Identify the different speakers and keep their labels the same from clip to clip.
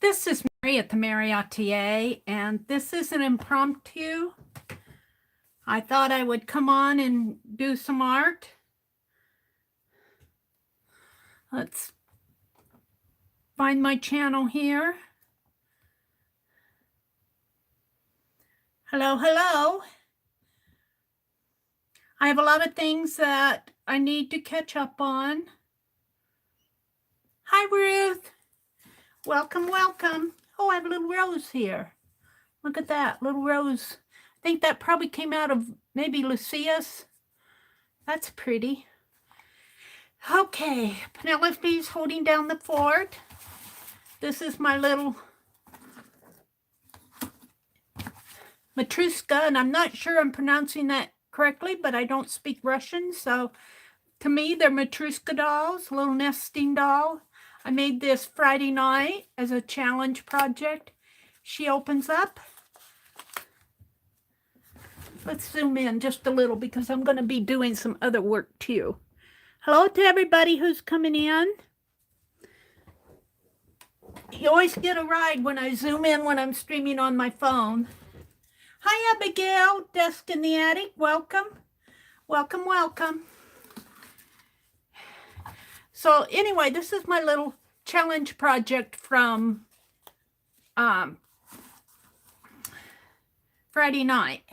Speaker 1: This is Meri at the.meri.atelier, and this is an impromptu. I thought I would come on and do some art. Let's find my channel here. Hello, hello. I have a lot of things that I need to catch up on. Hi, Ruth. Welcome, welcome. Oh, I have a little rose here. Look at that, little rose. I think that probably came out of maybe Lucia's. That's pretty. Okay, Penelope's holding down the fort. This is my little Matryoshka, and I'm not sure I'm pronouncing that correctly, but I don't speak Russian, so to me, they're Matryoshka dolls, a little nesting doll. I made this Friday night as a challenge project. She opens up. Let's zoom in just a little because I'm going to be doing some other work too. Hello to everybody who's coming in. You always get a ride when I zoom in when I'm streaming on my phone. Hi, Abigail, Desk in the Attic. Welcome. Welcome, welcome. So anyway, this is my little challenge project from Friday night.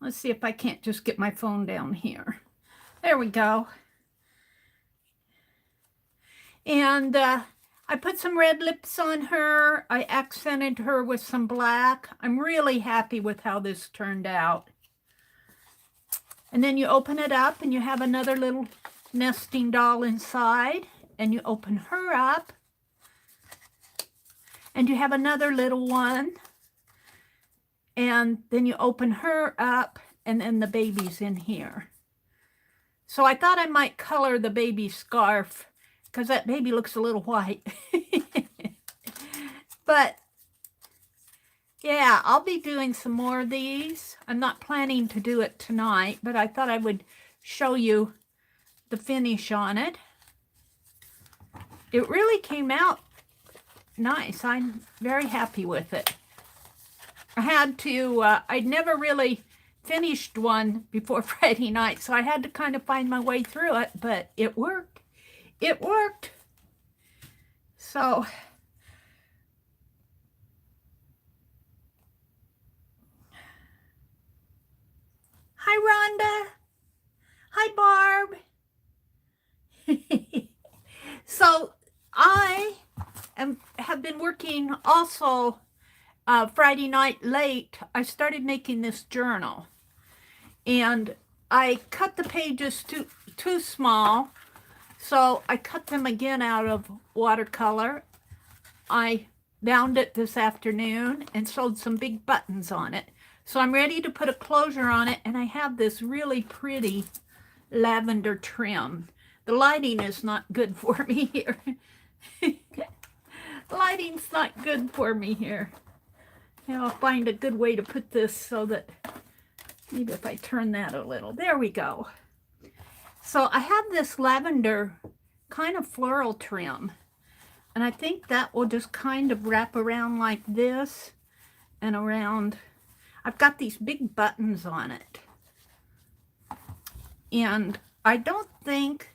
Speaker 1: Let's see if I can't just get my phone down here. There we go. And I put some red lips on her. I accented her with some black. I'm really happy with how this turned out. And then you open it up and you have another little nesting doll inside, and you open her up and you have another little one, and then you open her up, and then the baby's in here. So I thought I might color the baby's scarf because that baby looks a little white. But yeah, I'll be doing some more of these. I'm not planning to do it tonight, but I thought I would show you the finish on it. It really came out nice. I'm very happy with it. I had to, I'd never really finished one before Friday night, so I had to kind of find my way through it, but it worked. It worked. So, hi, Rhonda. Hi, Barb. So I have been working also Friday night late. I started making this journal, and I cut the pages too small, so I cut them again out of watercolor. I bound it this afternoon and sewed some big buttons on it. So I'm ready to put a closure on it, and I have this really pretty lavender trim. The lighting is not good for me here. Lighting's not good for me here. Now I'll find a good way to put this so that maybe if I turn that a little. There we go. So I have this lavender kind of floral trim, and I think that will just kind of wrap around like this and around. I've got these big buttons on it. And I don't think,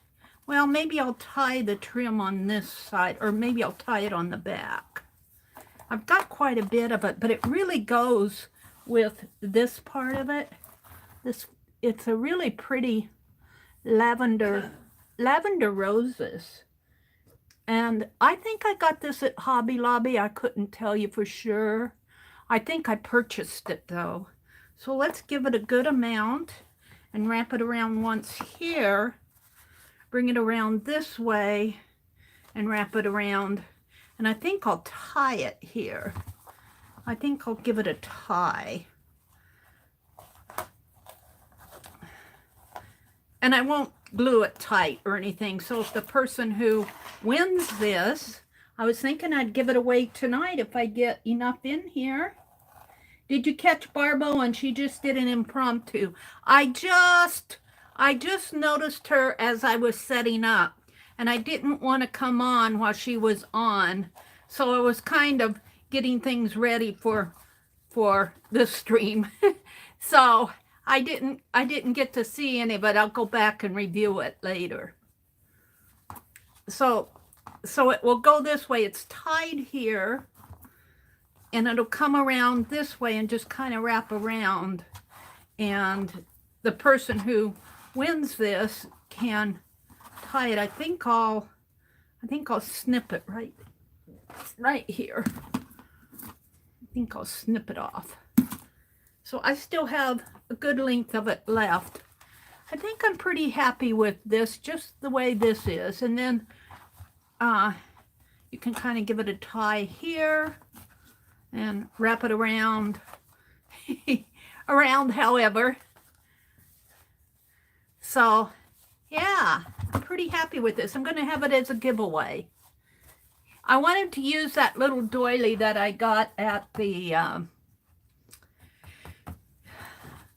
Speaker 1: well, maybe I'll tie the trim on this side, or maybe I'll tie it on the back. I've got quite a bit of it, but it really goes with this part of it. It's a really pretty lavender roses. And I think I got this at Hobby Lobby. I couldn't tell you for sure. I think I purchased it though. So let's give it a good amount and wrap it around once here. Bring it around this way and wrap it around. And I think I'll tie it here. I think I'll give it a tie. And I won't glue it tight or anything. So if the person who wins this, I was thinking I'd give it away tonight if I get enough in here. Did you catch Barbo? And she just did an impromptu. I just noticed her as I was setting up, and I didn't want to come on while she was on So I was kind of getting things ready for this stream. So I didn't get to see any, but I'll go back and review it later. So it will go this way. It's tied here, and it'll come around this way and just kind of wrap around. And the person who wins this can tie it. I think I'll snip it right here. I think I'll snip it off. So I still have a good length of it left. I think I'm pretty happy with this, just the way this is. And then you can kind of give it a tie here and wrap it around, however. So yeah, I'm pretty happy with this. I'm going to have it as a giveaway. I wanted to use that little doily that I got at the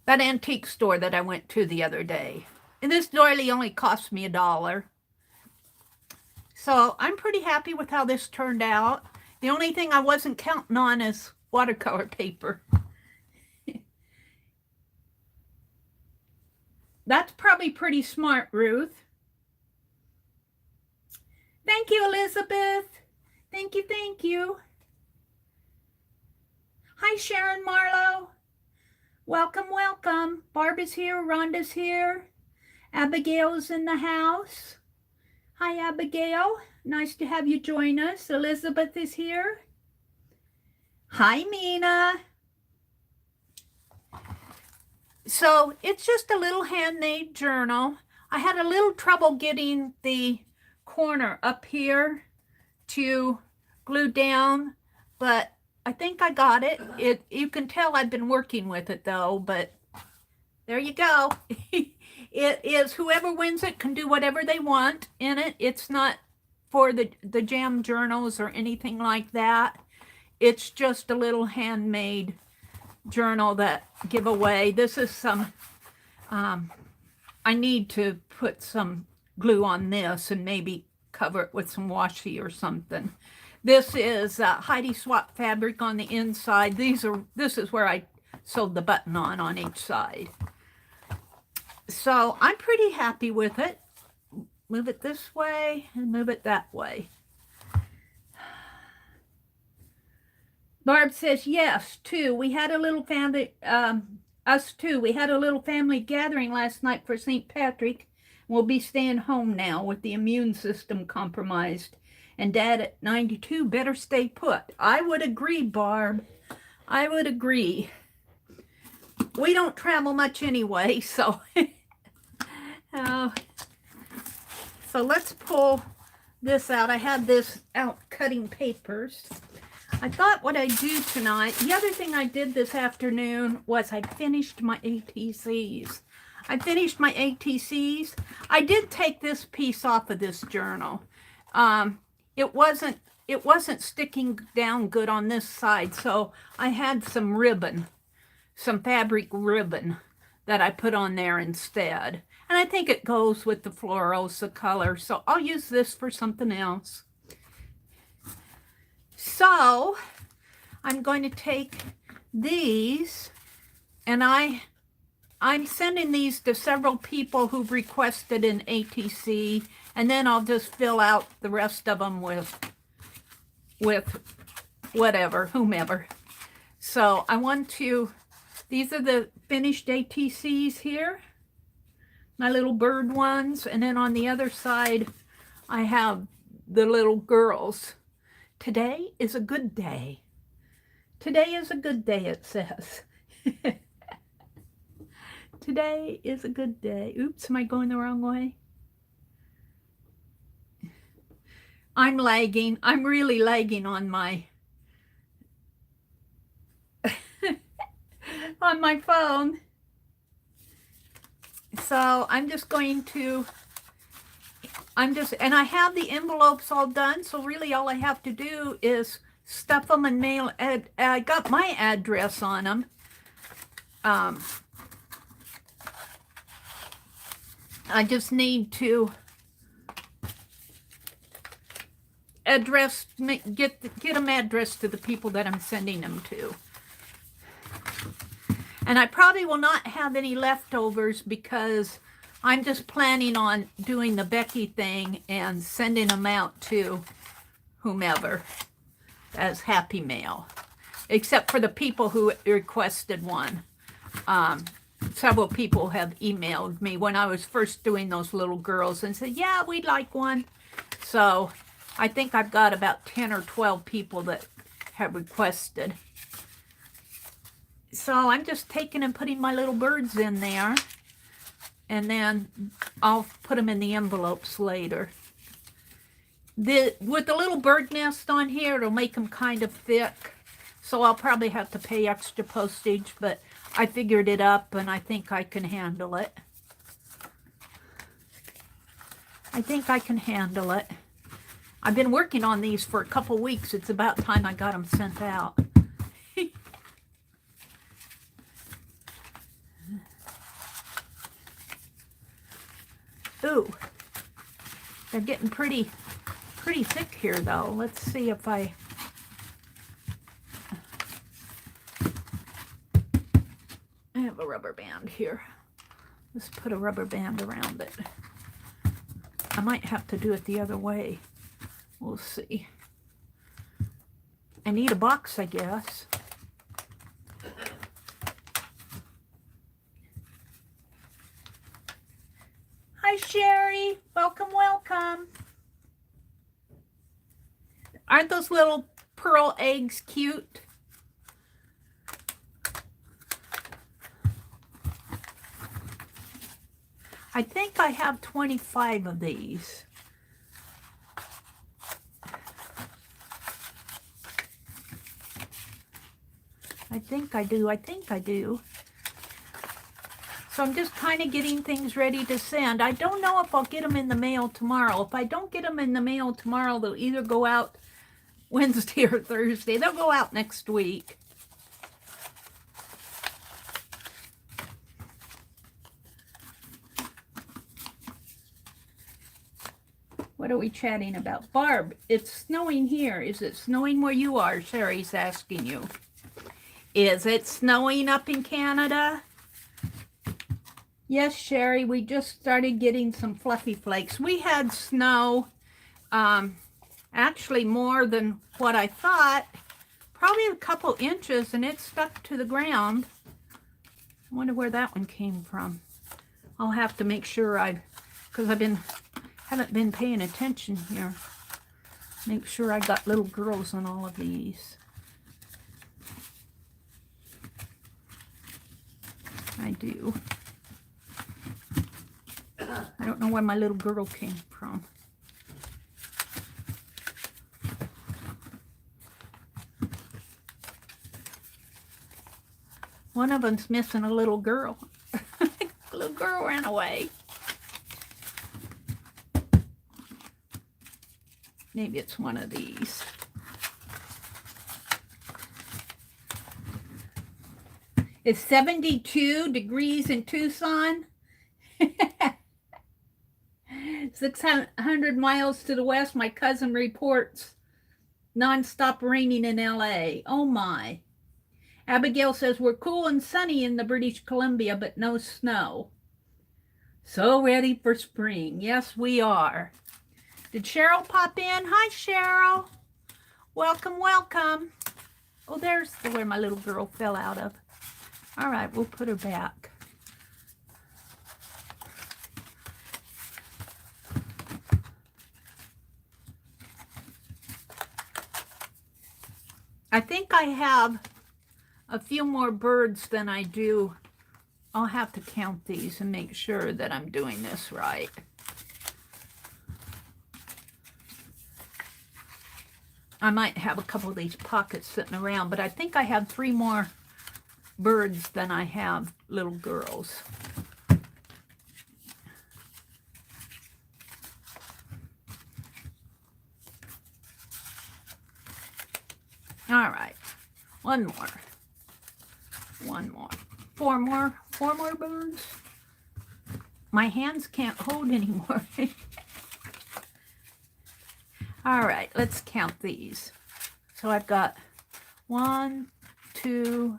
Speaker 1: that antique store that I went to the other day. And this doily only cost me $1. So I'm pretty happy with how this turned out. The only thing I wasn't counting on is watercolor paper. That's probably pretty smart, Ruth. Thank you, Elizabeth. Thank you, thank you. Hi, Sharon Marlowe. Welcome, welcome. Barb is here, Rhonda's here. Abigail's in the house. Hi, Abigail. Nice to have you join us. Elizabeth is here. Hi, Mina. So it's just a little handmade journal. I had a little trouble getting the corner up here to glue down, but I think I got it. You can tell I've been working with it though, but there you go. It is, whoever wins it can do whatever they want in it. It's not for the jam journals or anything like that. It's just a little handmade journal that give away. This is some, I need to put some glue on this and maybe cover it with some washi or something. This is Heidi Swap fabric on the inside. This is where I sewed the button on each side. So I'm pretty happy with it. Move it this way and move it that way. Barb says, yes, too. We had a little family, us too. We had a little family gathering last night for St. Patrick. We'll be staying home now with the immune system compromised. And Dad at 92 better stay put. I would agree, Barb. I would agree. We don't travel much anyway, so... So let's pull this out. I had this out cutting papers. I thought what I'd do tonight, the other thing I did this afternoon was I finished my ATCs. I did take this piece off of this journal. It wasn't sticking down good on this side, so I had some ribbon, some fabric ribbon that I put on there instead. And I think it goes with the florals, the color, so I'll use this for something else. So I'm going to take these, and I'm sending these to several people who've requested an ATC, and then I'll just fill out the rest of them with whatever, whomever. So I want to, these are the finished ATCs here, my little bird ones, and then on the other side I have the little girls. Today is a good day. Today is a good day, it says. Today is a good day. Oops, am I going the wrong way? I'm lagging. I'm really lagging on my on my phone. So I'm just going to, and I have the envelopes all done, so really all I have to do is stuff them and mail. I got my address on them. I just need to address, get them addressed to the people that I'm sending them to. And I probably will not have any leftovers because I'm just planning on doing the Becky thing and sending them out to whomever as Happy Mail, except for the people who requested one. Several people have emailed me when I was first doing those little girls and said, yeah, we'd like one. So I think I've got about 10 or 12 people that have requested. So I'm just taking and putting my little birds in there, and then I'll put them in the envelopes later. With the little bird nest on here, it'll make them kind of thick, so I'll probably have to pay extra postage, but I figured it up and I think I can handle it. I think I can handle it. I've been working on these for a couple weeks. It's about time I got them sent out. Ooh, they're getting pretty thick here, though. Let's see if I have a rubber band here. Let's put a rubber band around it. I might have to do it the other way. We'll see. I need a box, I guess. Hi, Sherry. Welcome, welcome. Aren't those little pearl eggs cute? I think I have 25 of these. I think I do. So I'm just kind of getting things ready to send. I don't know if I'll get them in the mail tomorrow. If I don't get them in the mail tomorrow, they'll either go out Wednesday or Thursday. They'll go out next week. What are we chatting about? Barb, it's snowing here. Is it snowing where you are? Sherry's asking you. Is it snowing up in Canada? Yes, Sherry, we just started getting some fluffy flakes. We had snow, actually more than what I thought, probably a couple inches, and it stuck to the ground. I wonder where that one came from. I'll have to make sure because haven't been paying attention here. Make sure I got little girls on all of these. I do. I don't know where my little girl came from. One of them's missing a little girl. The little girl ran away. Maybe it's one of these. It's 72 degrees in Tucson. 600 miles to the west, my cousin reports non-stop raining in LA. Oh my. Abigail says we're cool and sunny in the British Columbia, but no snow. So ready for spring. Yes, we are. Did Cheryl pop in? Hi, Cheryl. Welcome, welcome. Oh, there's where my little girl fell out of. All right, we'll put her back. I think I have a few more birds than I do. I'll have to count these and make sure that I'm doing this right. I might have a couple of these pockets sitting around, but I think I have 3 more birds than I have little girls. All right, one more, 4 more birds. My hands can't hold anymore. All right, let's count these. So I've got 1, 2,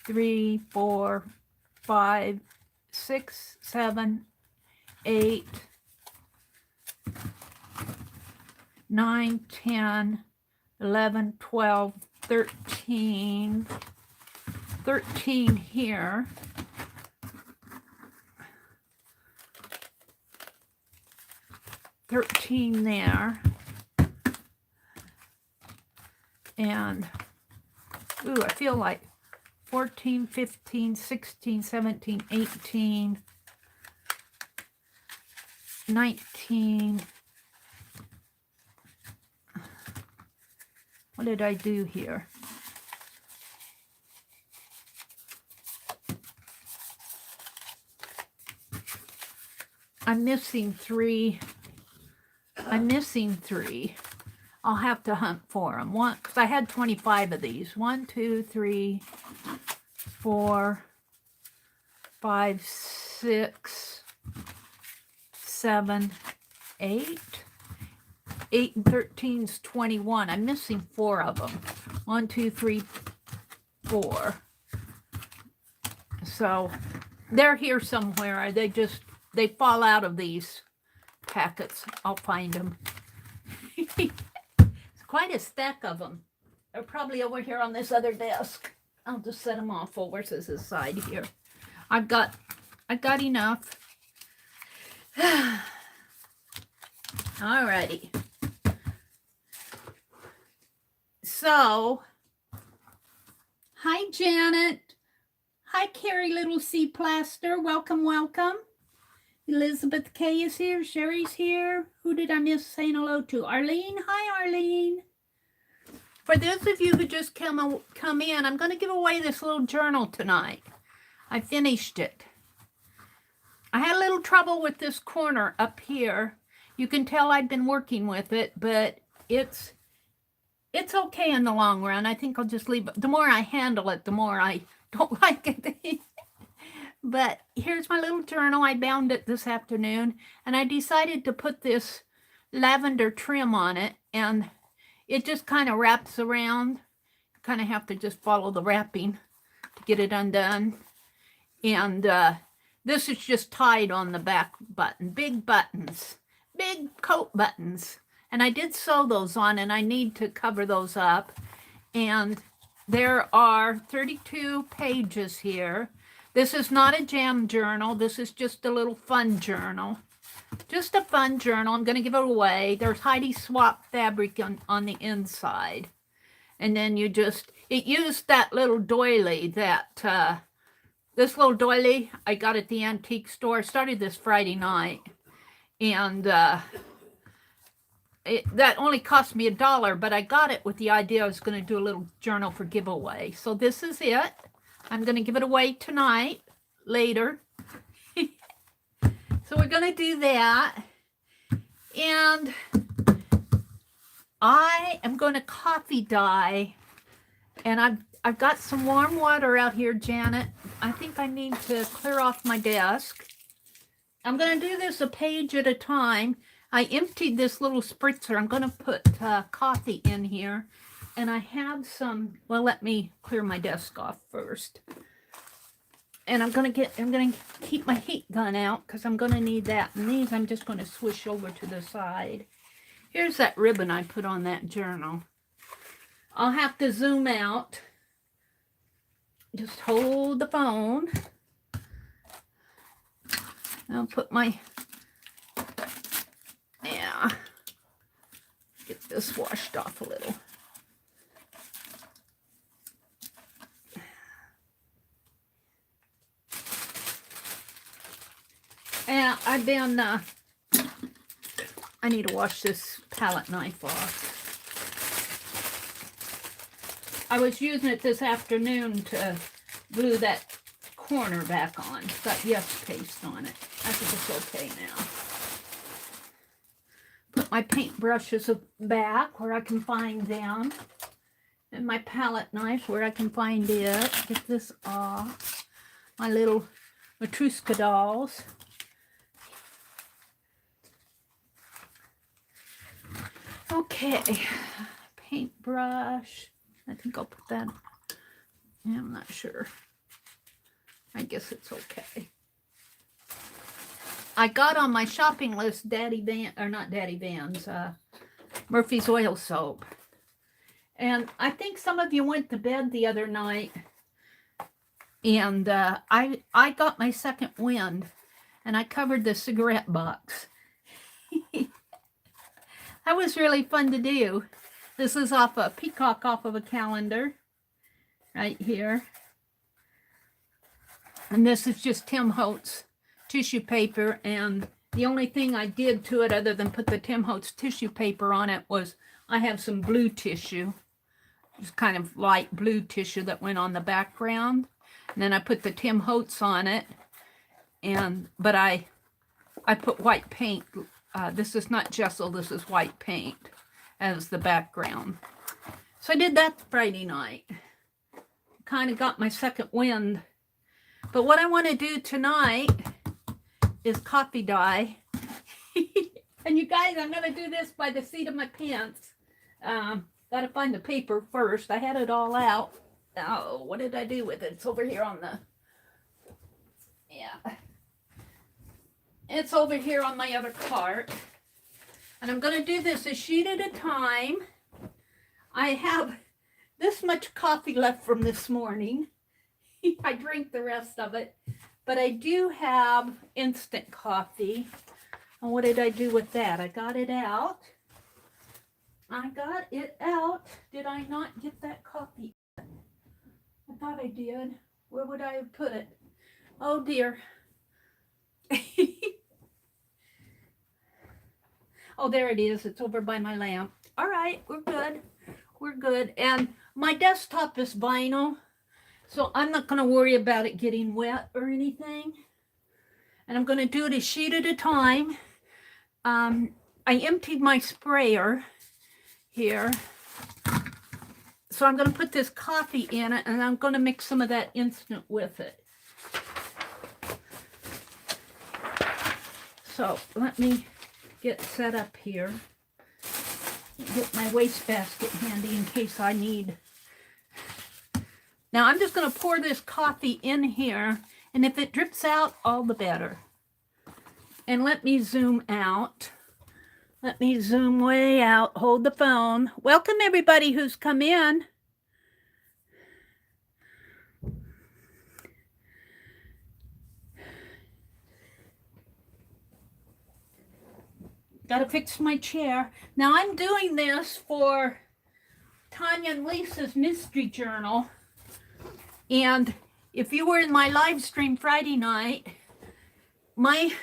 Speaker 1: 3, 4, 5, 6, 7, 8, 9, 10, 11, 12, 13, 13 here. There. And, ooh, I feel like 14, 15, 16, 17, 18, 19. What did I do here? I'm missing 3. I'll have to hunt for them. One, because I had 25 of these. 1, 2, 3, 4, 5, 6, 7, 8. 8 and 13 is 21. I'm missing 4 of them. 1, 2, 3, 4. So they're here somewhere. They fall out of these packets. I'll find them. It's quite a stack of them. They're probably over here on this other desk. I'll just set them off over to this side here. I've got enough. Alrighty. So, hi Janet. Hi Carrie Little Sea Plaster. Welcome, welcome. Elizabeth K is here. Sherry's here. Who did I miss saying hello to? Arlene. Hi, Arlene. For those of you who just come in, I'm going to give away this little journal tonight. I finished it. I had a little trouble with this corner up here. You can tell I've been working with it, but it's okay in the long run. I think I'll just leave it. The more I handle it, the more I don't like it. But here's my little journal. I bound it this afternoon, and I decided to put this lavender trim on it, and it just kind of wraps around. You kind of have to just follow the wrapping to get it undone. And this is just tied on the back button. Big buttons, big coat buttons. And I did sew those on, and I need to cover those up. And there are 32 pages here. This is not a jam journal. This is just a little fun journal. Just a fun journal. I'm going to give it away. There's Heidi Swap fabric on the inside. And then it used that little doily this little doily I got at the antique store. I started this Friday night. And that only cost me $1, but I got it with the idea I was going to do a little journal for giveaway. So this is it. I'm going to give it away tonight, later. So we're going to do that. And I am going to coffee dye. And I've got some warm water out here, Janet. I think I need to clear off my desk. I'm going to do this a page at a time. I emptied this little spritzer. I'm going to put coffee in here. And I have some, well, let me clear my desk off first. And I'm going to keep my heat gun out because I'm going to need that. And these I'm just going to swish over to the side. Here's that ribbon I put on that journal. I'll have to zoom out. Just hold the phone. I'll put my, get this washed off a little. And I've been, I need to wash this palette knife off. I was using it this afternoon to glue that corner back on. It's got yes paste on it. I think it's okay now. Put my paintbrushes back where I can find them. And my palette knife where I can find it. Get this off. My little Matryoshka dolls. Okay, paintbrush. I think I'll put that. Yeah, I'm not sure. I guess it's okay. I got on my shopping list Murphy's Oil Soap. And I think some of you went to bed the other night, and I got my second wind, and I covered the cigarette box. That was really fun to do. This is off a peacock off of a calendar right here. And this is just Tim Holtz tissue paper, and the only thing I did to it other than put the Tim Holtz tissue paper on it was I have some blue tissue, just kind of light blue tissue that went on the background, and then I put the Tim Holtz on it, but I put white paint. This is not gesso, this is white paint as the background. So I did that Friday night. Kind of got my second wind. But what I want to do tonight is coffee dye. And you guys, I'm going to do this by the seat of my pants. Got to find the paper first. I had it all out. Oh, what did I do with it? It's over here on the... Yeah. It's over here on my other cart. And I'm going to do this a sheet at a time. I have this much coffee left from this morning. I drink the rest of it. But I do have instant coffee. And what did I do with that? I got it out. I got it out. Did I not get that coffee? I thought I did. Where would I have put it? Oh dear. Oh, there it is. It's over by my lamp. All right, we're good. We're good. And my desktop is vinyl, so I'm not going to worry about it getting wet or anything. And I'm going to do it a sheet at a time. I emptied my sprayer here. So I'm going to put this coffee in it, and I'm going to mix some of that instant with it. So let me get set up here. Get my wastebasket handy in case I need. Now I'm just going to pour this coffee in here, and if it drips out, all the better. And let me zoom out. Let me zoom way out. Hold the phone. Welcome everybody who's come in. Got to fix my chair. Now I'm doing this for Tanya and Lisa's Mystery Journal. And if you were in my live stream Friday night, my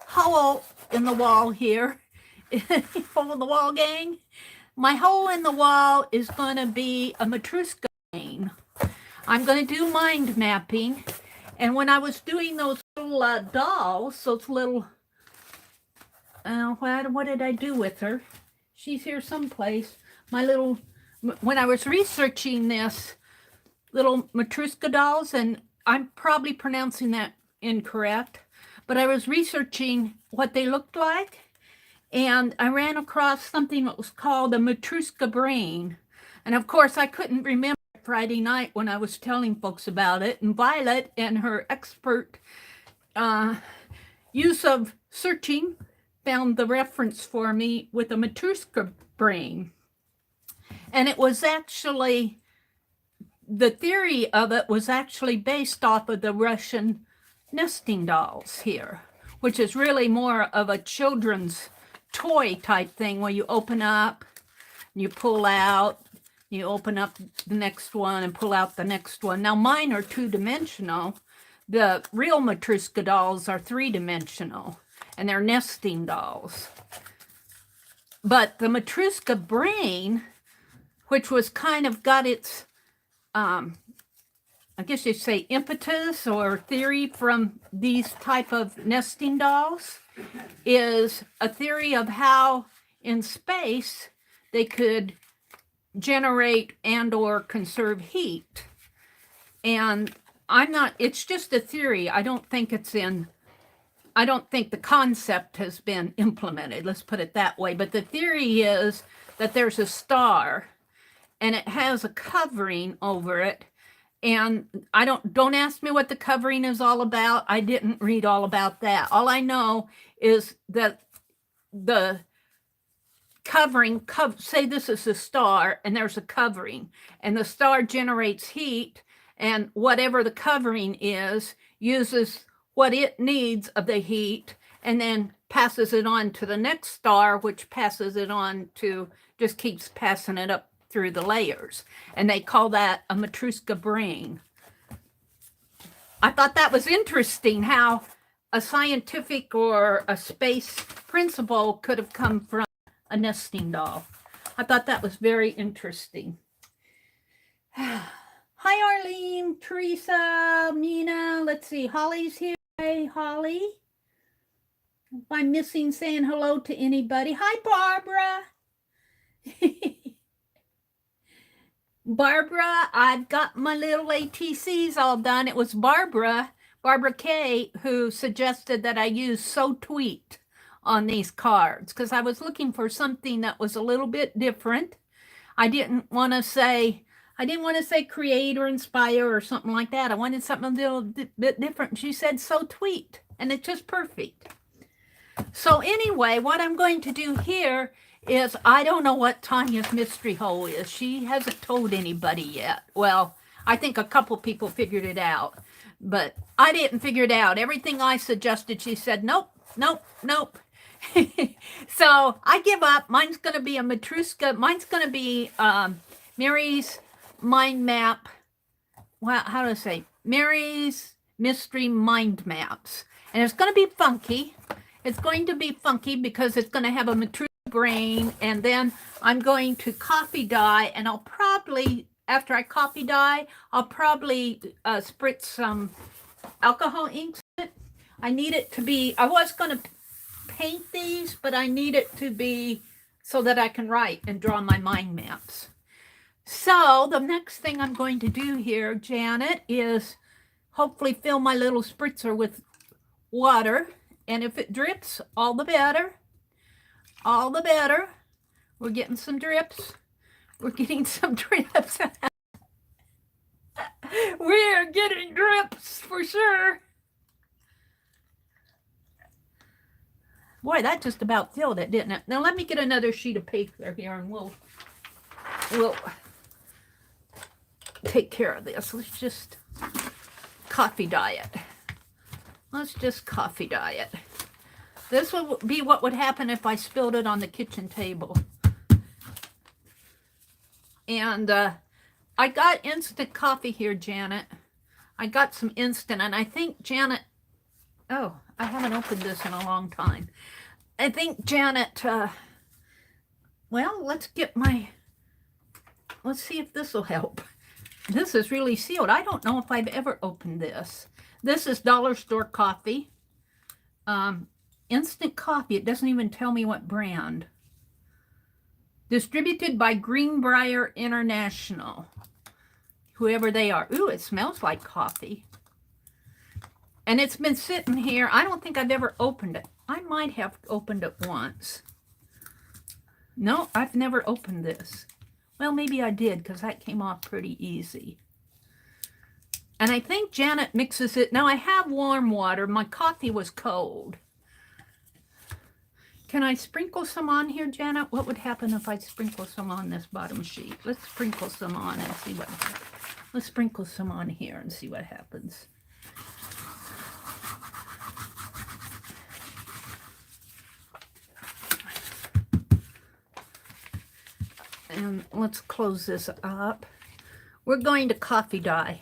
Speaker 1: hole in the wall here, hole in the wall gang, my hole in the wall is going to be a Matryoshka vein. I'm going to do mind mapping. And when I was doing those little dolls, those little... what did I do with her? She's here someplace. When I was researching this, little Matryoshka dolls, and I'm probably pronouncing that incorrect, but I was researching what they looked like, and I ran across something that was called a Matryoshka brain. And of course, I couldn't remember Friday night when I was telling folks about it, and Violet and her expert use of searching found the reference for me with a Matryoshka brain. And it was actually, the theory of it was actually based off of the Russian nesting dolls here, which is really more of a children's toy type thing where you open up, you pull out, you open up the next one and pull out the next one. Now mine are two-dimensional. The real Matryoshka dolls are three-dimensional, and they're nesting dolls. But the Matryoshka brain, which was kind of got its, I guess you'd say impetus or theory from these type of nesting dolls, is a theory of how in space they could generate and or conserve heat. And it's just a theory. I don't think the concept has been implemented, let's put it that way. But the theory is that there's a star and it has a covering over it. And don't ask me what the covering is all about. I didn't read all about that. All I know is that the covering, say this is a star and there's a covering, and the star generates heat, and whatever the covering is uses what it needs of the heat and then passes it on to the next star, which passes it on to, just keeps passing it up through the layers. And they call that a Matryoshka brain. I thought that was interesting how a scientific or a space principle could have come from a nesting doll. I thought that was very interesting. Hi, Arlene, Teresa, Nina. Let's see, Holly's here. Hey, Holly. If I'm missing saying hello to anybody. Hi, Barbara. Barbara, I've got my little ATCs all done. It was Barbara K, who suggested that I use So Tweet on these cards because I was looking for something that was a little bit different. I didn't want to say create or inspire or something like that. I wanted something a little bit different. She said So Tweet, and it's just perfect. So anyway, what I'm going to do here is, I don't know what Tanya's mystery hole is. She hasn't told anybody yet. Well, I think a couple people figured it out, but I didn't figure it out. Everything I suggested, she said, nope, nope, nope. So I give up. Mine's going to be a Matryoshka. Mine's going to be Meri's mind map. Well, how do I say? Meri's mystery mind maps. And it's going to be funky. It's going to be funky because it's going to have a Matryoshka brain, and then I'm going to coffee dye, and I'll probably, after I coffee dye, I'll probably spritz some alcohol inks in it. I need it to be, I was going to paint these, but I need it to be so that I can write and draw my mind maps. So the next thing I'm going to do here, Janet, is hopefully fill my little spritzer with water, and if it drips, all the better. All the better. We're getting some drips. We're getting some drips. We're getting drips for sure. Boy, that just about filled it, didn't it? Now let me get another sheet of paper here and we'll take care of this. Let's just coffee dye it. Let's just coffee dye it. This would be what would happen if I spilled it on the kitchen table. And I got instant coffee here, Janet. I got some instant, and I think Janet, oh, I haven't opened this in a long time. I think Janet, well, let's see if this will help. This is really sealed. I don't know if I've ever opened this. This is dollar store coffee. Instant coffee. It doesn't even tell me what brand. Distributed by Greenbrier International. Whoever they are. Ooh, it smells like coffee. And it's been sitting here. I don't think I've ever opened it. I might have opened it once. No, I've never opened this. Well, maybe I did because that came off pretty easy. And I think Janet mixes it. Now, I have warm water. My coffee was cold. Can I sprinkle some on here, Janet? What would happen if I sprinkle some on this bottom sheet? Let's sprinkle some on and see what happens. Let's sprinkle some on here and see what happens. And let's close this up. We're going to coffee dye.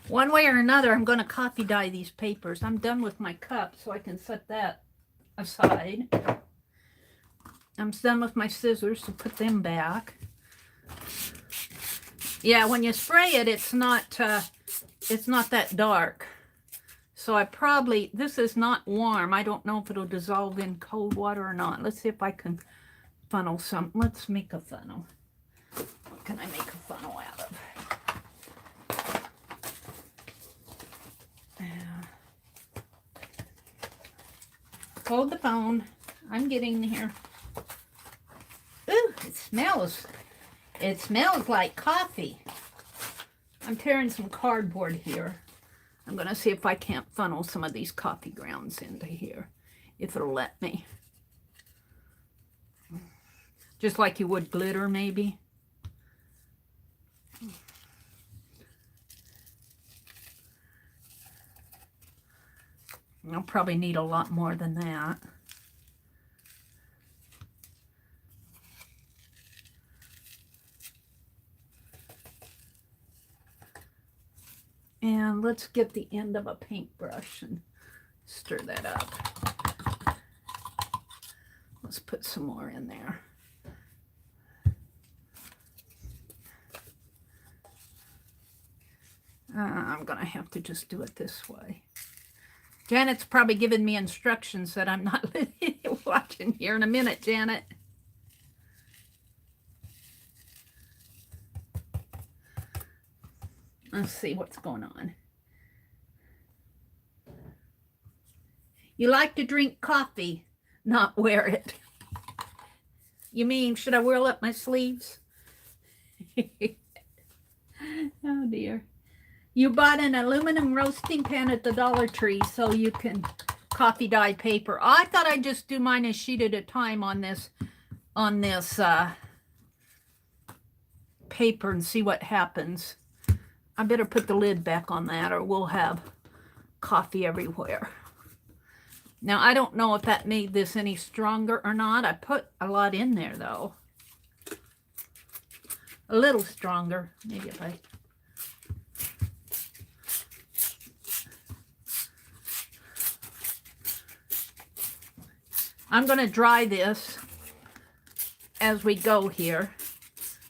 Speaker 1: One way or another, I'm going to coffee dye these papers. I'm done with my cup, so I can set that aside. I'm done with my scissors, so put them back. Yeah, when you spray it, it's not that dark. So I probably, this is not warm. I don't know if it'll dissolve in cold water or not. Let's see if I can funnel some. Let's make a funnel. What can I make a funnel out of? Hold the phone. I'm getting here. Ooh, it's it smells like coffee. I'm tearing some cardboard here. I'm going to see if I can't funnel some of these coffee grounds into here, if it'll let me. Just like you would glitter, maybe. I'll probably need a lot more than that. And let's get the end of a paintbrush and stir that up. Let's put some more in there. I'm going to have to just do it this way. Janet's probably giving me instructions that I'm not watching here in a minute, Janet. Let's see what's going on. You like to drink coffee, not wear it. You mean, should I roll up my sleeves? Oh dear. You bought an aluminum roasting pan at the Dollar Tree so you can coffee dye paper. I thought I'd just do mine a sheet at a time on this paper and see what happens. I better put the lid back on that or we'll have coffee everywhere. Now, I don't know if that made this any stronger or not. I put a lot in there, though. A little stronger. Maybe if I... I'm going to dry this as we go here.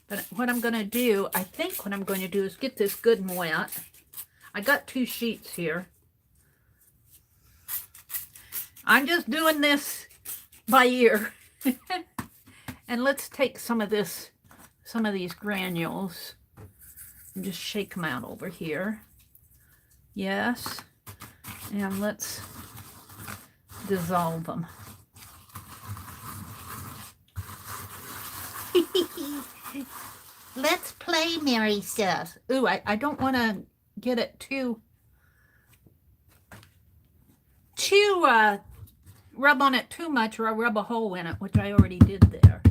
Speaker 1: But what I'm going to do, I think what I'm going to do is get this good and wet. I got 2 sheets here. I'm just doing this by ear. And let's take some of these granules and just shake them out over here. Yes. And let's dissolve them. Let's play, Meri says. Ooh, I don't want to get it too rub on it too much or I'll rub a hole in it, which I already did there.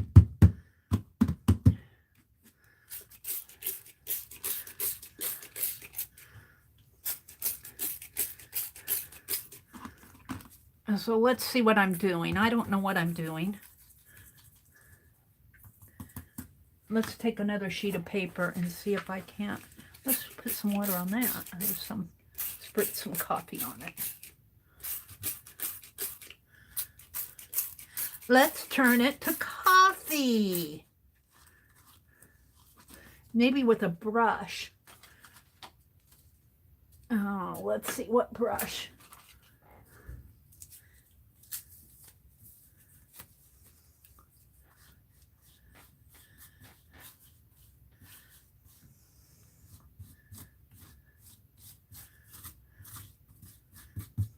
Speaker 1: And so let's see what I'm doing. I don't know what I'm doing. Let's take another sheet of paper and see if I can't. Let's put some water on that. There's spritz some coffee on it. Let's turn it to coffee. Maybe with a brush. Oh, let's see what brush.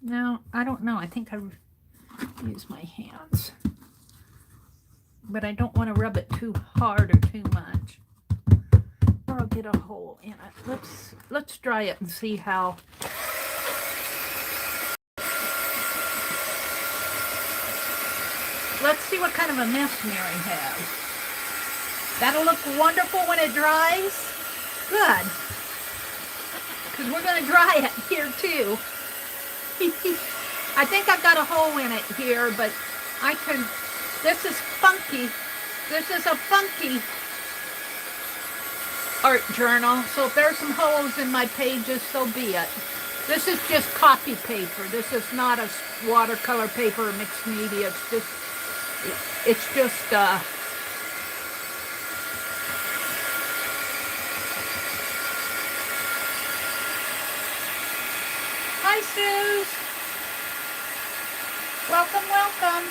Speaker 1: No, I don't know. I think I use my hands. But I don't want to rub it too hard or too much. Or I'll get a hole in it. Let's dry it and see how. Let's see what kind of a mess Meri has. That'll look wonderful when it dries. Good. Because we're going to dry it here too. I think I've got a hole in it here, but I can, this is funky. This is a funky art journal, so if there's some holes in my pages, so be it. This is just copy paper. This is not a watercolor paper or mixed media. It's just hi, Suze. Welcome, welcome.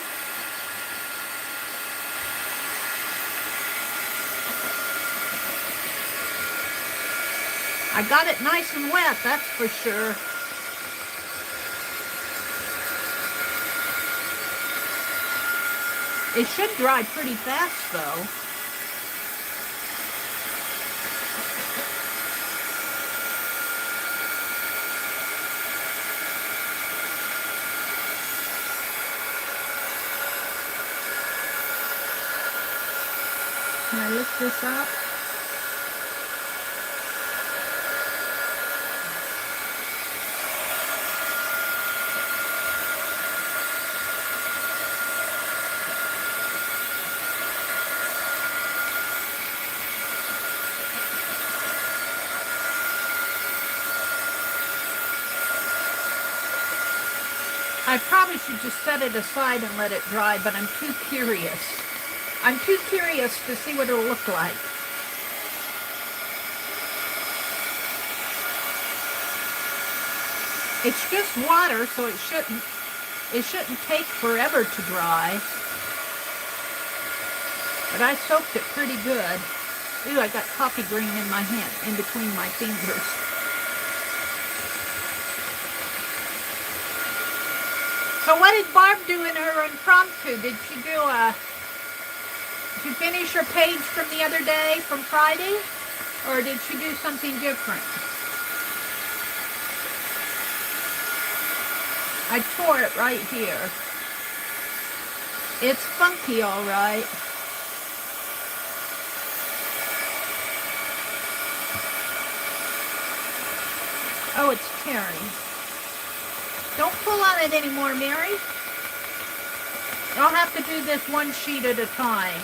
Speaker 1: I got it nice and wet, that's for sure. It should dry pretty fast, though. I lift this up? I probably should just set it aside and let it dry, but I'm too curious. I'm too curious to see what it'll look like. It's just water, so it shouldn't take forever to dry. But I soaked it pretty good. Ooh, I got coffee green in my hand, in between my fingers. So what did Barb do in her impromptu? Did she finish her page from the other day, from Friday? Or did she do something different? I tore it right here. It's funky, all right. Oh, it's tearing. Don't pull on it anymore, Meri. I'll have to do this one sheet at a time.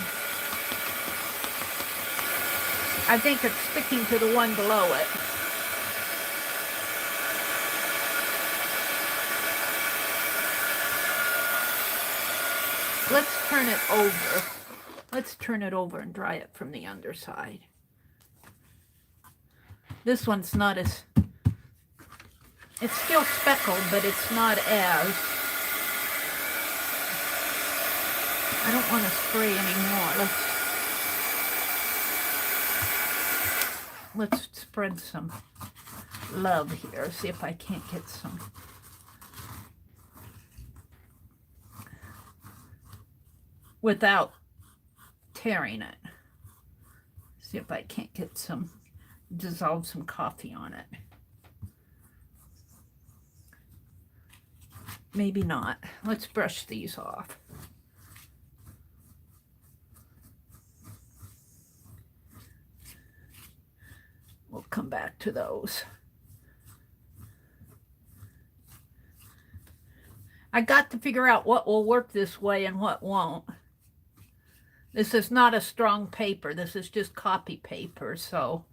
Speaker 1: I think it's sticking to the one below it. Let's turn it over. Let's turn it over and dry it from the underside. This one's not as... It's still speckled, but it's not as... I don't want to spray anymore. Let's spread some love here. See if I can't get some. Without tearing it. See if I can't get some, dissolve some coffee on it. Maybe not. Let's brush these off. We'll come back to those. I got to figure out what will work this way and what won't. This is not a strong paper. This is just copy paper, so...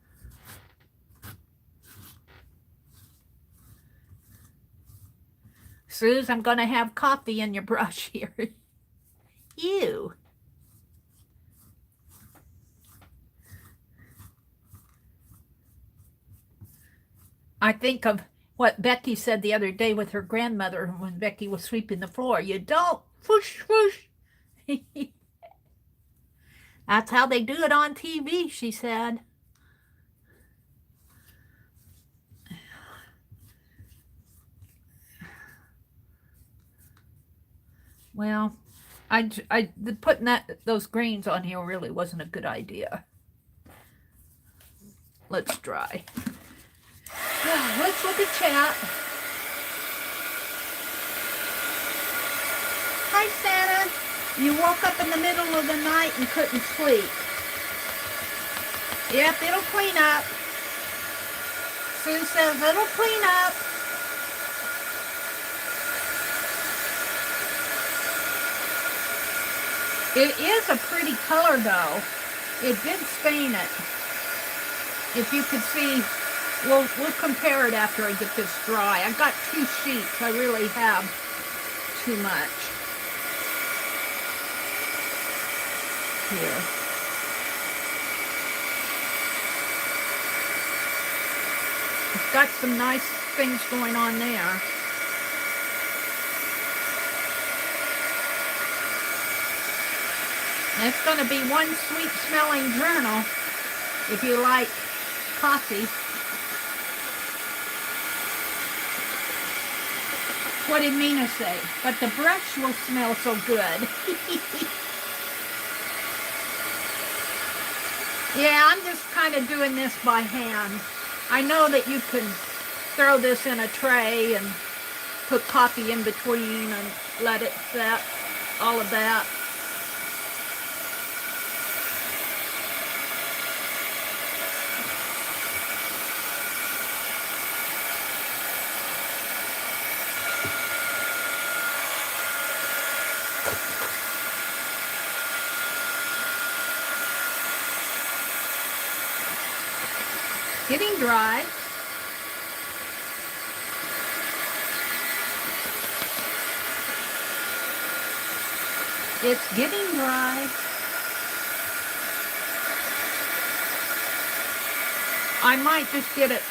Speaker 1: Suze, I'm going to have coffee in your brush here. Ew. I think of what Becky said the other day with her grandmother when Becky was sweeping the floor. You don't whoosh, whoosh. That's how they do it on TV, she said. Well, putting those greens on here really wasn't a good idea. Let's dry. Let's look at chat. Hi, Santa. You woke up in the middle of the night and couldn't sleep. Yep, it'll clean up. Sue says it'll clean up. It is a pretty color, though. It did stain it. If you could see, we'll compare it after I get this dry. I've got 2 sheets. I really have too much. Here. It's got some nice things going on there. And it's going to be one sweet smelling journal if you like coffee. What did Mina say? But the brush will smell so good. Yeah, I'm just kind of doing this by hand. I know that you can throw this in a tray and put coffee in between and let it set, all of that. getting dry. It's getting dry. I might just get it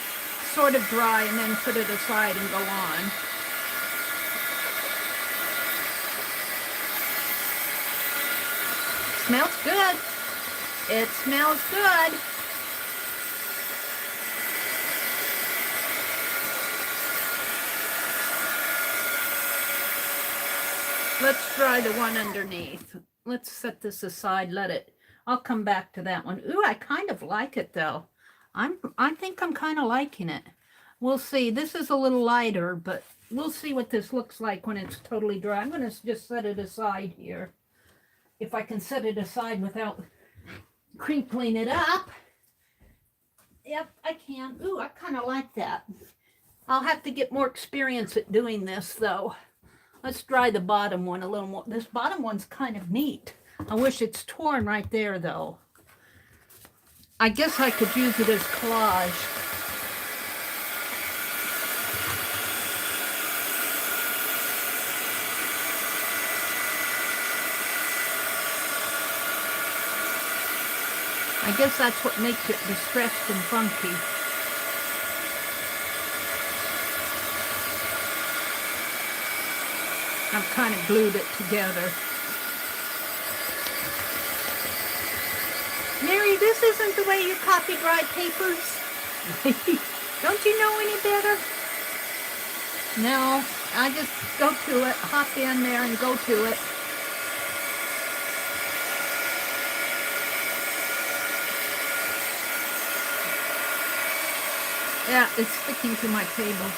Speaker 1: sort of dry and then put it aside and go on. Smells good. It smells good. Let's try the one underneath. Let's set this aside, let it, I'll come back to that one. Ooh, I kind of like it though. I think I'm kind of liking it. We'll see. This is a little lighter, but we'll see what this looks like when it's totally dry. I'm going to just set it aside here. If I can set it aside without crinkling it up. Yep, I can. Ooh, I kind of like that. I'll have to get more experience at doing this though. Let's dry the bottom one a little more. This bottom one's kind of neat. I wish it's torn right there though. I guess I could use it as collage. I guess that's what makes it distressed and funky. I've kind of glued it together. Meri, this isn't the way you copy dry papers. Don't you know any better? No, I just go to it, hop in there and go to it. Yeah, it's sticking to my table.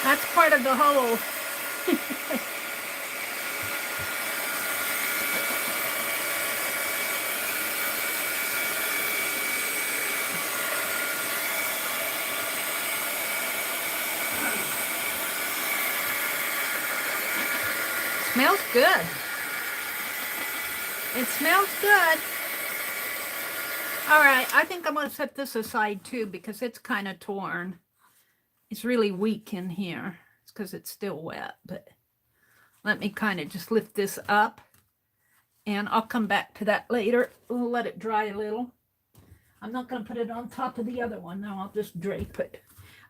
Speaker 1: That's part of the whole. Smells good. It smells good. All right, I think I'm going to set this aside too because it's kind of torn. It's really weak in here. It's because it's still wet, but let me kind of just lift this up and I'll come back to that later. We'll let it dry a little. I'm not going to put it on top of the other one. No, I'll just drape it.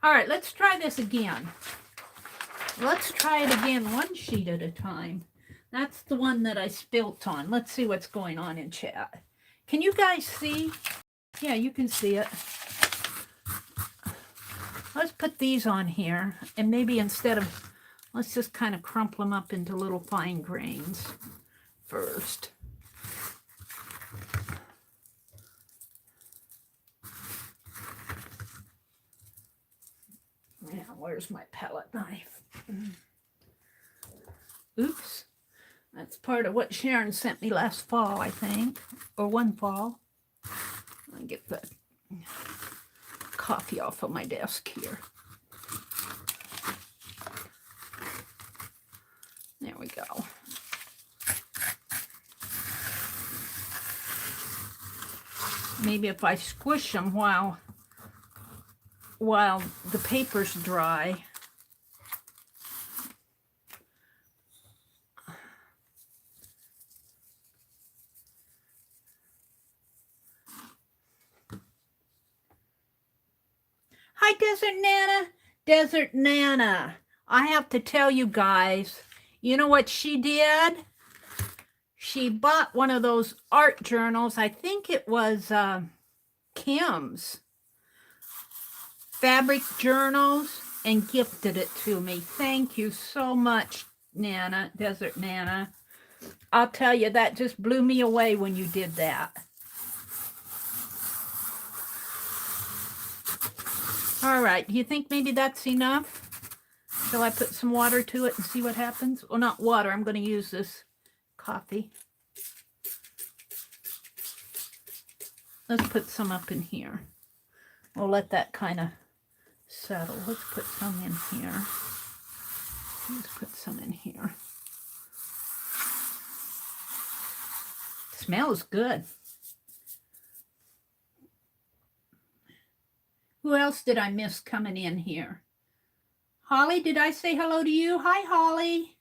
Speaker 1: All right, let's try this again. Let's try it again one sheet at a time. That's the one that I spilt on. Let's see what's going on in chat. Can you guys see? Yeah, you can see it. Let's put these on here, and maybe instead of, let's just kind of crumple them up into little fine grains first. Yeah, where's my palette knife? Oops. That's part of what Sharon sent me last fall, I think, or one fall. Let me get the coffee off of my desk here. There we go. Maybe if I squish them while the paper's dry. Hi, Desert Nana. Desert Nana. I have to tell you guys, you know what she did? She bought one of those art journals. I think it was Kim's fabric journals and gifted it to me. Thank you so much, Nana, Desert Nana. I'll tell you, that just blew me away when you did that. All right, do you think maybe that's enough? Shall I put some water to it and see what happens? Well, not water, I'm going to use this coffee. Let's put some up in here. We'll let that kind of settle. Let's put some in here. Let's put some in here. smells good. Who else did I miss coming in here? Holly, did I say hello to you? Hi, Holly.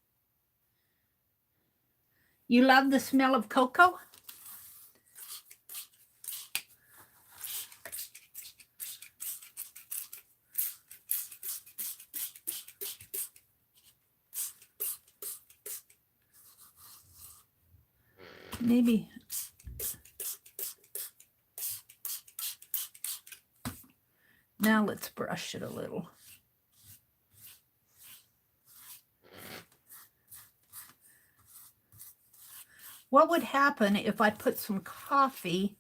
Speaker 1: You love the smell of cocoa? Maybe. Now let's brush it a little. What would happen if I put some coffee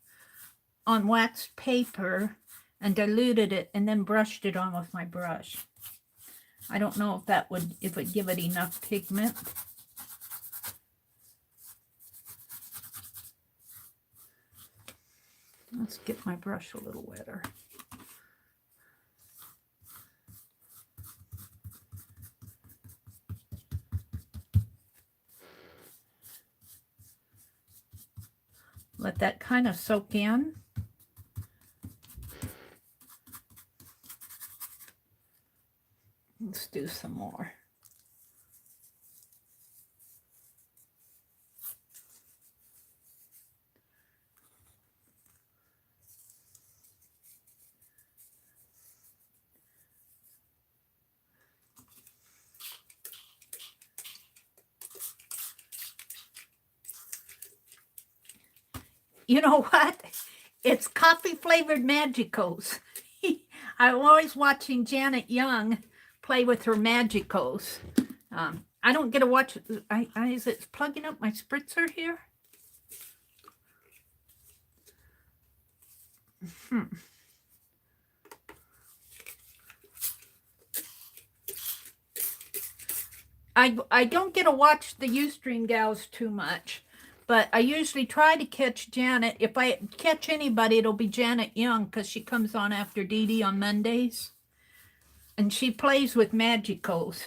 Speaker 1: on waxed paper and diluted it and then brushed it on with my brush? I don't know if that would, if it give it enough pigment. Let's get my brush a little wetter. Let that kind of soak in. Let's do some more. You know what? It's coffee-flavored Magicos. I'm always watching Janet Young play with her Magicos. I don't get to watch. Is it plugging up my spritzer here? I don't get to watch the Ustream gals too much. But I usually try to catch Janet. If I catch anybody, it'll be Janet Young because she comes on after Dee Dee on Mondays. And she plays with Magicos.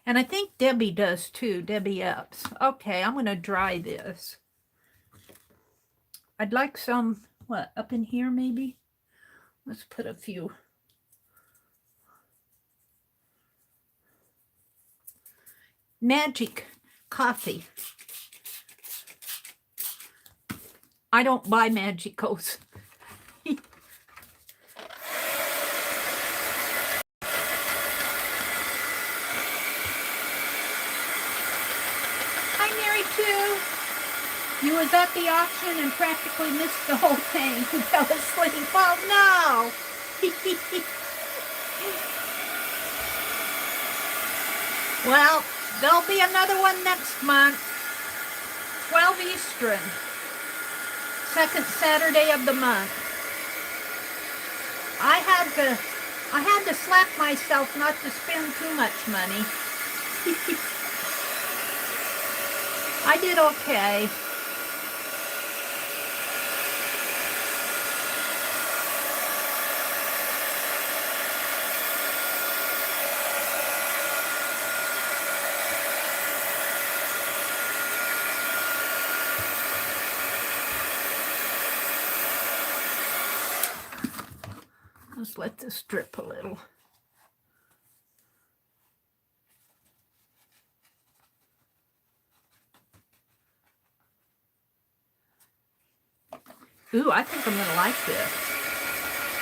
Speaker 1: And I think Debbie does too, Debbie Epps. Okay, I'm going to dry this. I'd like some, what, up in here maybe? Let's put a few. Magic coffee. I don't buy Magicos. Hi, Mary too. You was at the auction and practically missed the whole thing. You fell asleep. Oh no. Well, there'll be another one next month. 12 Eastern. Second Saturday of the month. I had to slap myself not to spend too much money. I did okay. Let's let this drip a little. Ooh, I think I'm gonna like this.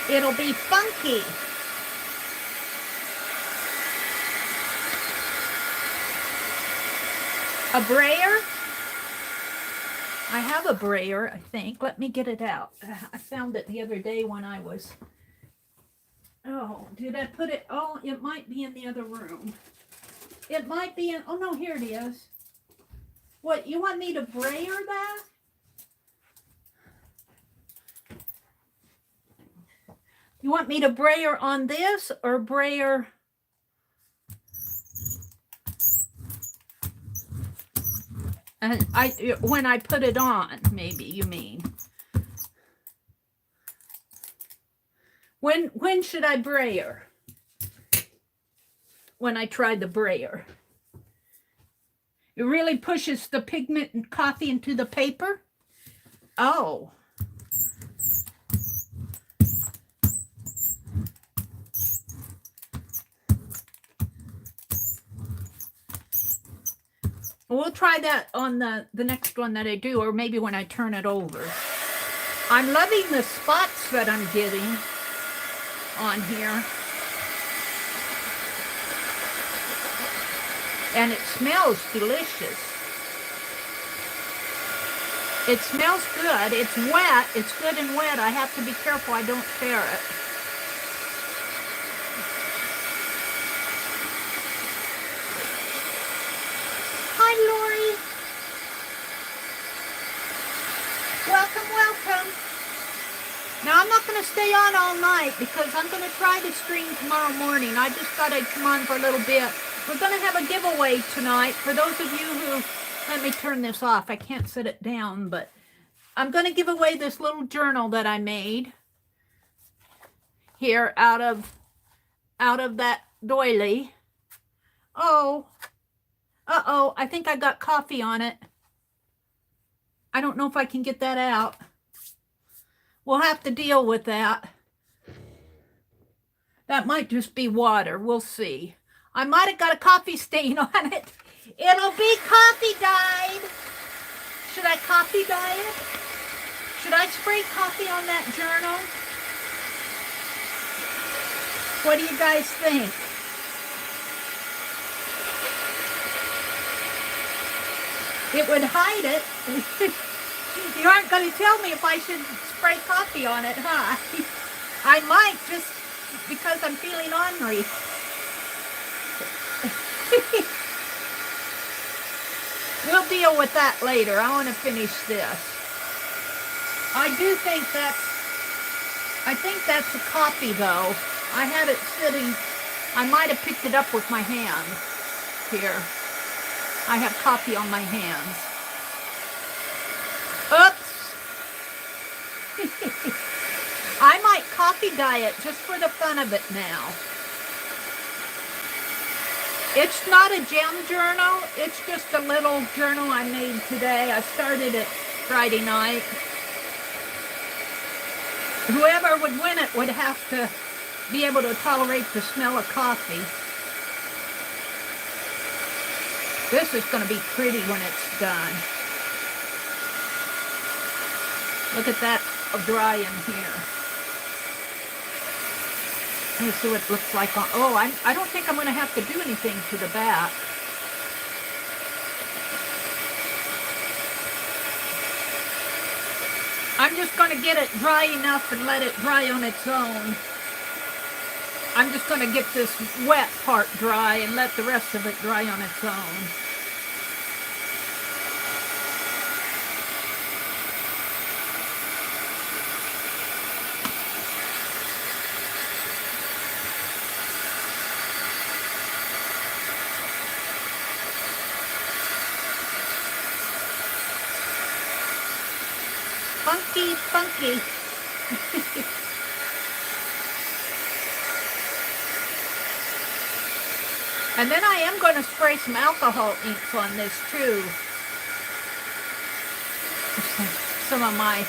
Speaker 1: It'll be funky. A brayer? I have a brayer, I think. Let me get it out. I found it the other day when I was... Oh, did I put it? Oh, it might be in the other room. It might be in... Oh, no, here it is. What, you want me to brayer that? You want me to brayer on this or brayer... And when I put it on, maybe, you mean. When should I brayer? When I try the brayer. It really pushes the pigment and coffee into the paper. Oh. We'll try that on the next one that I do, or maybe when I turn it over. I'm loving the spots that I'm getting on here. And it smells delicious. It smells good. It's wet. It's good and wet. I have to be careful I don't tear it. Hi, Lori. Welcome, welcome. Now, I'm not going to stay on all night because I'm going to try to stream tomorrow morning. I just thought I'd come on for a little bit. We're going to have a giveaway tonight. For those of you who, let me turn this off. I can't set it down, but I'm going to give away this little journal that I made here out of that doily. Oh, uh-oh, I think I got coffee on it. I don't know if I can get that out. We'll have to deal with that. That might just be water. We'll see. I might have got a coffee stain on it. It'll be coffee dyed. Should I coffee dye it? Should I spray coffee on that journal? What do you guys think? It would hide it. You aren't going to tell me if I should spray coffee on it, huh? I might, just because I'm feeling ornery. We'll deal with that later. I want to finish this. I think that's a copy, though. I had it sitting. I might have picked it up with my hand. Here. I have copy on my hands. Oops. I might coffee dye it just for the fun of it now. It's not a gem journal. It's just a little journal I made today. I started it Friday night. Whoever would win it would have to be able to tolerate the smell of coffee. This is going to be pretty when it's done. Look at that drying here. Let me see what it looks like on. Oh, I don't think I'm going to have to do anything to the back. I'm just going to get it dry enough and let it dry on its own. I'm just going to get this wet part dry and let the rest of it dry on its own. Funky, funky. And then I am going to spray some alcohol inks on this too. Some of my,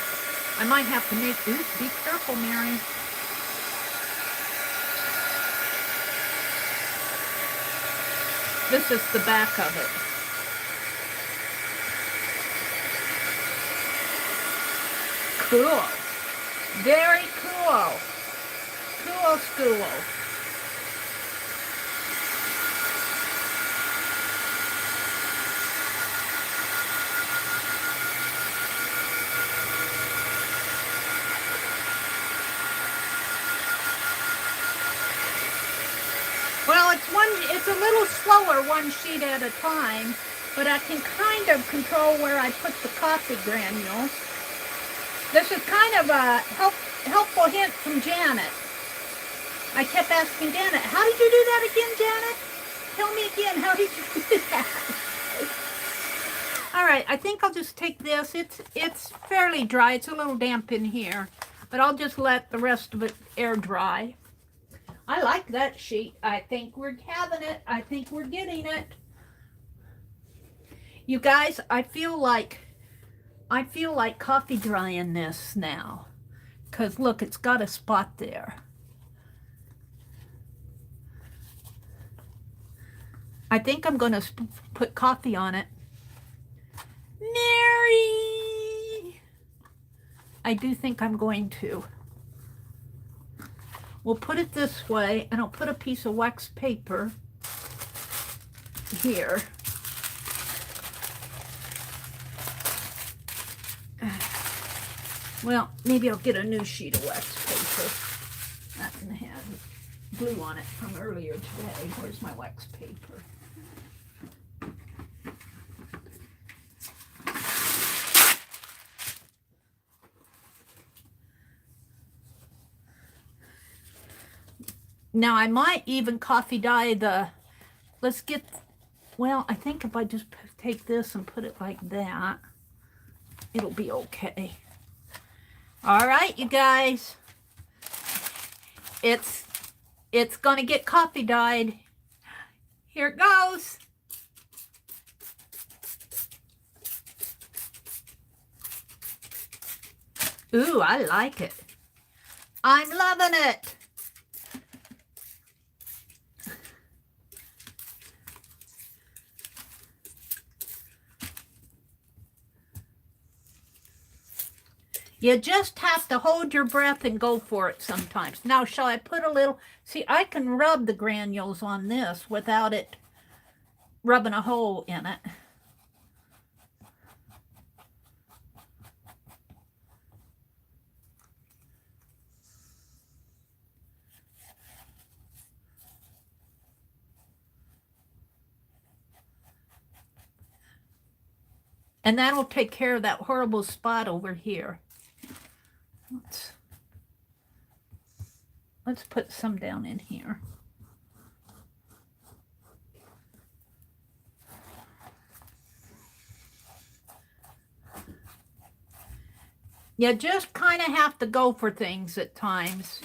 Speaker 1: I might have to make, ooh, be careful, Mary. This is the back of it. Cool. Very cool. Cool school. Well, it's a little slower one sheet at a time, but I can kind of control where I put the coffee granules. This is kind of a helpful hint from Janet. I kept asking Janet, how did you do that again, Janet? Tell me again, how did you do that? All right, I think I'll just take this. It's fairly dry. It's a little damp in here, but I'll just let the rest of it air dry. I like that sheet. I think we're having it. I think we're getting it. You guys, I feel like coffee drying this now. Because look, it's got a spot there. I think I'm going to put coffee on it. Meri! I do think I'm going to. We'll put it this way, and I'll put a piece of wax paper here. Well, maybe I'll get a new sheet of wax paper. That one had glue on it from earlier today. Where's my wax paper? Now, I might even coffee dye the, let's get, well, I think if I just take this and put it like that, it'll be okay. All right, you guys. It's going to get coffee dyed. Here it goes. Ooh, I like it. I'm loving it. You just have to hold your breath and go for it sometimes. Now, shall I put a little... See, I can rub the granules on this without it rubbing a hole in it. And that'll take care of that horrible spot over here. Let's put some down in here. You just kind of have to go for things at times.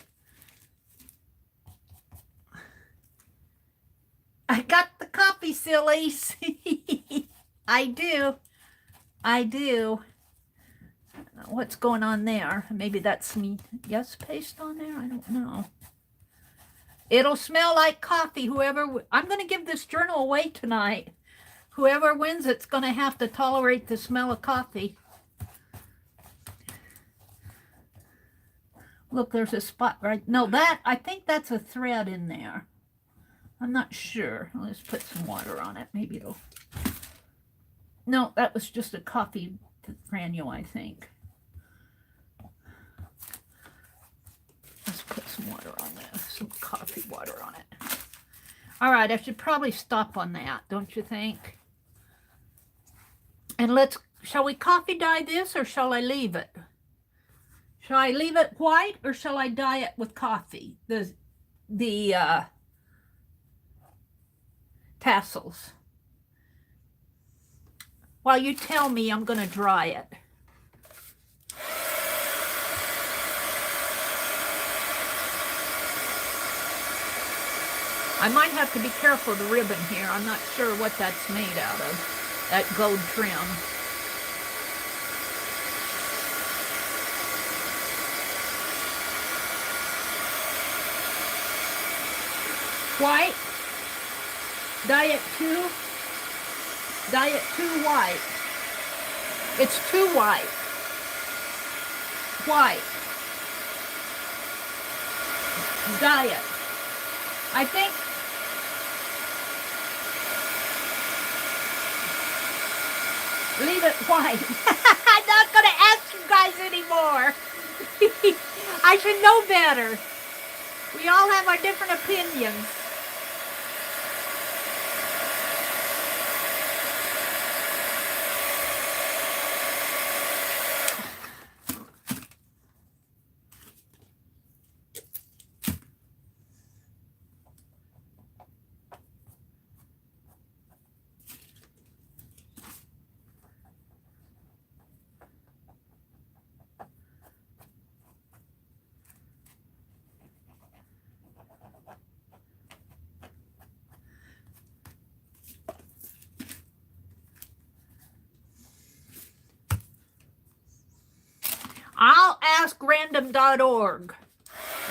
Speaker 1: I got the coffee, sillies. I do. I do. What's going on there? Maybe that's some yes paste on there. I don't know. It'll smell like coffee. Whoever, I'm going to give this journal away tonight. Whoever wins it's going to have to tolerate the smell of coffee. Look, there's a spot right. No, that, I think that's a thread in there. I'm not sure. Let's put some water on it. Maybe it'll. No, that was just a coffee granule, I think. Let's put some water on this, some coffee water on it. All right, I should probably stop on that, don't you think? And shall we coffee dye this or shall I leave it? Shall I leave it white or shall I dye it with coffee? The tassels. While you tell me, I'm going to dry it. I might have to be careful of the ribbon here. I'm not sure what that's made out of, that gold trim. White. Dye it too. Dye it too white. It's too white. White. Dye it. I think leave it white. I'm not going to ask you guys anymore. I should know better. We all have our different opinions. I'll ask random.org.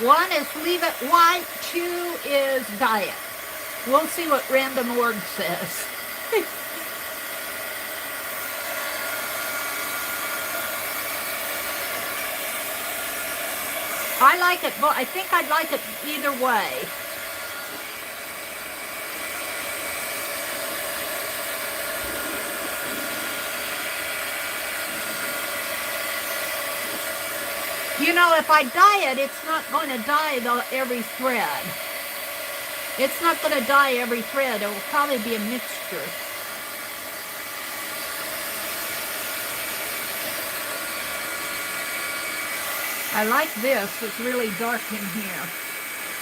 Speaker 1: 1 is leave it white, 2 is dye it. We'll see what random.org says. I like it, but I think I'd like it either way. You know, if I dye it, it's not going to dye every thread. It's not going to dye every thread. It will probably be a mixture. I like this. It's really dark in here.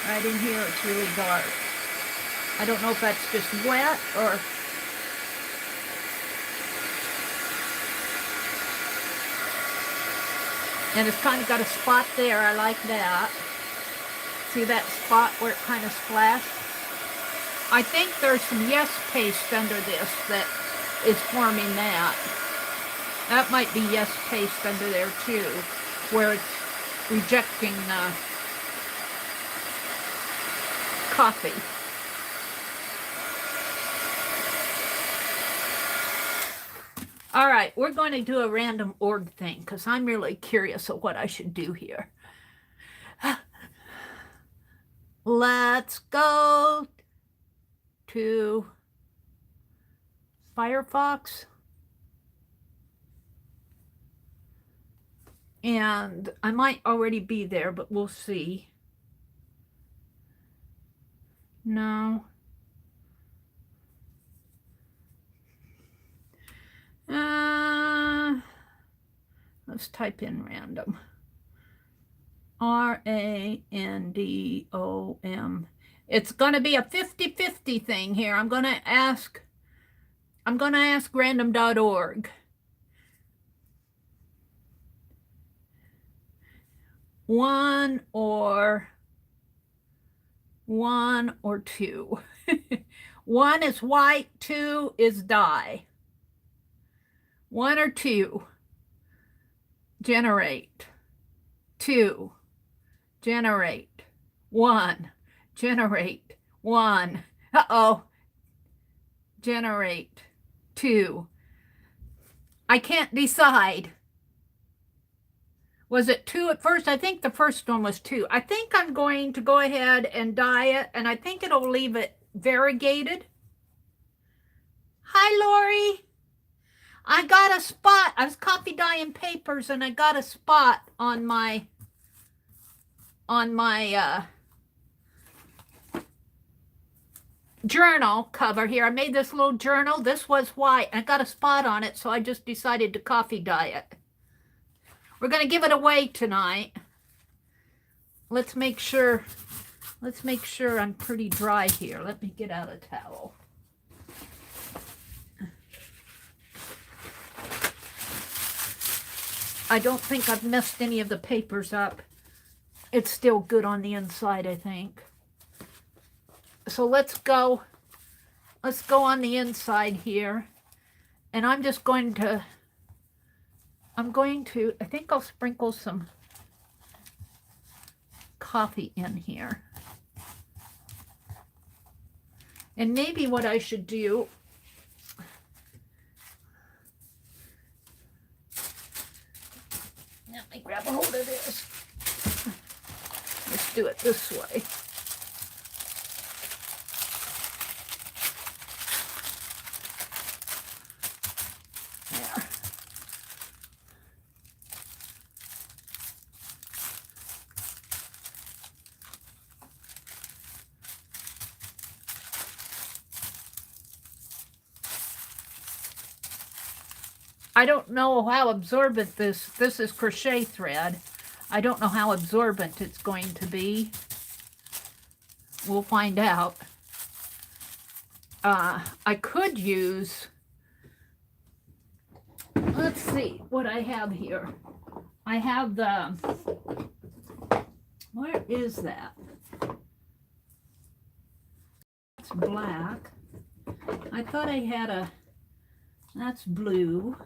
Speaker 1: Right in here, it's really dark. I don't know if that's just wet or... And it's kind of got a spot there. I like that. See that spot where it kind of splashed? I think there's some Yes paste under this that is forming that. That might be Yes paste under there too, where it's rejecting the coffee. All right, we're going to do a random.org thing because I'm really curious of what I should do here. Let's go to Firefox. And I might already be there, but we'll see. No. Let's type in random. R-A-N-D-O-M. It's going to be a 50-50 thing here. I'm going to ask random.org. One or two. 1 is white, 2 is dye. 1 or 2. Generate. 2. Generate. 1. Generate. 1. Uh-oh. Generate. 2. I can't decide. Was it 2 at first? I think the first one was 2. I think I'm going to go ahead and dye it, and I think it'll leave it variegated. Hi, Lori. I got a spot. I was copy dyeing papers, and I got a spot on my journal cover here. I made this little journal. This was white. I got a spot on it, so I just decided to coffee dye it. We're going to give it away tonight. Let's make sure I'm pretty dry here. Let me get out a towel. I don't think I've messed any of the papers up. It's still good on the inside, I think. So let's go on the inside here. And I'm just going to, I think I'll sprinkle some coffee in here. And maybe what I should do, let me grab a hold of this. Let's do it this way. There. I don't know how absorbent this is crochet thread. I don't know how absorbent it's going to be. We'll find out. I could use, let's see what I have here. I have the, where is that? It's black. I thought I had a, that's blue.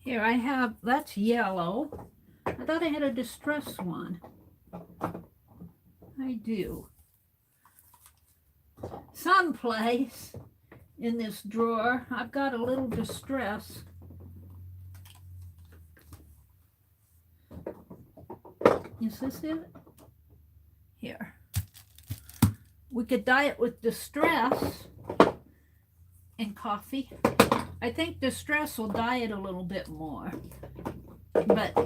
Speaker 1: Here I have, that's yellow. I thought I had a distress one. I do. Someplace in this drawer, I've got a little distress. Is this it? Here. We could dye it with distress and coffee. I think distress will dye it a little bit more. But,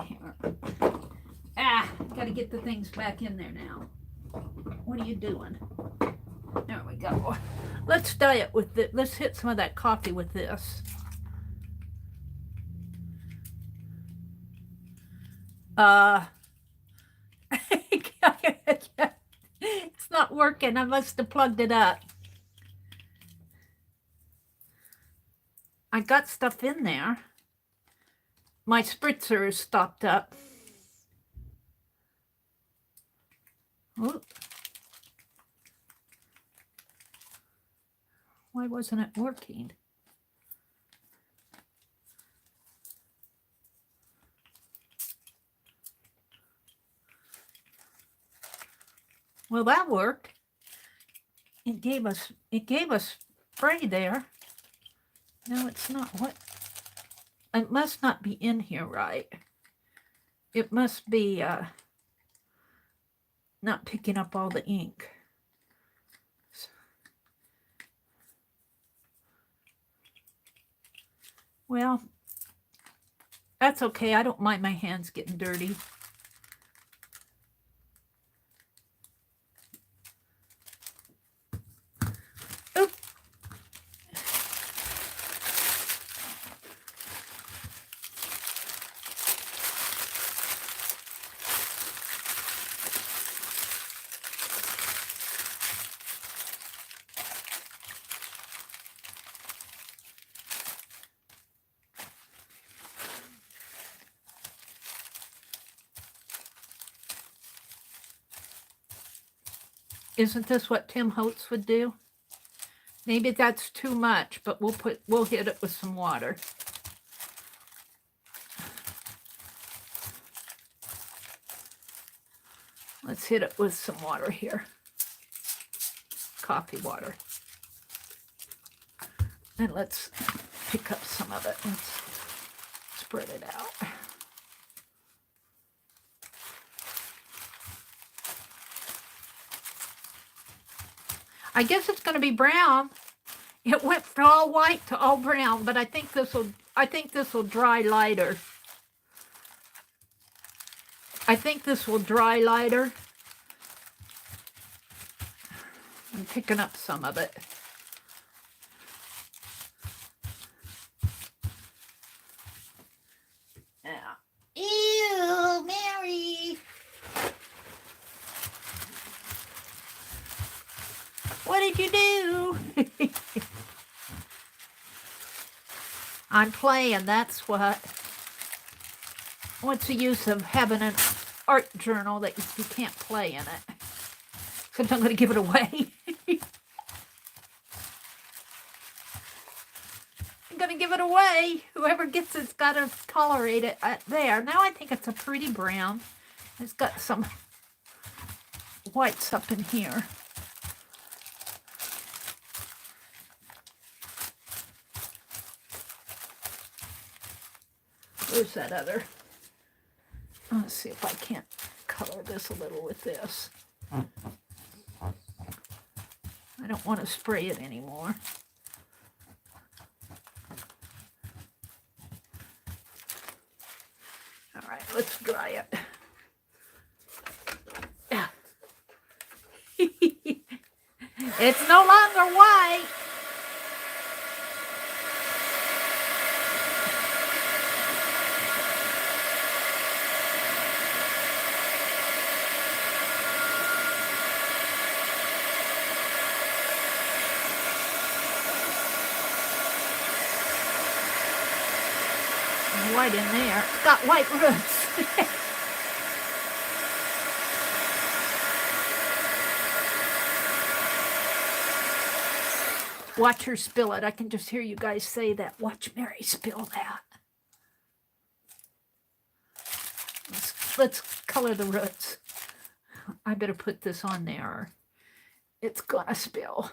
Speaker 1: here. Gotta get the things back in there now. What are you doing? There we go. Let's dye it with this. Let's hit some of that coffee with this. It's not working. I must have plugged it up. I got stuff in there. My spritzer is stopped up. Oop. Why wasn't it working? Well, that worked. It gave us spray there. No, it's not. What? It must not be in here right. It must be not picking up all the ink. Well, that's okay. I don't mind my hands getting dirty. Oop. Isn't this what Tim Holtz would do? Maybe that's too much, but we'll hit it with some water. Let's hit it with some water here. Coffee water. And let's pick up some of it. Let's spread it out. I guess it's going to be brown. It went from all white to all brown, but I think this will dry lighter. I think this will dry lighter. I'm picking up some of it. Yeah. Ew, Meri. What did you do? I'm playing, that's what. What's the use of having an art journal that you can't play in it? Except I'm going to give it away. I'm going to give it away. Whoever gets it's got to tolerate it there. Now I think it's a pretty brown. It's got some whites up in here. Where's that other? Let's see if I can't color this a little with this. I don't want to spray it anymore. All right, let's dry it. Yeah. It's no longer white. White in there. It's got white roots. Watch her spill it. I can just hear you guys say that. Watch Meri spill that. Let's color the roots. I better put this on there. It's gonna spill.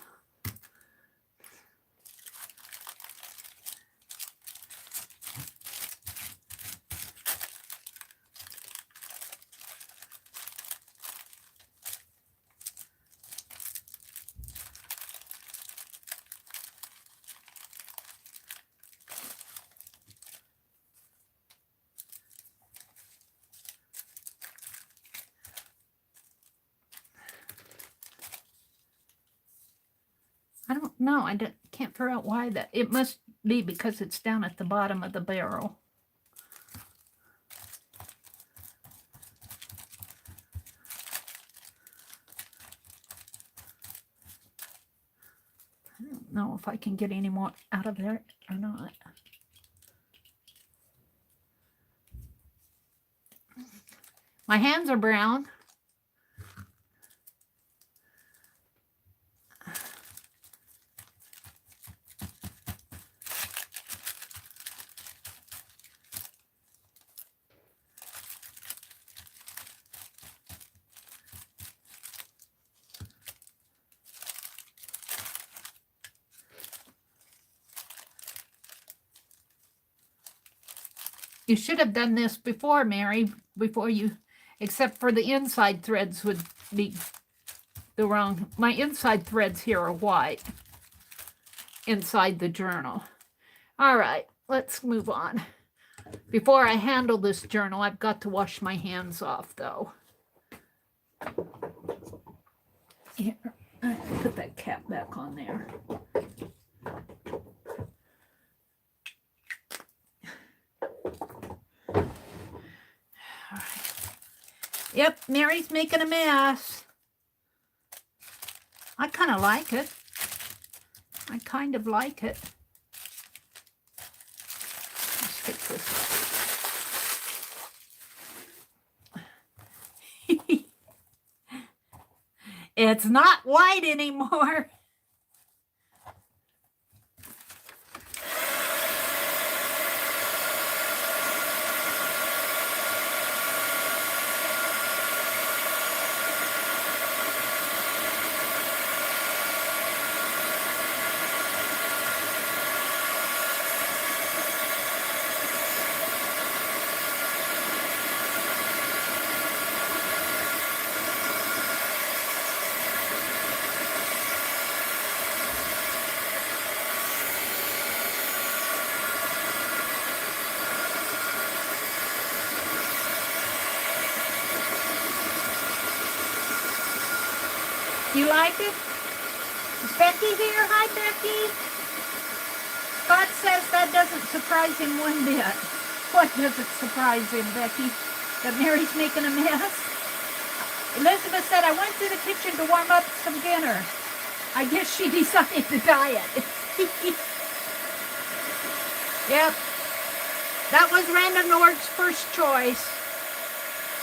Speaker 1: I don't know. Can't figure out why that. It must be because it's down at the bottom of the barrel. I don't know if I can get any more out of there or not. My hands are brown. You should have done this before, Meri, except for the inside threads would be the wrong. My inside threads here are white inside the journal. All right, let's move on. Before I handle this journal, I've got to wash my hands off, though. Here, I put that cap back on there. Yep, Meri's making a mess. I kind of like it. I kind of like it. Let's fix this. It's not white anymore. You like it? Is Becky here? Hi, Becky. Scott says that doesn't surprise him one bit. What doesn't surprise him, Becky? That Meri's making a mess? Elizabeth said, I went to the kitchen to warm up some dinner. I guess she decided to diet. Yep. That was Randa Nord's first choice.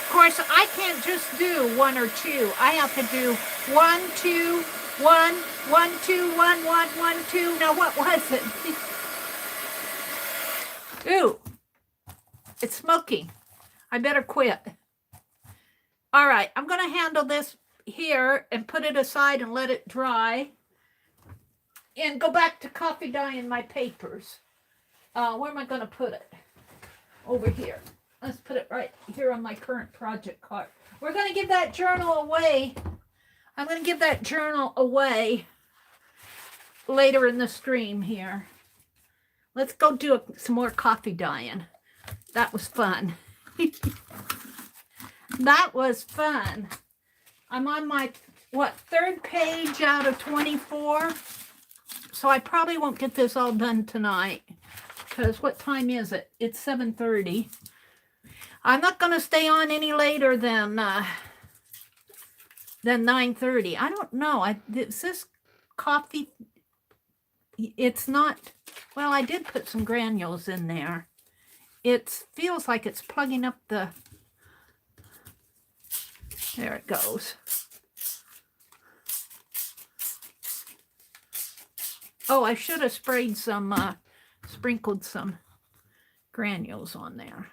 Speaker 1: Of course, I can't just do one or two. I have to do 1, 2, 1, 1, 2, 1, 1, 1, 2. Now, what was it? Ooh, it's smoking. I better quit. All right, I'm going to handle this here and put it aside and let it dry. And go back to coffee dyeing my papers. Where am I going to put it? Over here. Let's put it right here on my current project card. We're going to give that journal away. I'm going to give that journal away later in the stream here. Let's go do some more coffee dyeing. That was fun. That was fun. I'm on my, third page out of 24. So I probably won't get this all done tonight. Because what time is it? It's 7:30. I'm not going to stay on any later than 9:30. I don't know. Is this coffee? It's not. Well, I did put some granules in there. It feels like it's plugging up the. There it goes. Oh, I should have sprayed some, sprinkled some granules on there.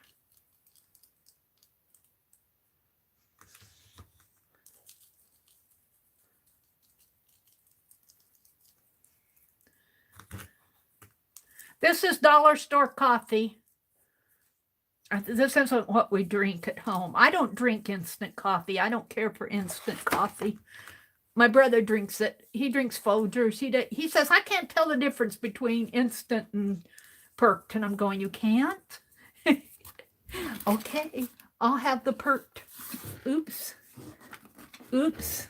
Speaker 1: This is dollar store coffee. This isn't what we drink at home. I don't drink instant coffee. I don't care for instant coffee. My brother drinks it. He drinks Folgers. He says, I can't tell the difference between instant and perked. And I'm going, you can't? Okay, I'll have the perked. Oops. Oops.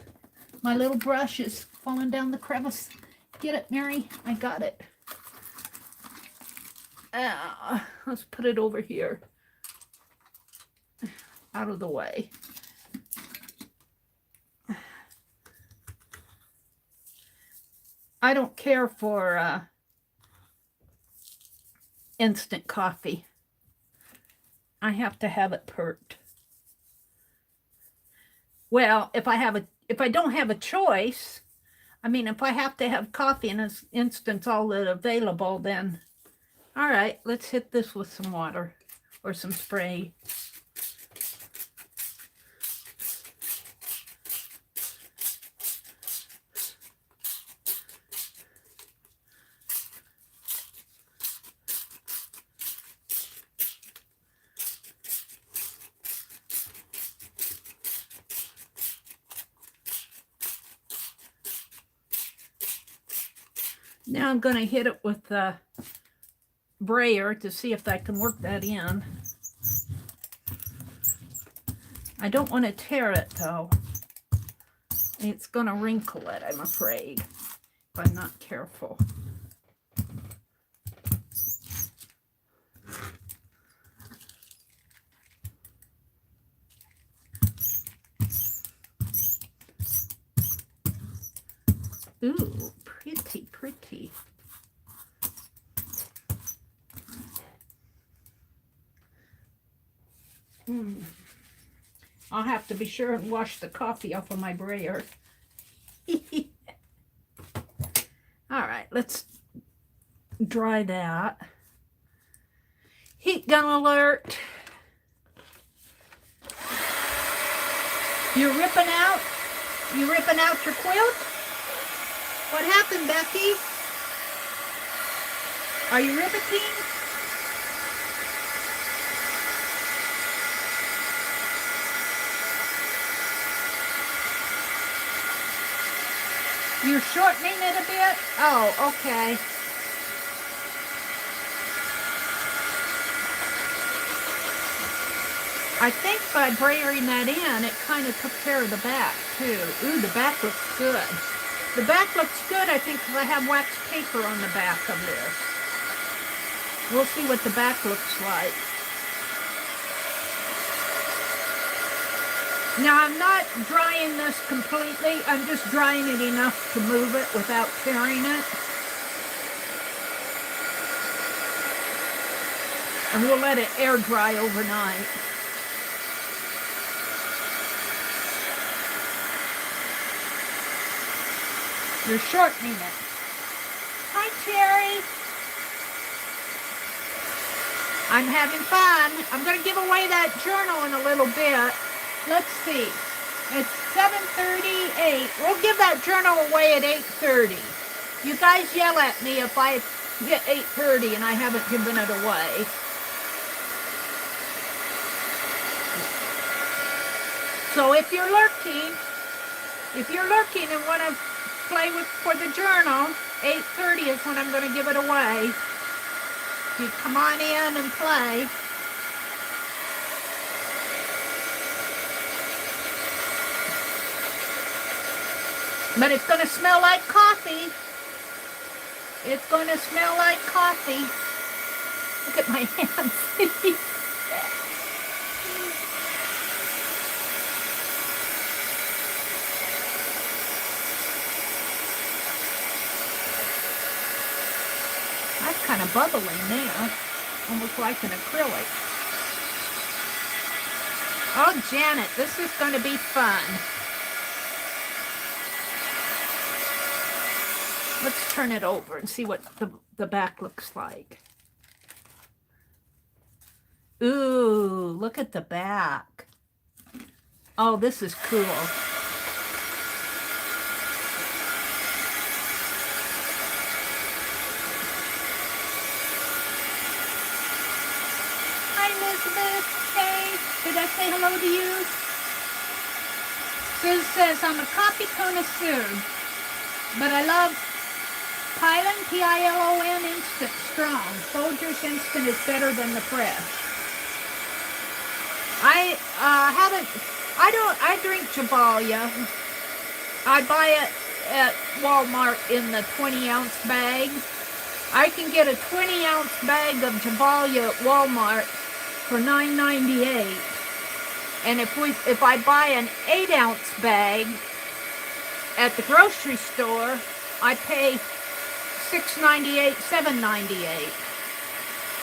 Speaker 1: My little brush is falling down the crevice. Get it, Mary? I got it. Let's put it over here. Out of the way. I don't care for instant coffee. I have to have it perked. Well, if I don't have a choice, I mean, if I have to have coffee in an instant all that available, then all right, let's hit this with some water or some spray. Now I'm going to hit it with the brayer to see if I can work that in. I don't want to tear it though. It's going to wrinkle it, I'm afraid, if I'm not careful. Ooh, pretty, pretty. I'll have to be sure and wash the coffee off of my brayer. All right, let's dry that. Heat gun alert. You're ripping out? You ripping out your quilt? What happened, Becky? Are you riveting? You're shortening it a bit? Oh, okay. I think by brayering that in, it kind of took care of the back, too. Ooh, the back looks good. The back looks good, I think, because I have wax paper on the back of this. We'll see what the back looks like. Now, I'm not drying this completely. I'm just drying it enough to move it without tearing it. And we'll let it air dry overnight. You're shortening it. Hi, Terry. I'm having fun. I'm going to give away that journal in a little bit. Let's see. It's 7:38. We'll give that journal away at 8:30. You guys yell at me if I hit 8:30 and I haven't given it away. So if you're lurking and want to play with for the journal, 8:30 is when I'm going to give it away. You come on in and play. But it's going to smell like coffee. It's going to smell like coffee. Look at my hands. That's kind of bubbling there. Almost like an acrylic. Oh, Janet, this is going to be fun. Let's turn it over and see what the back looks like. Ooh, look at the back. Oh, this is cool. Hi, Elizabeth. Hey, did I say hello to you? Suze says, I'm a coffee connoisseur, but I love Pilon, P-I-L-O-N, instant strong. Folgers instant is better than the fresh. I drink Javalia. I buy it at Walmart in the 20-ounce bag. I can get a 20-ounce bag of Javalia at Walmart for $9.98. And if I buy an 8-ounce bag at the grocery store, I pay $6.98, $7.98.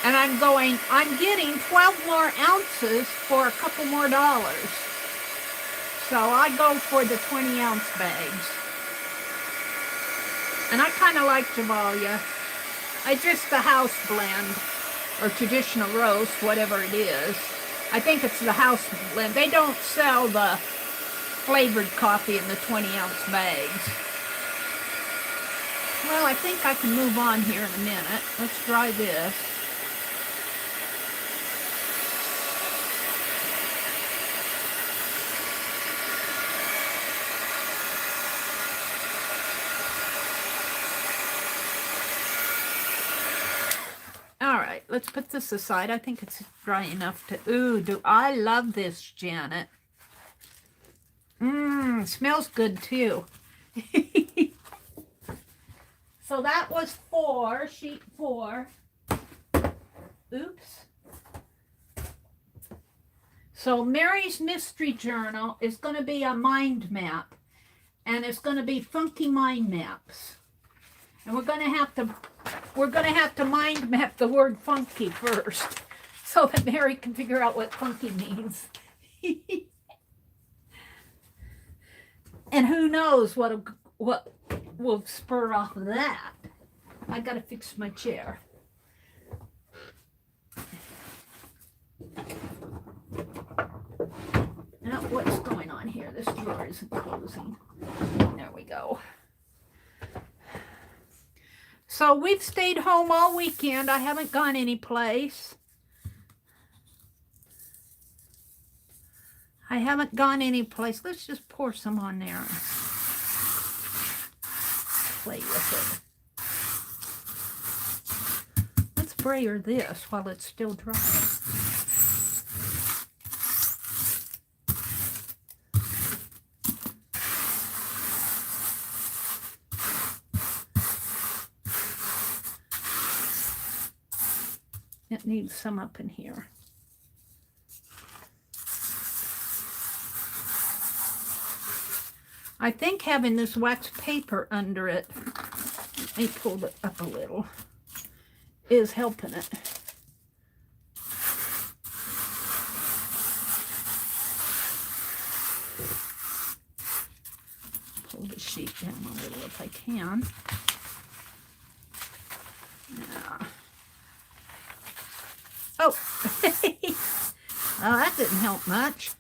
Speaker 1: And I'm getting 12 more ounces for a couple more dollars. So I go for the 20-ounce bags. And I kind of like Javalia. It's just the house blend, or traditional roast, whatever it is. I think it's the house blend. They don't sell the flavored coffee in the 20-ounce bags. Well, I think I can move on here in a minute. Let's try this. All right, let's put this aside. I think it's dry enough to... Ooh, do I love this, Janet. Smells good too. So that was sheet 4. Oops. So Meri's Mystery Journal is going to be a mind map. And it's going to be funky mind maps. And we're going to have to mind map the word funky first, so that Meri can figure out what funky means. And who knows what will spur off of that. I got to fix my chair. Now, what's going on here? This drawer isn't closing. There we go. So we've stayed home all weekend. I haven't gone anyplace. Let's just pour some on there and play with it. Let's brayer this while it's still dry. It needs some up in here. I think having this wax paper under it, let me pull it up a little, is helping it. Pull the sheet down a little if I can. Yeah. Oh, well, that didn't help much.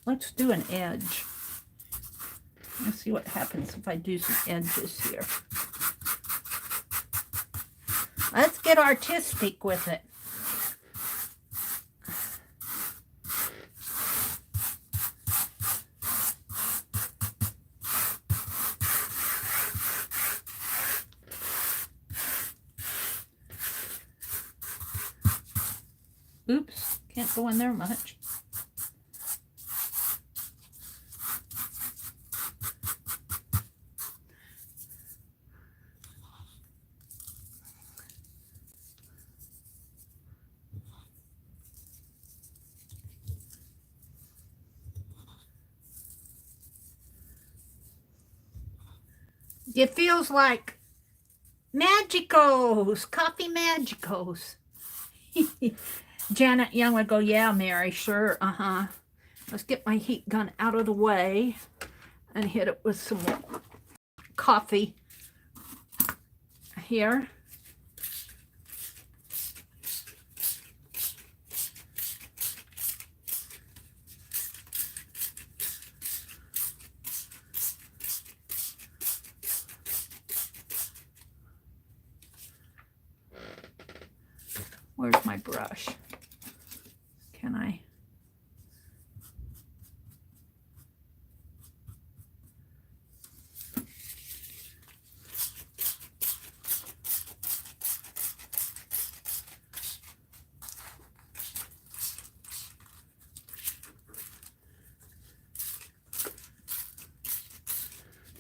Speaker 1: Let's do an edge. Let's see what happens if I do some edges here. Let's get artistic with it. Oops, can't go in there much. It feels like magicos, coffee magicos. Janet Young would go, yeah, Meri, sure, uh-huh. Let's get my heat gun out of the way and hit it with some more coffee here. Where's my brush? Can I?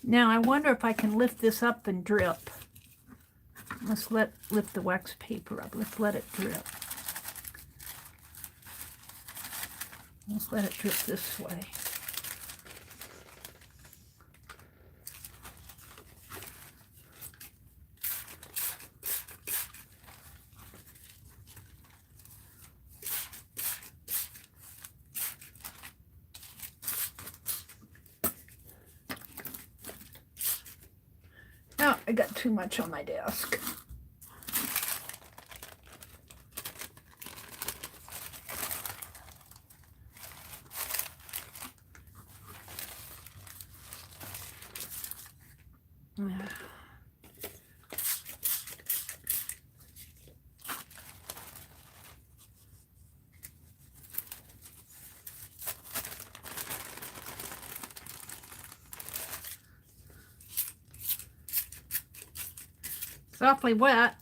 Speaker 1: Now I wonder if I can lift this up and drip. Let's lift the wax paper up. Let's let it drip. Let's let it drip this way. Oh, I got too much on my desk. It's awfully wet.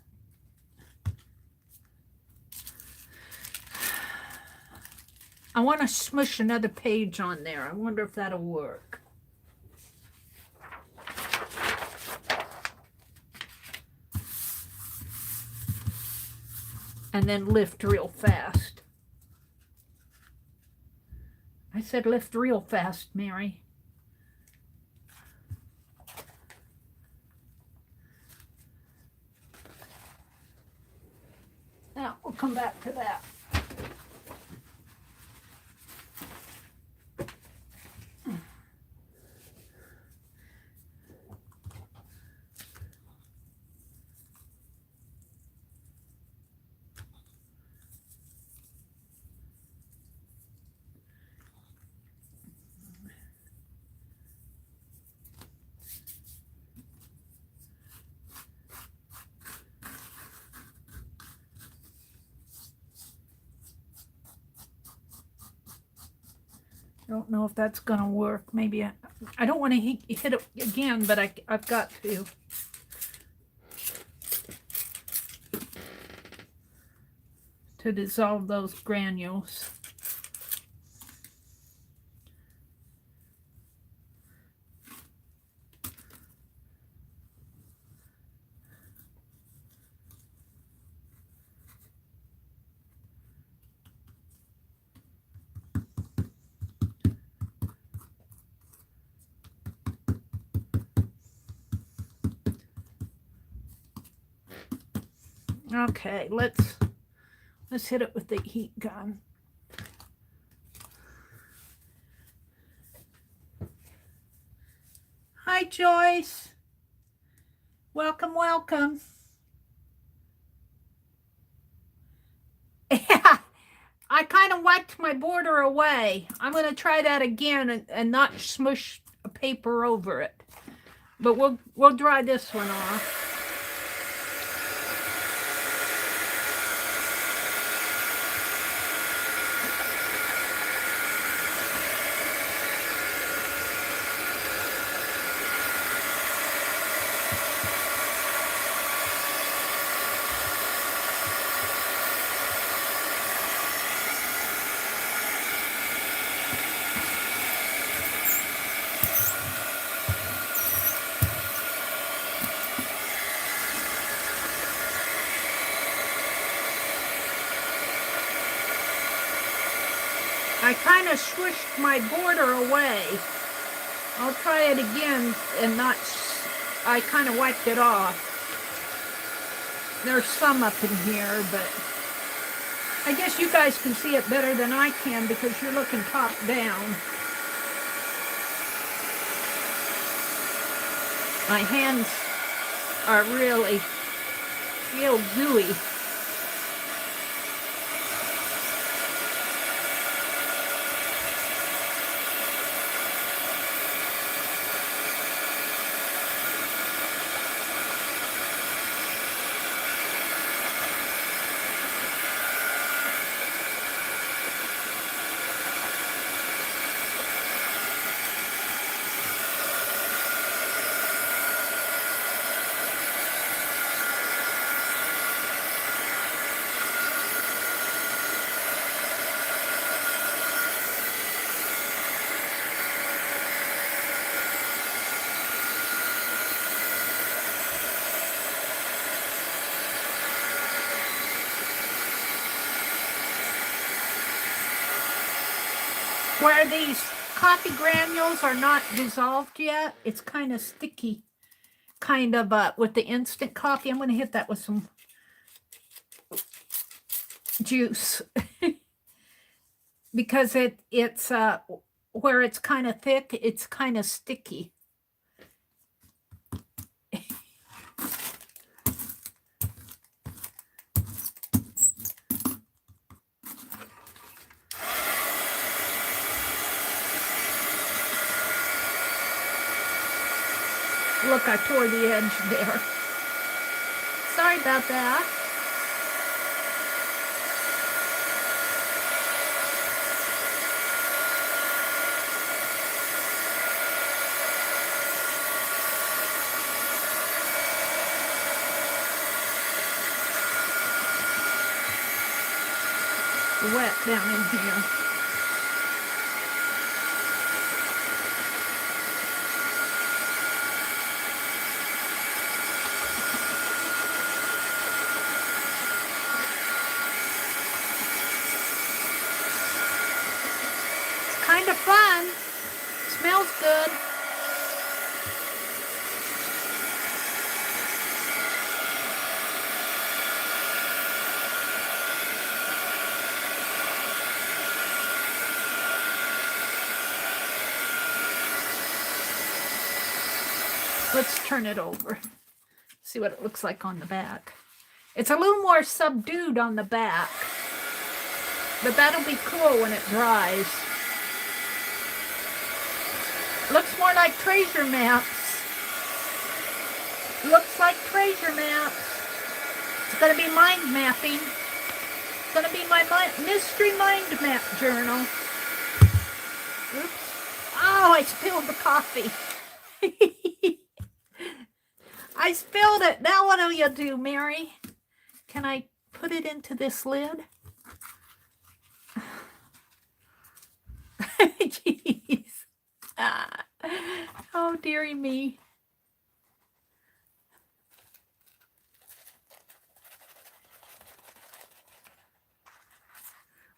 Speaker 1: I want to smush another page on there. I wonder if that'll work. And then lift real fast. I said lift real fast, Mary. Now, we'll come back to that. I don't know if that's gonna work. Maybe I don't want to hit it again, but I've got to dissolve those granules. Okay, let's hit it with the heat gun. Hi, Joyce. Welcome, welcome. Yeah, I kind of wiped my border away. I'm going to try that again and not smush a paper over it. But we'll dry this one off. I kind of swished my border away. I'll try it again and not, I kind of wiped it off. There's some up in here, but I guess you guys can see it better than I can because you're looking top down. My hands are really real gooey. Where these coffee granules are not dissolved yet, it's kind of sticky, kind of with the instant coffee. I'm going to hit that with some juice because it's where it's kind of thick, it's kind of sticky. Look, I tore the edge there. Sorry about that. Wet down in here. Kind of fun. Smells good. Let's turn it over. See what it looks like on the back. It's a little more subdued on the back, but that'll be cool when it dries. Looks more like treasure maps. Looks like treasure maps. It's going to be mind mapping. It's going to be my mystery mind map journal. Oops. Oh, I spilled the coffee. I spilled it. Now what do you do, Meri? Can I put it into this lid? Jeez. Oh, dearie me.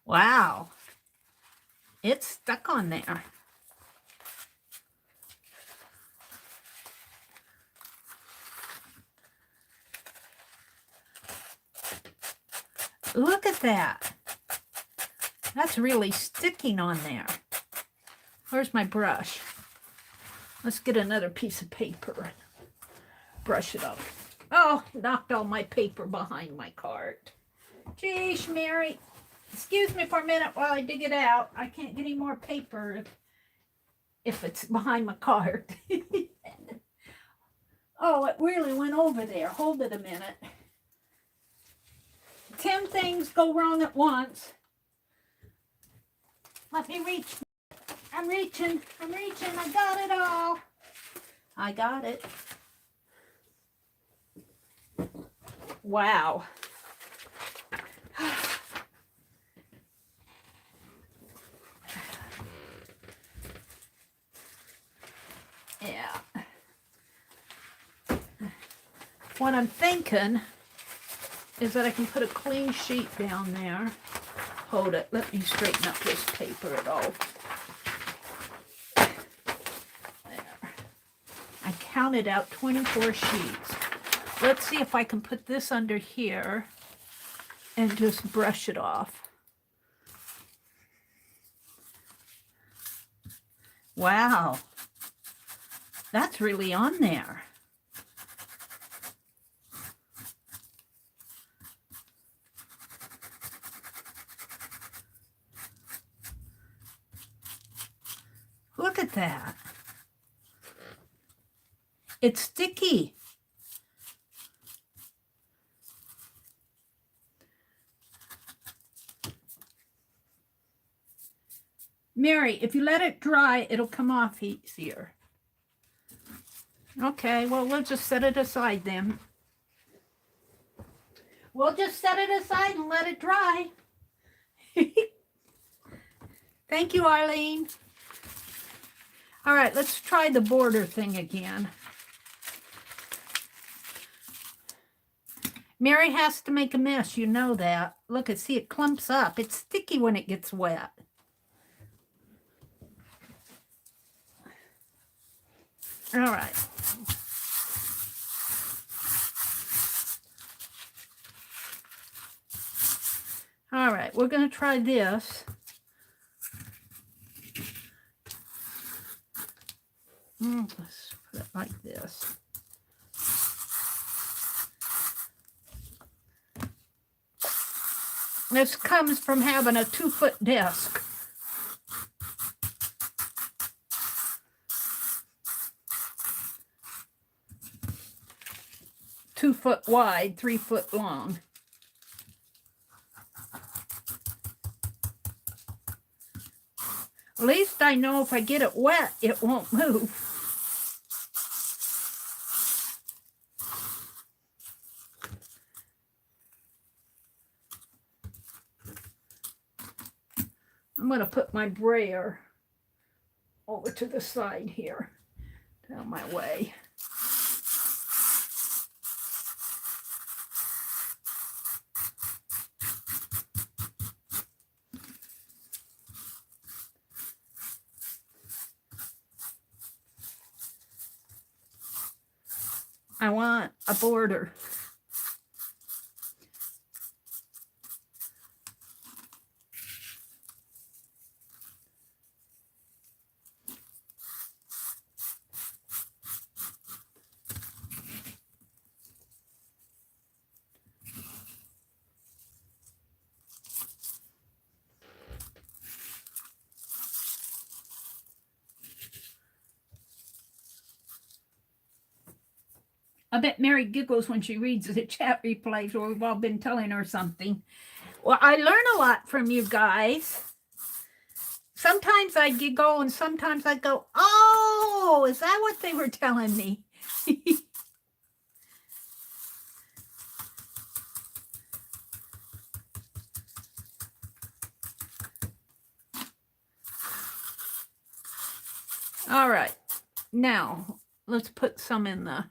Speaker 1: Wow. It's stuck on there. Look at that. That's really sticking on there. Where's my brush? Let's get another piece of paper. Brush it up. Oh, knocked all my paper behind my cart. Geesh, Meri. Excuse me for a minute while I dig it out. I can't get any more paper if it's behind my cart. Oh, it really went over there. Hold it a minute. 10 things go wrong at once. Let me reach. I'm reaching. I got it all. I got it. Wow. Yeah. What I'm thinking is that I can put a clean sheet down there. Hold it. Let me straighten up this paper at all. There. I counted out 24 sheets. Let's see if I can put this under here. and just brush it off. Wow, that's really on there. Look at that. It's sticky. Meri, if you let it dry, it'll come off easier. Okay, well, we'll just set it aside then. We'll just set it aside and let it dry. Thank you, Arlene. All right, let's try the border thing again. Meri has to make a mess, you know that. Look, see, it clumps up. It's sticky when it gets wet. All right. All right, we're going to try this. Let's put it like this. This comes from having a 2-foot desk. Two-foot wide, 3-foot long. At least I know if I get it wet, it won't move. I'm going to put my brayer over to the side here, down my way. I want a border. I bet Meri giggles when she reads the chat replays where we've all been telling her something. Well, I learn a lot from you guys. Sometimes I giggle and sometimes I go, oh, is that what they were telling me? All right, now let's put some in the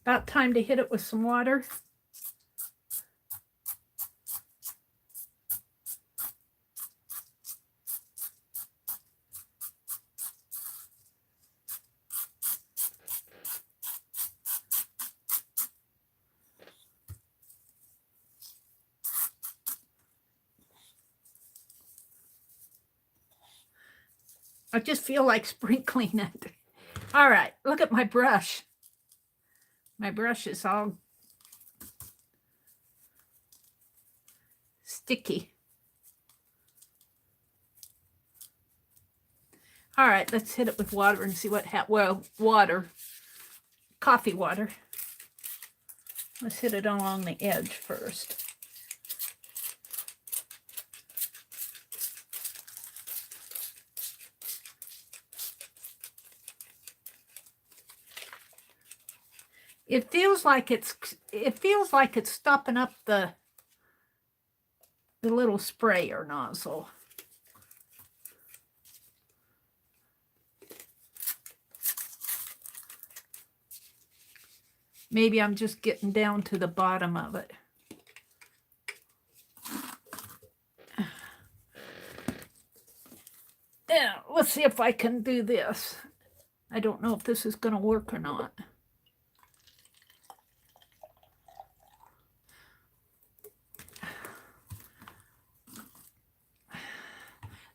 Speaker 1: about time to hit it with some water. I just feel like sprinkling it. All right, look at my brush. My brush is all sticky. All right, let's hit it with water and see what happens. Well, water, coffee water. Let's hit it along the edge first. It feels like it's stopping up the little sprayer nozzle. Maybe I'm just getting down to the bottom of it. Yeah, let's see if I can do this. I don't know if this is going to work or not.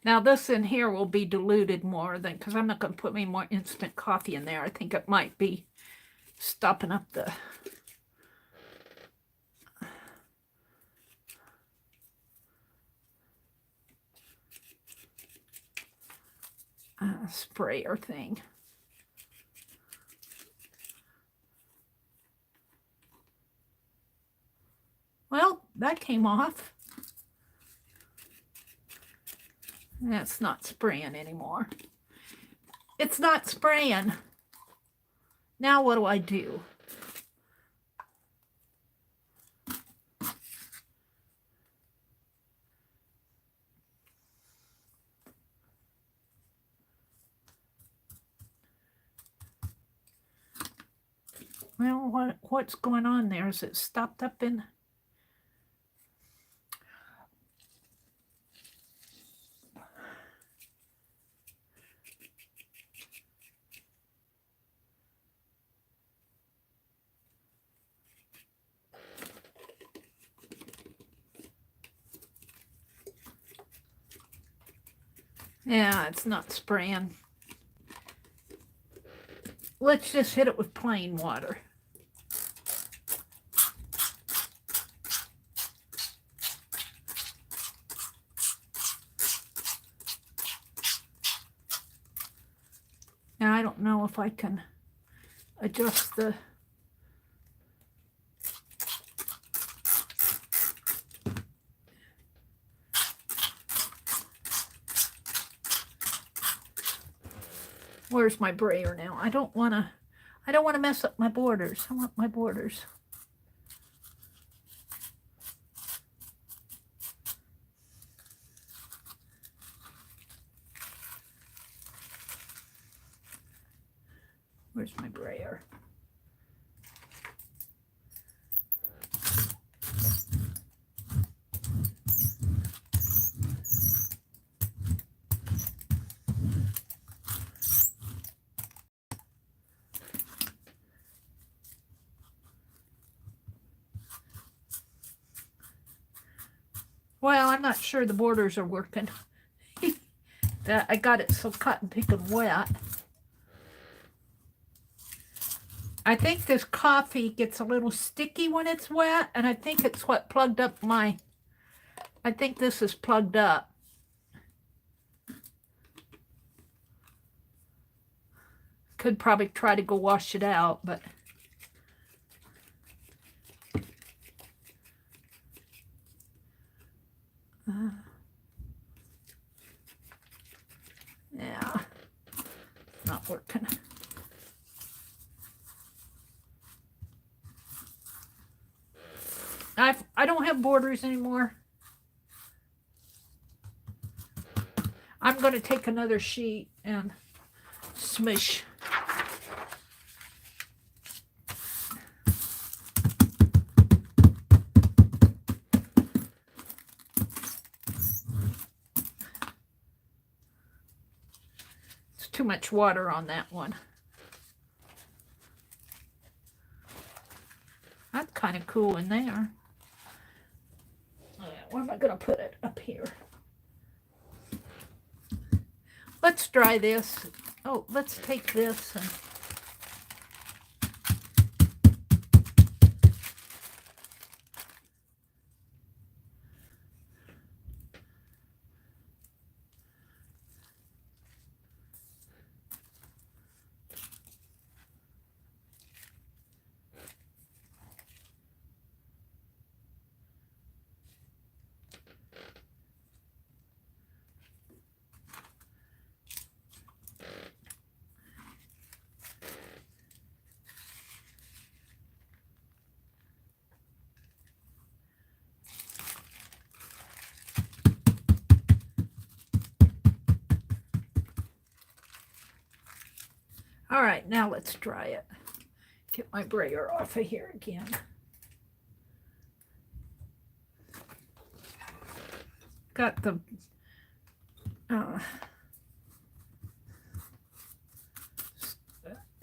Speaker 1: Now this in here will be diluted more than, because I'm not going to put any more instant coffee in there. I think it might be stopping up the sprayer thing. Well, that came off. That's not spraying anymore. It's not spraying. Now what do I do? Well, what's going on there? Is it stopped up in? Yeah, it's not spraying. Let's just hit it with plain water. Now, I don't know if I can adjust the... Where's my brayer now? I don't want to mess up my borders. I want my borders. Where's my brayer? Well, I'm not sure the borders are working. I got it so cotton picking wet. I think this coffee gets a little sticky when it's wet, and I think it's what plugged up my... I think this is plugged up. Could probably try to go wash it out, but... yeah, not working. I don't have borders anymore. I'm going to take another sheet and smush. It's too much water on that one. That's kind of cool in there. Where am I going to put it? Up here. Let's dry this. Oh, let's take this and... All right, now let's dry it. Get my brayer off of here again. Got the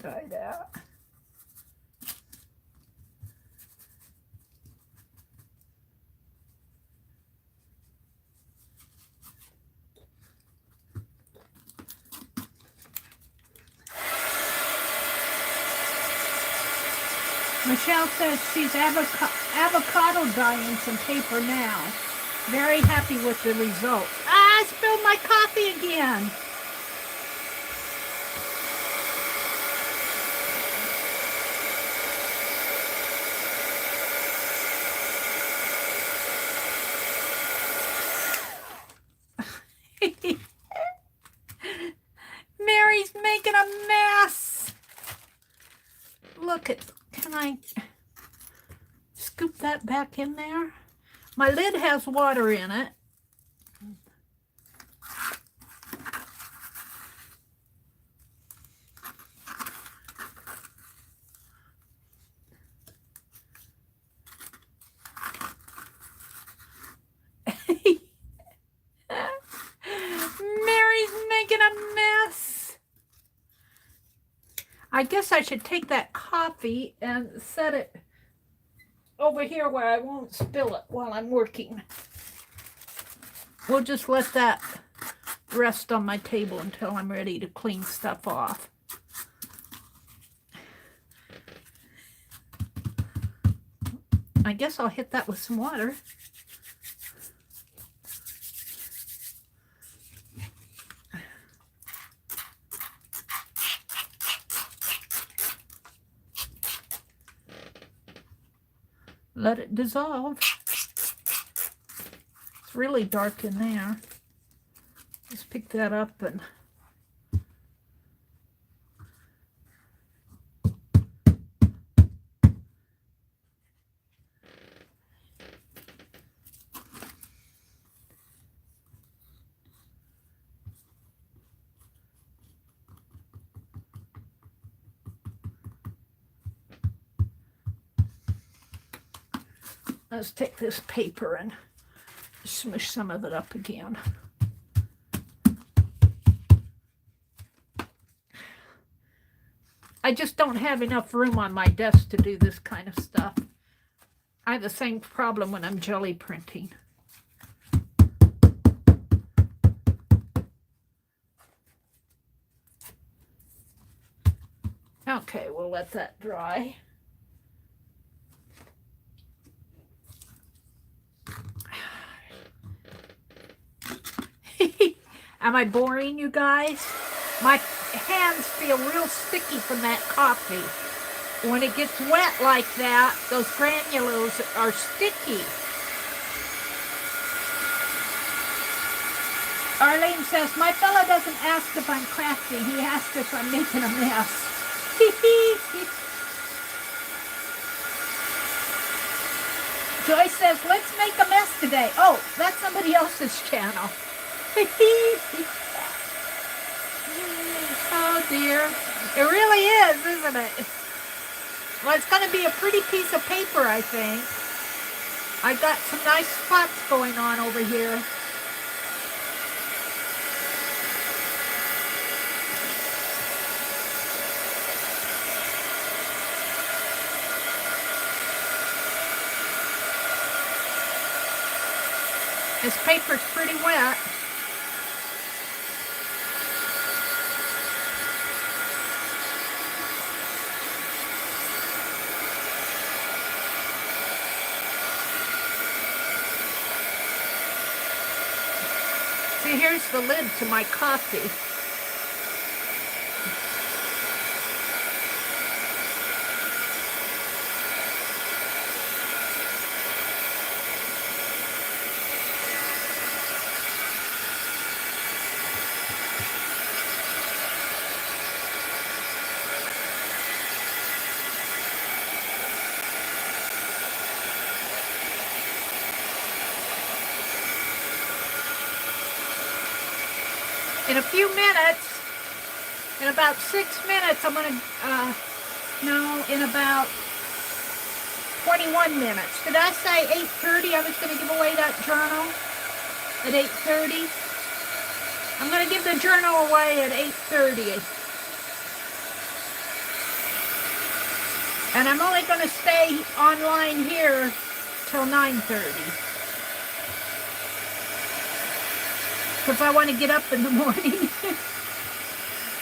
Speaker 1: tie that. Michelle says she's avocado dyeing some paper now. Very happy with the result. Ah, I spilled my coffee again. Mary's making a mess. Look at, can I scoop that back in there? My lid has water in it. Mary's making a mess. I guess I should take that coffee and set it over here where I won't spill it while I'm working. We'll just let that rest on my table until I'm ready to clean stuff off. I guess I'll hit that with some water. Let it dissolve. It's really dark in there. Just pick that up and let's take this paper and smush some of it up again. I just don't have enough room on my desk to do this kind of stuff. I have the same problem when I'm jelly printing. Okay, we'll let that dry. Am I boring you guys? My hands feel real sticky from that coffee. When it gets wet like that, those granules are sticky. Arlene says, my fella doesn't ask if I'm crafting. He asks if I'm making a mess. Joyce says, let's make a mess today. Oh, that's somebody else's channel. Oh dear. It really is, isn't it? Well, it's going to be a pretty piece of paper, I think. I got some nice spots going on over here. This paper's pretty wet. See, here's the lid to my coffee. In a few minutes, in about 6 minutes, I'm going to, no, in about 21 minutes. Did I say 8:30 I was going to give away that journal at 8:30? I'm going to give the journal away at 8:30. And I'm only going to stay online here till 9:30. Because I want to get up in the morning.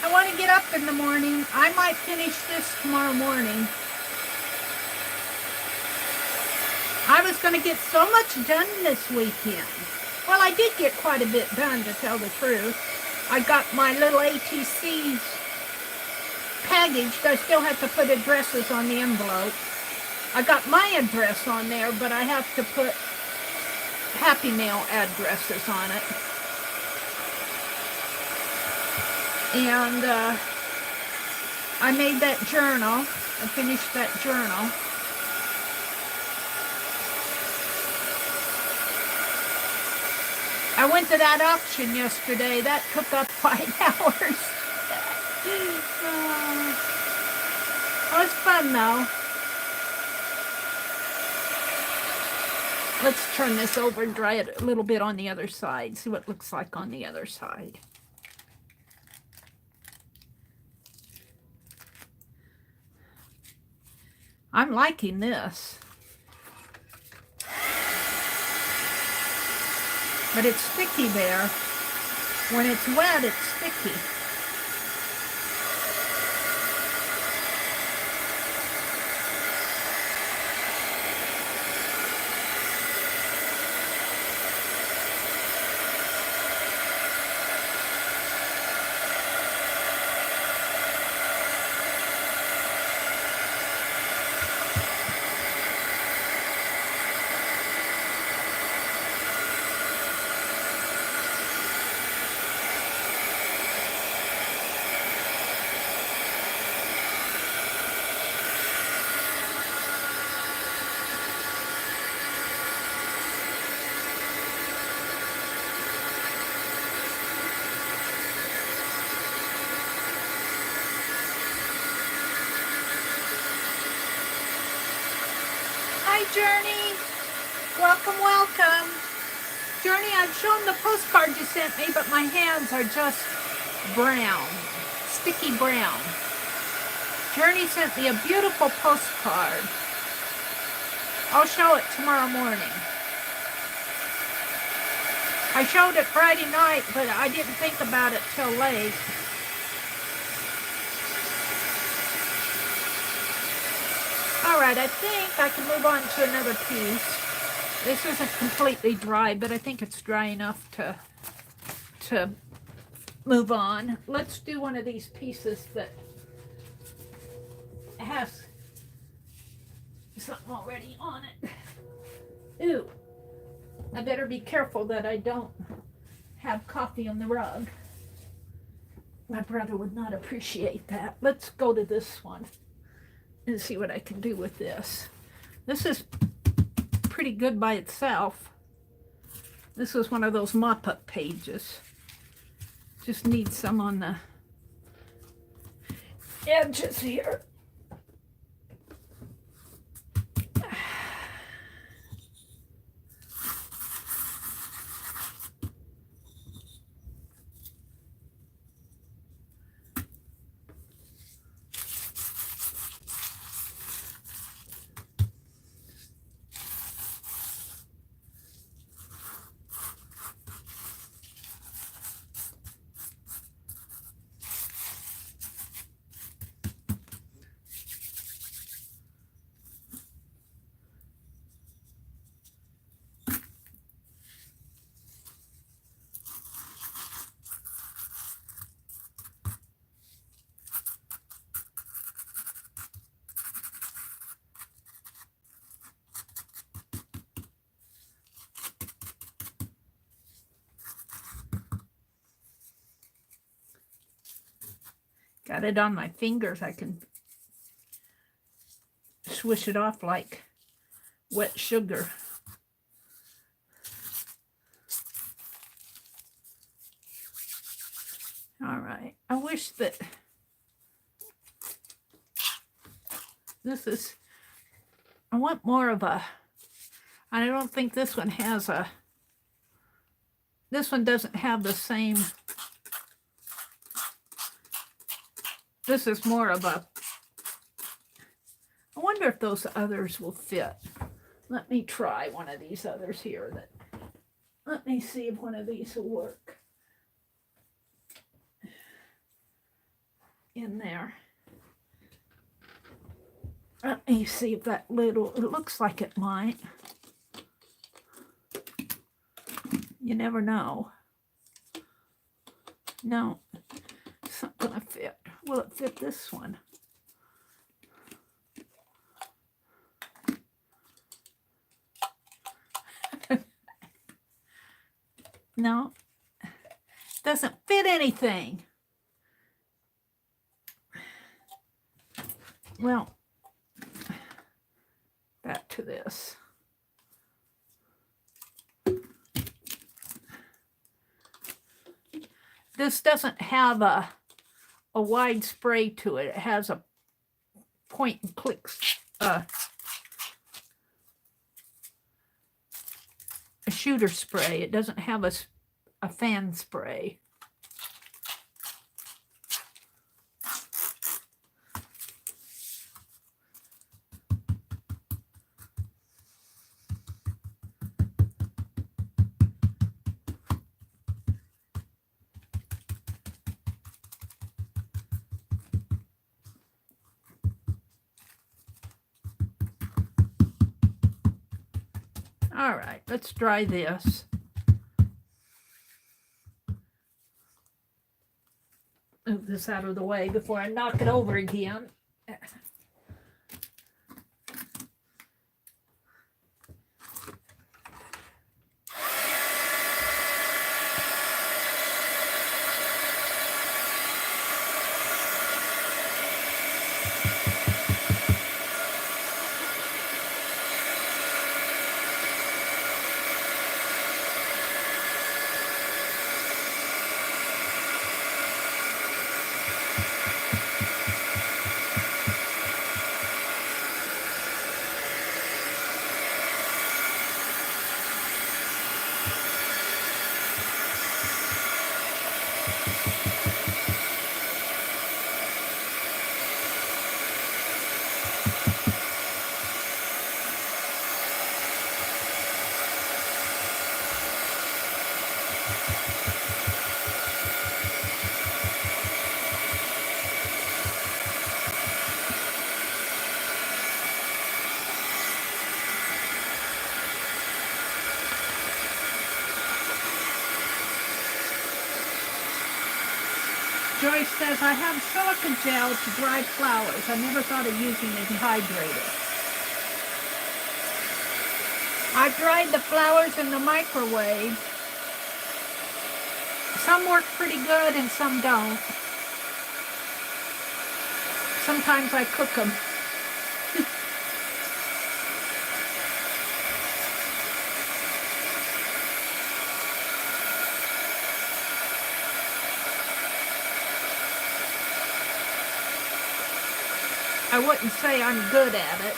Speaker 1: I want to get up in the morning. I might finish this tomorrow morning. I was going to get so much done this weekend. Well, I did get quite a bit done, to tell the truth. I got my little ATCs packaged. I still have to put addresses on the envelope. I got my address on there, but I have to put Happy Mail addresses on it. And I made that journal. I finished that journal. I went to that auction yesterday. That took up 5 hours. It was fun, though. Let's turn this over and dry it a little bit on the other side. See what it looks like on the other side. I'm liking this. But it's sticky there. When it's wet, it's sticky. Hi, Journey. Welcome, welcome. Journey, I've shown the postcard you sent me, but my hands are just brown, sticky brown. Journey sent me a beautiful postcard. I'll show it tomorrow morning. I showed it Friday night, but I didn't think about it till late. All right, I think I can move on to another piece. This isn't completely dry, but I think it's dry enough to move on. Let's do one of these pieces that has something already on it. Ooh, I better be careful that I don't have coffee on the rug. My brother would not appreciate that. Let's go to this one and see what I can do with this. This is pretty good by itself. This is one of those mop-up pages. Just need some on the edges here. Got it on my fingers. I can swish it off like wet sugar. All right. I wish that this is, I want more of a, I don't think this one has a, this one doesn't have the same, this is more of a I wonder if those others will fit. Let me try one of these others here. Let me see if one of these will work in there. Let me see if that little, it looks like it might. You never know. No, it's not gonna fit. Will it fit this one? No, doesn't fit anything. Well, back to this. This doesn't have a wide spray to it. It has a point and click, a shooter spray. It doesn't have a fan spray. All right, let's dry this. Move this out of the way before I knock it over again. Joyce says, I have silica gel to dry flowers. I never thought of using it dehydrated. I've dried the flowers in the microwave. Some work pretty good and some don't. Sometimes I cook them. I wouldn't say I'm good at it.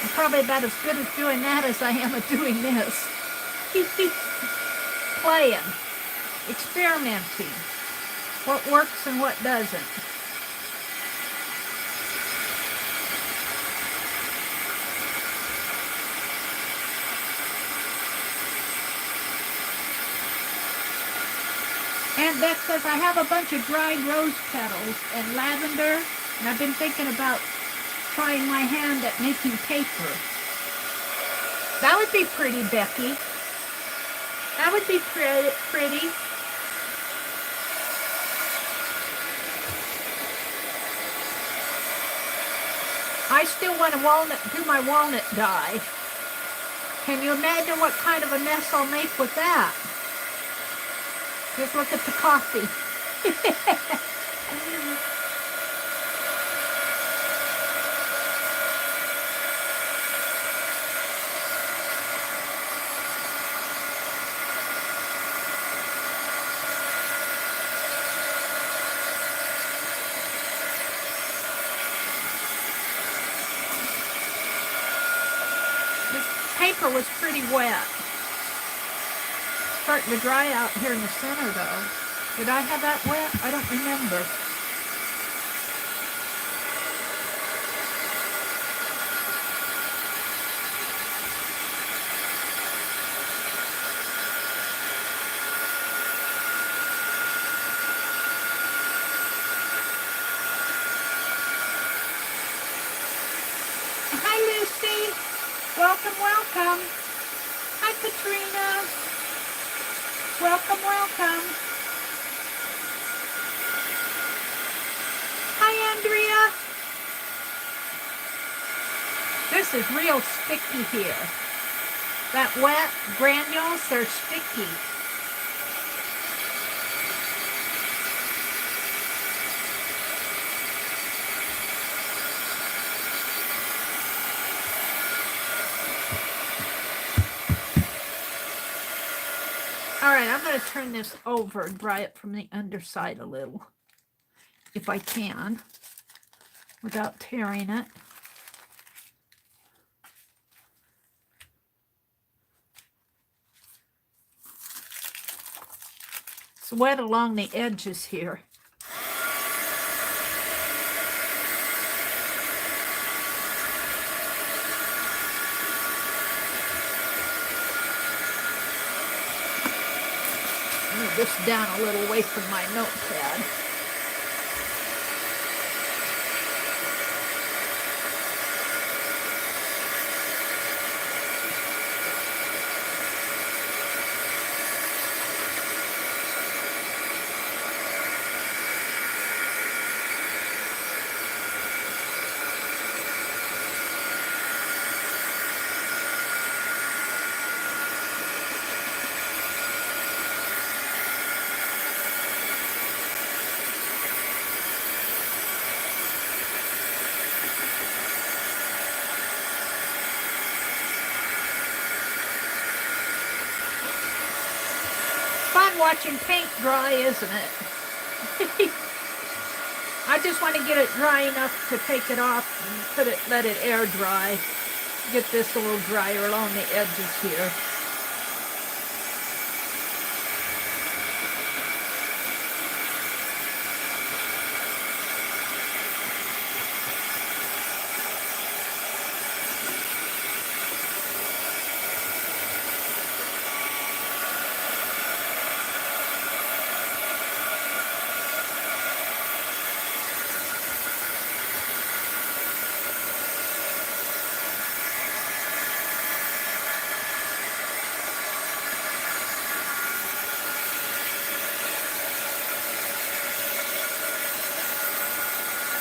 Speaker 1: I'm probably about as good at doing that as I am at doing this. Playing, experimenting, what works and what doesn't. And Beth says, I have a bunch of dried rose petals and lavender, and I've been thinking about trying my hand at making paper. That would be pretty, Becky. That would be pretty. I still want to do my walnut dye. Can you imagine what kind of a mess I'll make with that? Just look at the coffee. This paper was pretty wet. Starting to dry out here in the center though. Did I have that wet? I don't remember. Hi, Lucy. Welcome, welcome. Hi, Katrina. Welcome, welcome. Hi, Andrea. This is real sticky here. That wet granules, they're sticky. All right, I'm going to turn this over and dry it from the underside a little, if I can, without tearing it. It's wet along the edges here. Move this down a little away from my notepad. Watching paint dry, isn't it? I just want to get it dry enough to take it off and let it air dry. Get this a little drier along the edges here.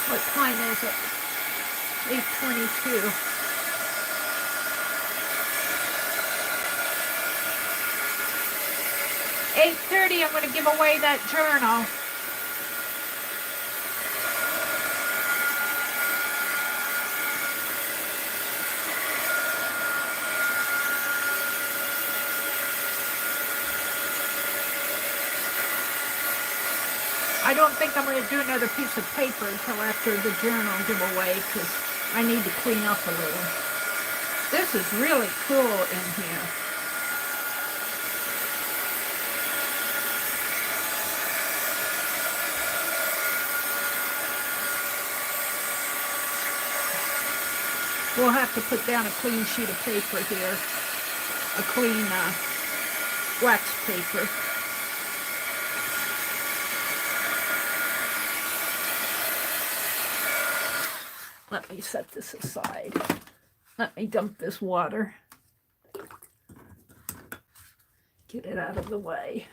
Speaker 1: What time is it? 8:22. $8:30, I'm going to give away that journal. I don't think I'm going to do another piece of paper until after the journal giveaway because I need to clean up a little. This is really cool in here. We'll have to put down a clean sheet of paper here, a clean wax paper. Let me set this aside. Let me dump this water. Get it out of the way.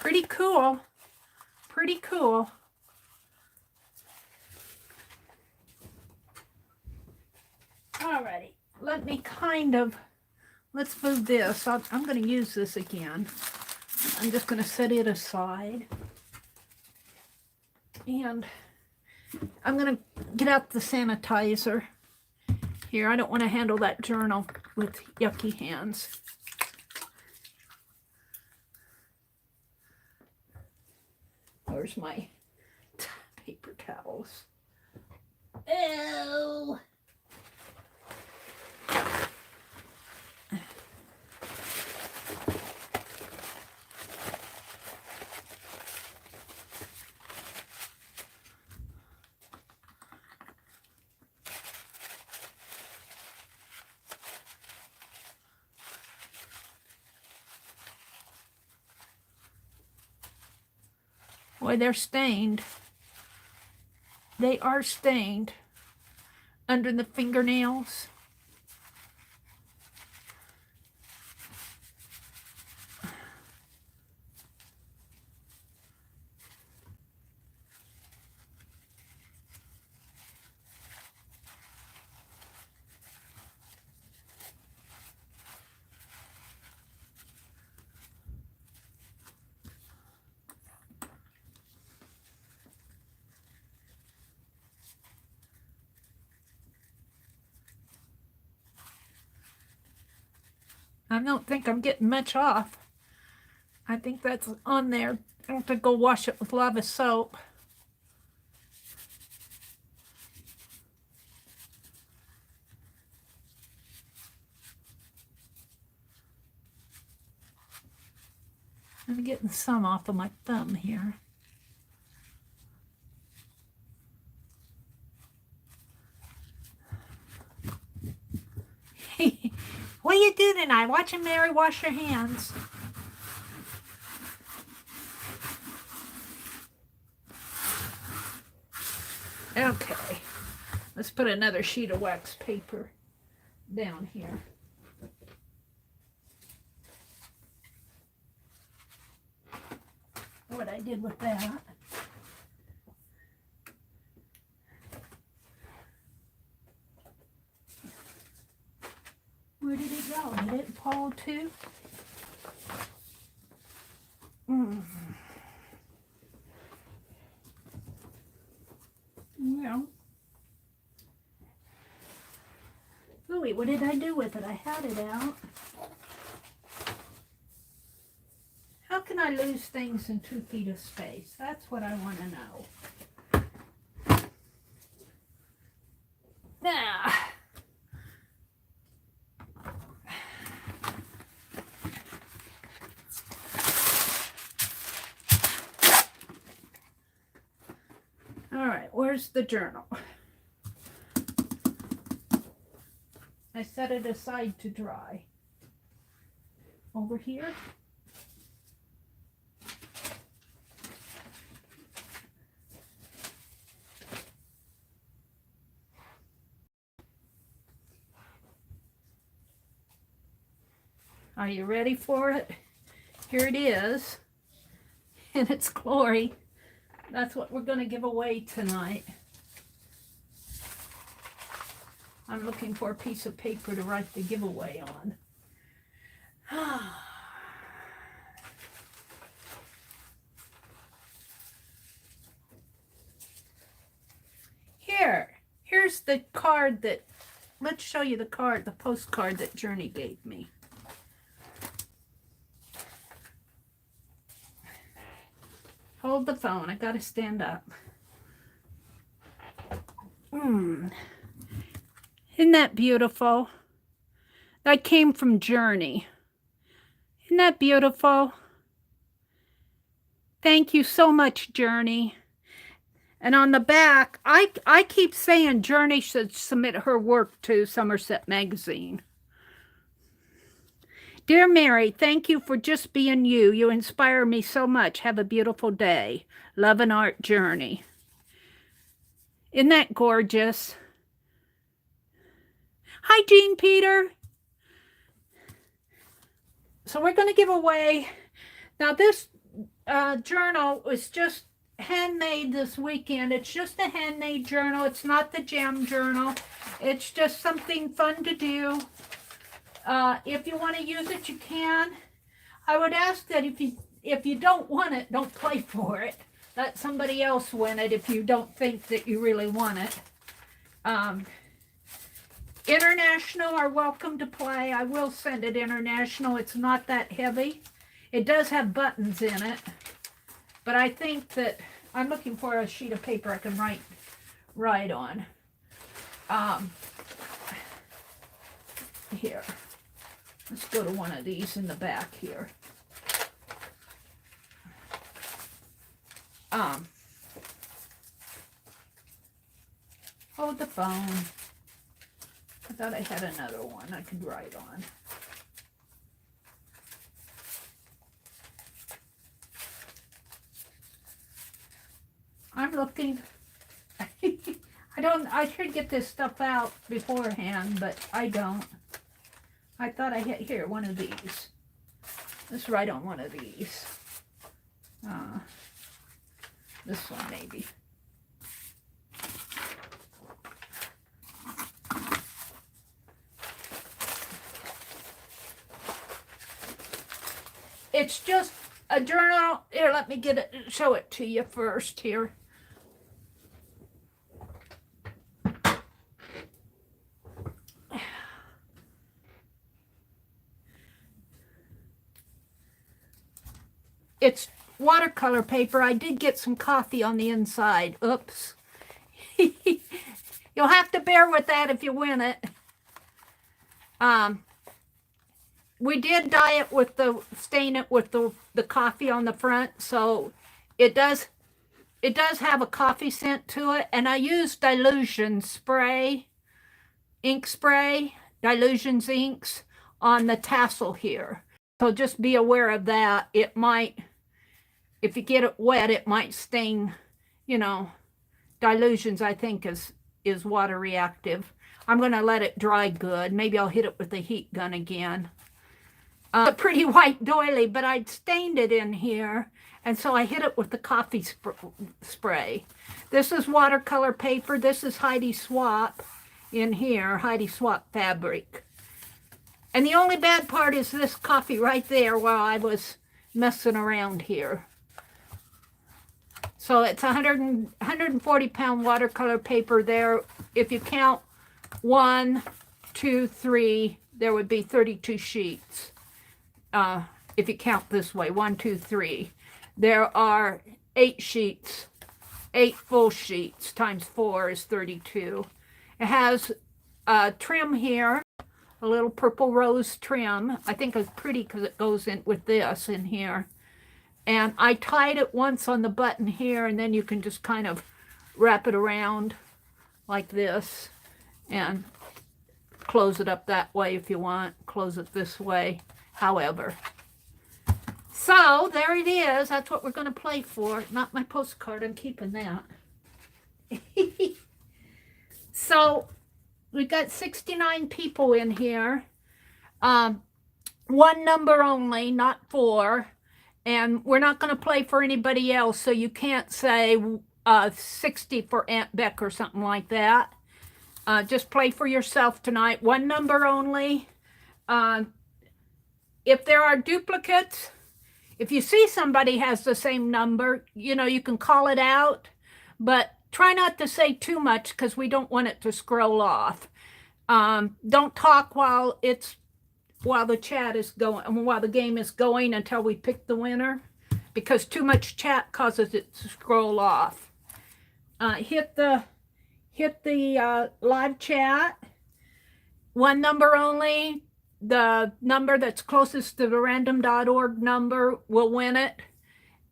Speaker 1: Pretty cool. Pretty cool. Alrighty, let me let's move this. I'm going to use this again. I'm just going to set it aside. And I'm going to get out the sanitizer here. I don't want to handle that journal with yucky hands. Where's my paper towels? Oh! Boy, they're stained. They are stained under the fingernails. I don't think I'm getting much off. I think that's on there. I have to go wash it with lava soap. I'm getting some off of my thumb here. What are you doing tonight? Watching Mary wash your hands. Okay, let's put another sheet of wax paper down here. What I did with that. Where did it go? Did it fall too? Well, ooh, what did I do with it? I had it out. How can I lose things in 2 feet of space? That's what I want to know. Now, all right, where's the journal? I set it aside to dry. Over here. Are you ready for it? Here it is in its glory. That's what we're going to give away tonight. I'm looking for a piece of paper to write the giveaway on. Here's the card that, let's show you the card, the postcard that Journey gave me. Hold the phone, I gotta stand up. Isn't that beautiful? That came from Journey. Isn't that beautiful? Thank you so much, Journey. And on the back, I keep saying Journey should submit her work to Somerset Magazine. Dear Mary, thank you for just being you. You inspire me so much. Have a beautiful day. Love and Art, Journey. Isn't that gorgeous? Hi, Jean Peter. So we're going to give away. Now this journal was just handmade this weekend. It's just a handmade journal. It's not the gem journal. It's just something fun to do. If you want to use it, you can. I would ask that if you don't want it, don't play for it. Let somebody else win it if you don't think that you really want it. International are welcome to play. I will send it international. It's not that heavy. It does have buttons in it. But I think that I'm looking for a sheet of paper I can write on. Here. Let's go to one of these in the back here. Hold the phone. I thought I had another one I could write on. I'm looking. I should get this stuff out beforehand, but I don't. I thought I had here one of these. Let's write on one of these. This one maybe. It's just a journal. Here, let me get it, show it to you first here. It's watercolor paper. I did get some coffee on the inside. Oops. You'll have to bear with that if you win it. We did dye it with stain it with the coffee on the front, so it does have a coffee scent to it. And I used Dilution spray, ink spray, Dilutions inks on the tassel here. So just be aware of that. It might, if you get it wet, it might stain, you know. Dilutions, I think, is water reactive. I'm going to let it dry good. Maybe I'll hit it with the heat gun again. A pretty white doily, but I'd stained it in here, and so I hit it with the coffee spray. This is watercolor paper. This is Heidi Swap in here, Heidi Swap fabric. And the only bad part is this coffee right there while I was messing around here. So it's 140 pound watercolor paper there. If you count 1, 2, 3, there would be 32 sheets. If you count this way, 1, 2, 3. There are 8 sheets, 8 full sheets times 4 is 32. It has a trim here, a little purple rose trim. I think it's pretty because it goes in with this in here. And I tied it once on the button here, and then you can just kind of wrap it around like this and close it up that way if you want. Close it this way, however. So there it is. That's what we're going to play for. Not my postcard. I'm keeping that. So we've got 69 people in here. 1 number only, not 4. And we're not going to play for anybody else, so you can't say 60 for Aunt Beck or something like that. Just play for yourself tonight. 1 number only. If there are duplicates, if you see somebody has the same number, you know, you can call it out, but try not to say too much because we don't want it to scroll off. Don't talk while the chat is going, while the game is going until we pick the winner, because too much chat causes it to scroll off. Hit the live chat. 1 number only. The number that's closest to the random.org number will win it.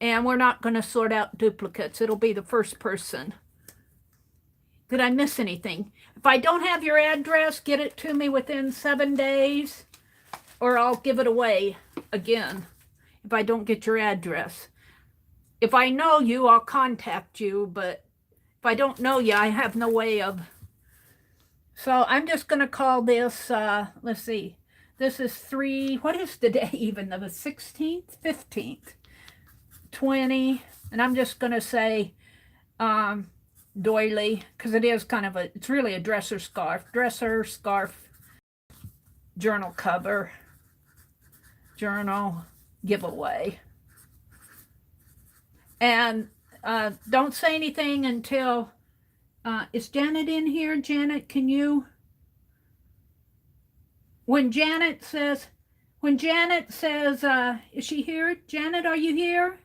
Speaker 1: And we're not going to sort out duplicates. It'll be the first person. Did I miss anything? If I don't have your address, get it to me within 7 days, or I'll give it away again if I don't get your address. If I know you, I'll contact you, but if I don't know you, I have no way of. So I'm just going to call this, let's see, this is 3, what is the day even? The 16th, 15th, 20, and I'm just going to say doily, because it is kind of it's really a dresser scarf journal cover, journal giveaway. And don't say anything until, is Janet in here? Janet, can you, when Janet says, is she here? Janet, are you here?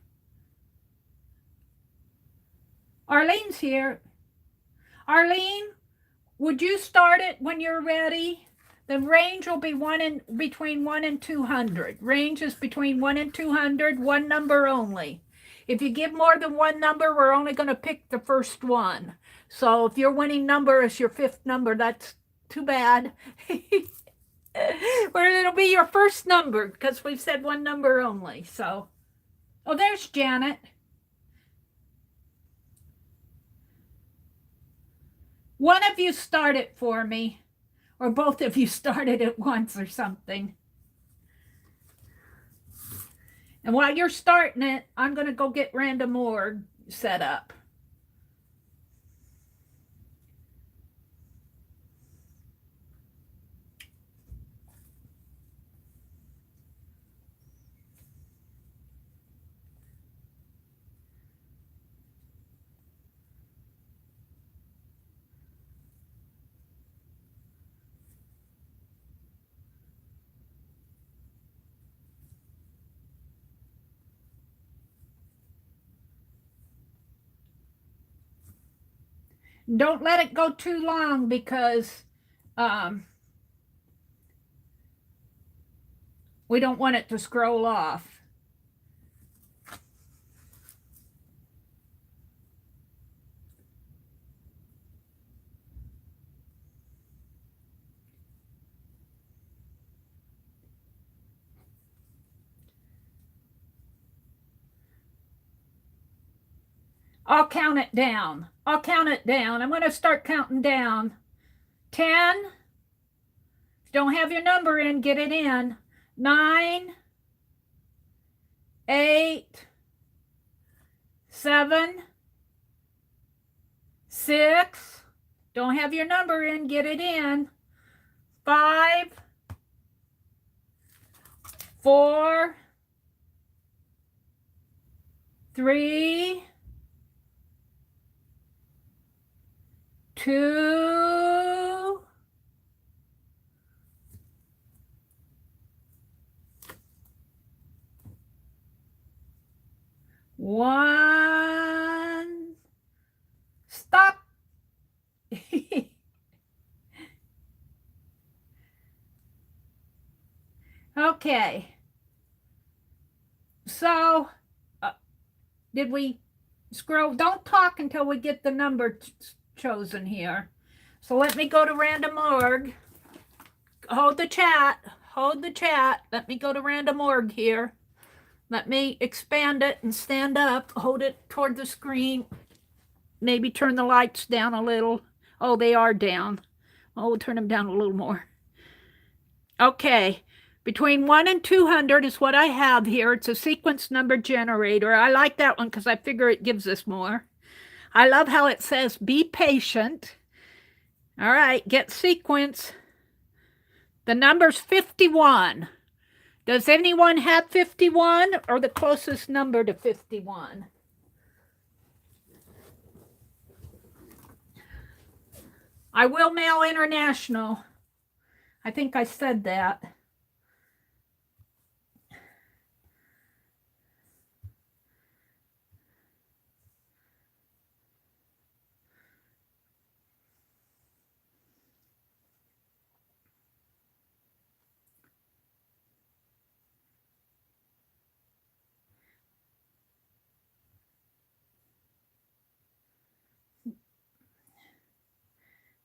Speaker 1: Arlene's here. Arlene, would you start it when you're ready? The range will be between 1 and 200. Range is between 1 and 200, 1 number only. If you give more than 1 number, we're only going to pick the first one. So if your winning number is your 5th number, that's too bad. Well, it'll be your first number because we've said 1 number only. So, oh, there's Janet. One of you start it for me, or both of you start it at once or something. And while you're starting it, I'm going to go get random org set up. Don't let it go too long because we don't want it to scroll off. I'll count it down. I'll count it down. I'm going to start counting down. 10. If you don't have your number in, get it in. 9, 8, 7, 6. Don't have your number in, get it in. 5, 4, 3, 2, 1. Stop. Okay. So, did we scroll? Don't talk until we get the number chosen here. So let me go to random org. Hold the chat. Hold the chat. Let me go to random org here. Let me expand it and stand up. Hold it toward the screen. Maybe turn the lights down a little. Oh, they are down. Oh, we'll turn them down a little more. Okay. Between 1 and 200 is what I have here. It's a sequence number generator. I like that one because I figure it gives us more. I love how it says, be patient. All right, get sequence. The number's 51. Does anyone have 51 or the closest number to 51? I will mail international. I think I said that.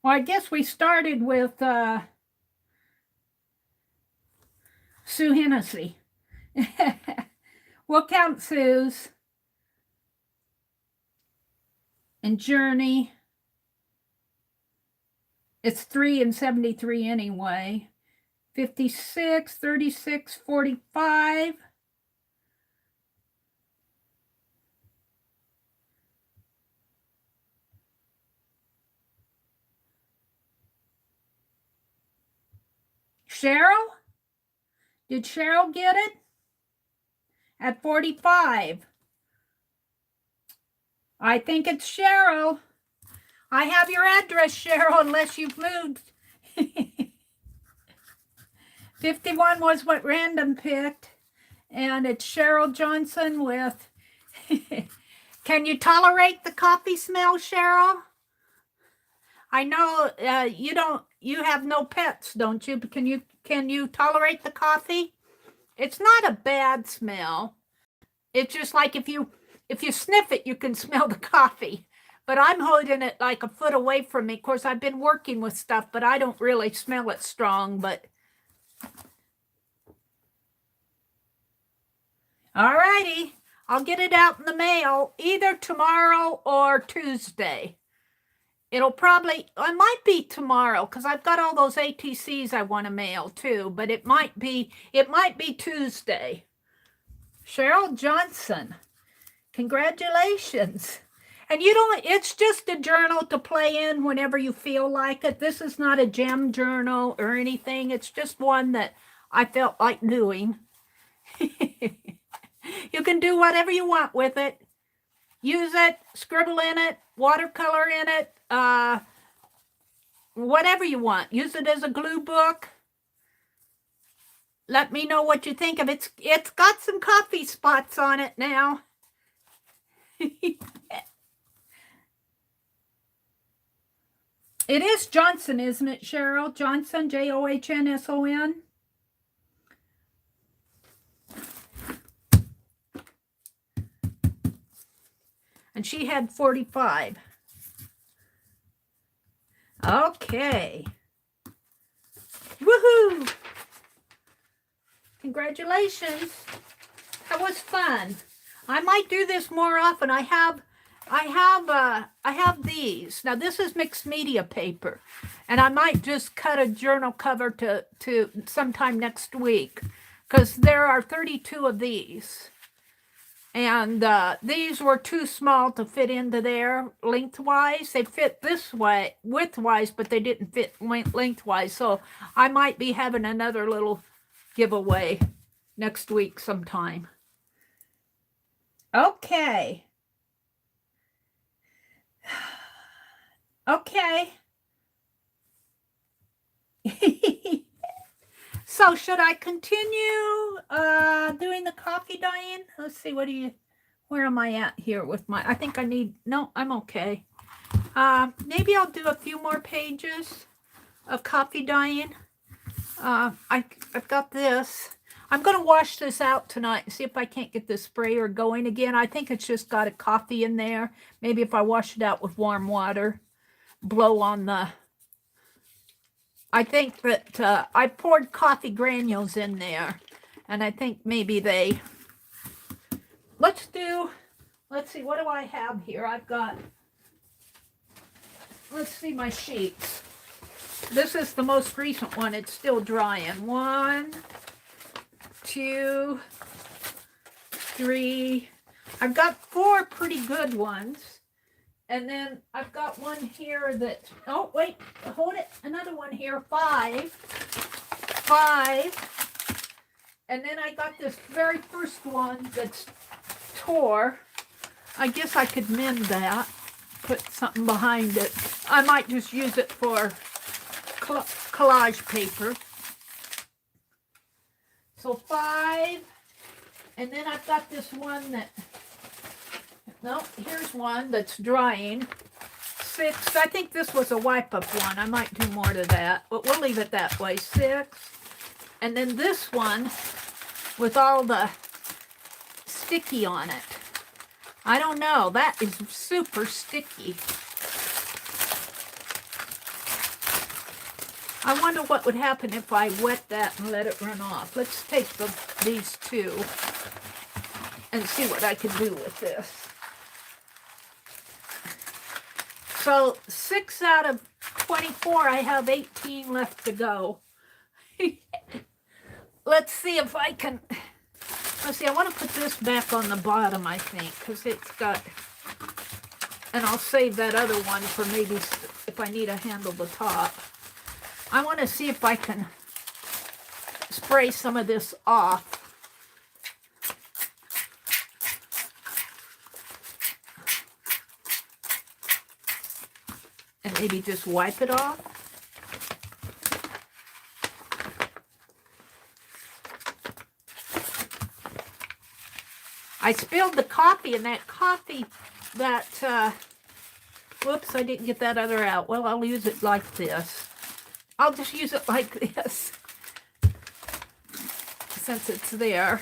Speaker 1: Well, I guess we started with Sue Hennessy. We'll count Sue's and Journey. It's 3 and 73 anyway. 56, 36, 45. Cheryl? Did Cheryl get it? At 45. I think it's Cheryl. I have your address, Cheryl, unless you've moved. 51 was what random picked. And it's Cheryl Johnson with... Can you tolerate the coffee smell, Cheryl? I know you have no pets, don't you? But can you tolerate the coffee? It's not a bad smell. It's just like if you sniff it, you can smell the coffee. But I'm holding it like a foot away from me. Of course, I've been working with stuff, but I don't really smell it strong. But all righty, I'll get it out in the mail either tomorrow or Tuesday. It'll probably, it might be tomorrow because I've got all those ATCs I want to mail too, but it might be Tuesday. Cheryl Johnson, congratulations. And you don't, it's just a journal to play in whenever you feel like it. This is not a gem journal or anything. It's just one that I felt like doing. You can do whatever you want with it. Use it, scribble in it, watercolor in it, whatever you want. Use it as a glue book. Let me know what you think of it. It's got some coffee spots on it now. It is Johnson, isn't it, Cheryl? Johnson, Johnsson. And she had 45. Okay. Woohoo! Congratulations. That was fun. I might do this more often. I have these. Now this is mixed media paper, and I might just cut a journal cover to sometime next week, because there are 32 of these, and these were too small to fit into there lengthwise. They fit this way widthwise, but they didn't fit lengthwise. So I might be having another little giveaway next week sometime. Okay. Okay. So should I continue doing the coffee, Diane? Let's see, where am I at here with my, I think I need, no, I'm okay. Maybe I'll do a few more pages of coffee, Diane. I've got this. I'm going to wash this out tonight and see if I can't get the sprayer going again. I think it's just got a coffee in there. Maybe if I wash it out with warm water, blow on the... I think that I poured coffee granules in there, and I think maybe they... Let's see, what do I have here? I've got... Let's see my sheets. This is the most recent one. It's still drying. 1, 2, 3. I've got 4 pretty good ones. And then I've got one here that, oh, wait, hold it. Another one here, 5. And then I got this very first one that's tore. I guess I could mend that, put something behind it. I might just use it for collage paper. So 5, and then I've got this one that, no, here's one that's drying. 6, I think this was a wipe-up one. I might do more to that, but we'll leave it that way. 6, and then this one with all the sticky on it. I don't know, that is super sticky. I wonder what would happen if I wet that and let it run off. Let's take these 2 and see what I can do with this. So 6 out of 24, I have 18 left to go. Let's see if I can, let's see, I want to put this back on the bottom, I think, because it's got, and I'll save that other one for maybe if I need to handle the top. I want to see if I can spray some of this off. And maybe just wipe it off. I spilled the coffee, and that coffee, whoops, I didn't get that other out. Well, I'll use it like this. I'll just use it like this, since it's there.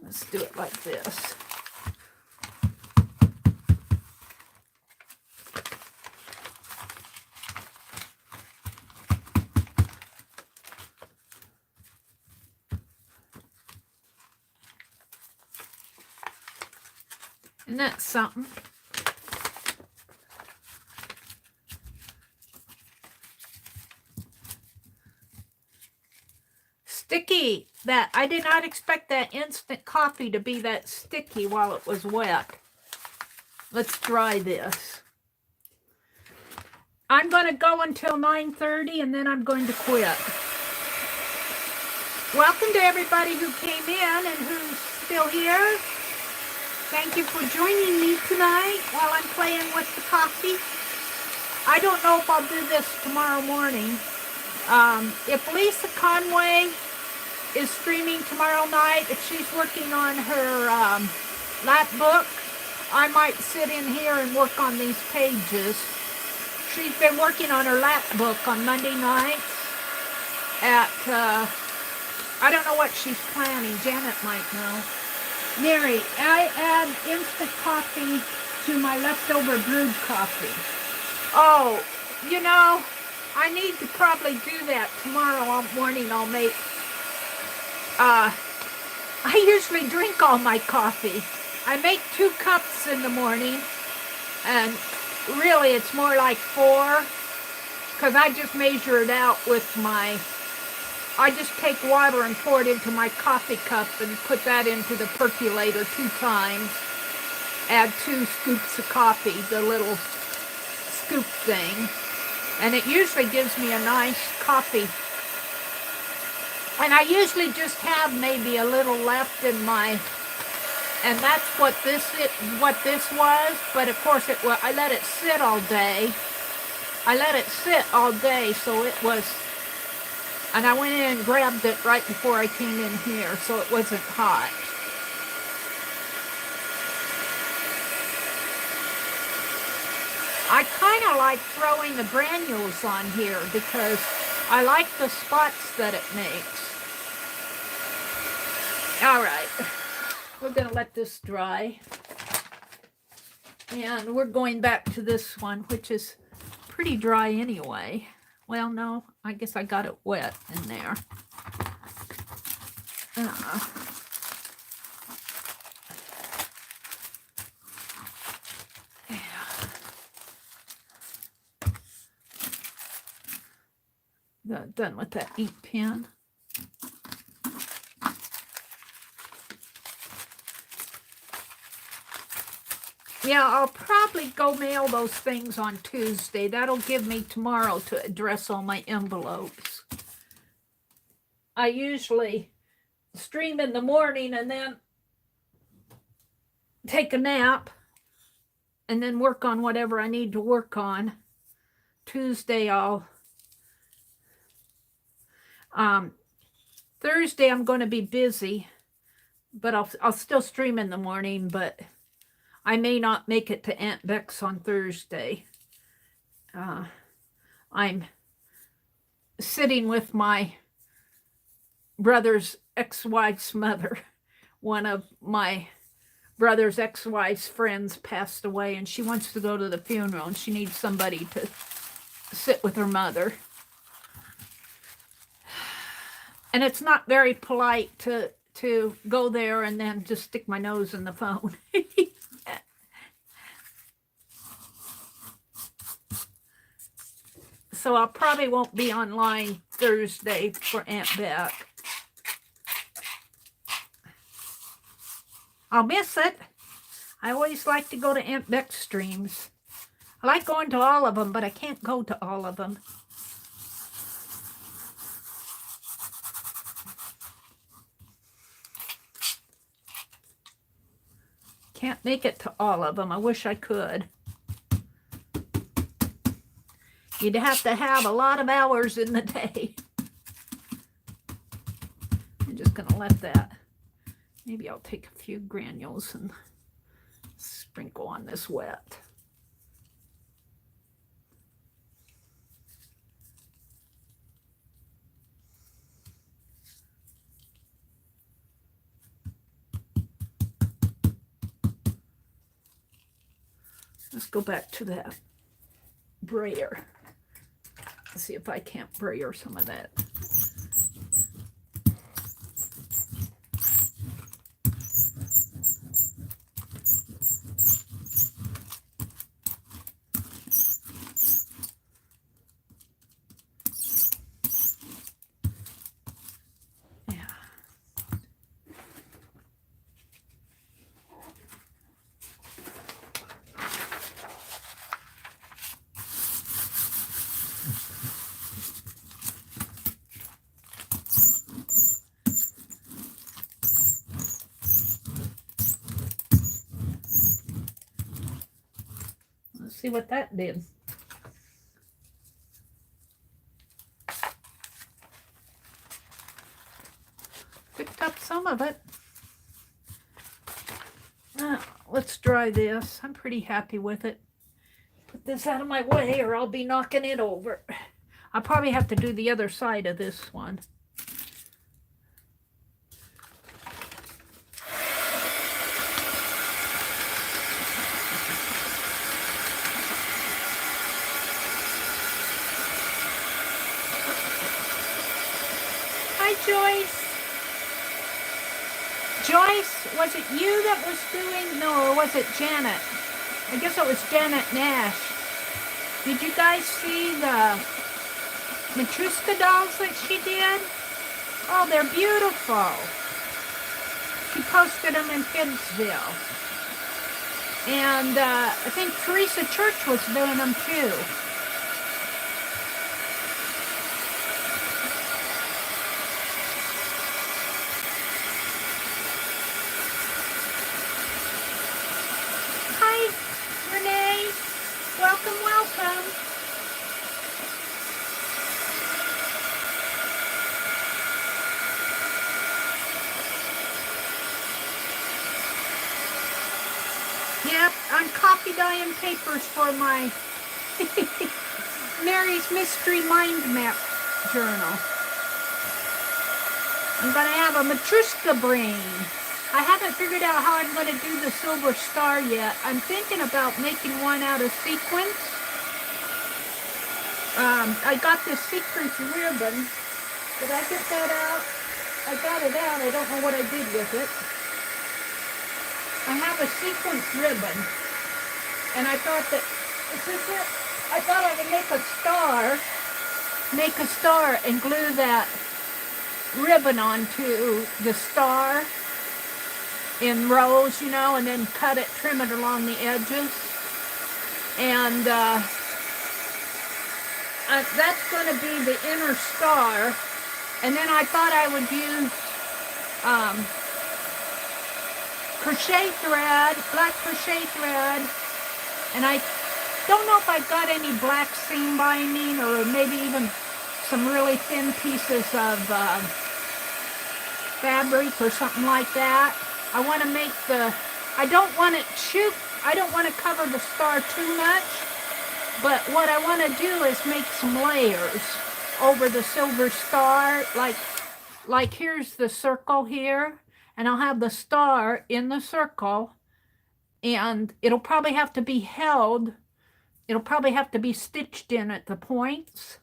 Speaker 1: Let's do it like this. Isn't that something? Sticky. That I did not expect that instant coffee to be that sticky while it was wet. Let's dry this. I'm going to go until 9:30 and then I'm going to quit. Welcome to everybody who came in and who's still here. Thank you for joining me tonight while I'm playing with the coffee. I don't know if I'll do this tomorrow morning. If Lisa Conway is streaming tomorrow night, if she's working on her lap book, I might sit in here and work on these pages. She's been working on her lap book on Monday nights at, I don't know what she's planning. Janet might know. Mary, I add instant coffee to my leftover brewed coffee. Oh, you know, I need to probably do that tomorrow morning. I'll make, I usually drink all my coffee. I make 2 cups in the morning, and really it's more like 4, because I just measure it out with my, I just take water and pour it into my coffee cup and put that into the percolator 2 times. Add 2 scoops of coffee, the little scoop thing. And it usually gives me a nice coffee. And I usually just have maybe a little left in my, and that's what this was. But of course I let it sit all day. I let it sit all day, so it was, and I went in and grabbed it right before I came in here, so it wasn't hot. I kind of like throwing the granules on here because I like the spots that it makes. All right, we're going to let this dry. And we're going back to this one, which is pretty dry anyway. Well, no, I guess I got it wet in there. Got done with that ink pen. Yeah, I'll probably go mail those things on Tuesday. That'll give me tomorrow to address all my envelopes. I usually stream in the morning and then take a nap and then work on whatever I need to work on. Tuesday Thursday I'm going to be busy, but I'll still stream in the morning, but I may not make it to Aunt Beck's on Thursday. I'm sitting with my brother's ex-wife's mother. One of my brother's ex-wife's friends passed away, and she wants to go to the funeral, and she needs somebody to sit with her mother. And it's not very polite to go there and then just stick my nose in the phone. So I probably won't be online Thursday for Aunt Beck. I'll miss it. I always like to go to Aunt Beck's streams. I like going to all of them, but I can't go to all of them. Can't make it to all of them. I wish I could. You'd have to have a lot of hours in the day. I'm just going to let that. Maybe I'll take a few granules and sprinkle on this wet. Let's go back to that brayer. Let's see if I can't brayer some of that. see what that did. Picked up some of it. Let's dry this. I'm pretty happy with it. Put this out of my way or I'll be knocking it over. I'll probably have to do the other side of this one. Hi, Joyce. Joyce, was it you that was doing? No, or was it Janet? I guess it was Janet Nash. Did you guys see the Matryoshka dolls that she did? Oh, they're beautiful. She posted them in Kidsville. And I think Teresa Church was doing them too. Welcome, welcome. Yep, I'm copy dyeing papers for my Meri's Mysteries Mindmap journal. I'm going to have a Matryoshka brain. I haven't figured out how I'm going to do the silver star yet. I'm thinking about making one out of sequins. I got this sequins ribbon. Did I get that out? I got it out. I don't know what I did with it. I have a sequins ribbon. And I thought that, is this it? I thought I would make a star and glue that ribbon onto the star in rows, you know, and then cut it, trim it along the edges. And that's going to be the inner star. And then I thought I would use crochet thread, black crochet thread. And I don't know if I've got any black seam binding or maybe even some really thin pieces of fabric or something like that. I want to make I don't want to cover the star too much, but what I want to do is make some layers over the silver star, like here's the circle here, and I'll have the star in the circle, and it'll probably have to be held, it'll probably have to be stitched in at the points,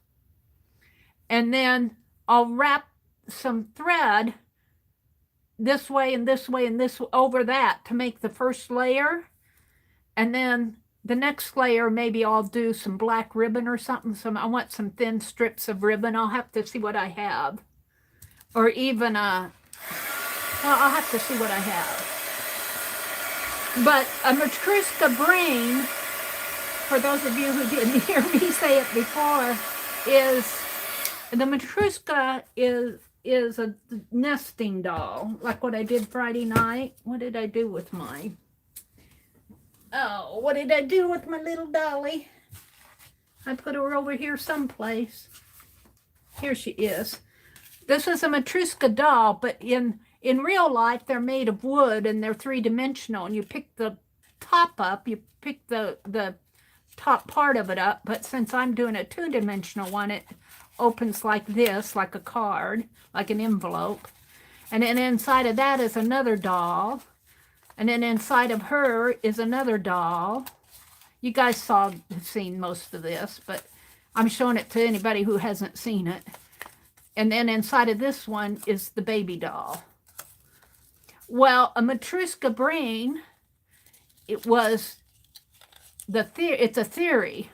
Speaker 1: and then I'll wrap some thread this way and this way and this over that to make the first layer. And then the next layer, maybe I'll do some black ribbon or something. I want some thin strips of ribbon. I'll have to see what I have. Or even, well, I'll have to see what I have. But a Matryoshka brain, for those of you who didn't hear me say it before, is, the Matryoshka is a nesting doll, like what I did Friday night. What did I do with mine? Oh, what did I do with my little dolly? I put her over here someplace. Here she is. This is a Matryoshka doll, but in real life, they're made of wood and they're three-dimensional. And you pick the top up, you pick the top part of it up. But since I'm doing a two-dimensional one, it opens like this, like a card, like an envelope. And then inside of that is another doll. And then inside of her is another doll. You guys seen most of this, but I'm showing it to anybody who hasn't seen it. And then inside of this one is the baby doll. Well, a Matryoshka brain, it's a theory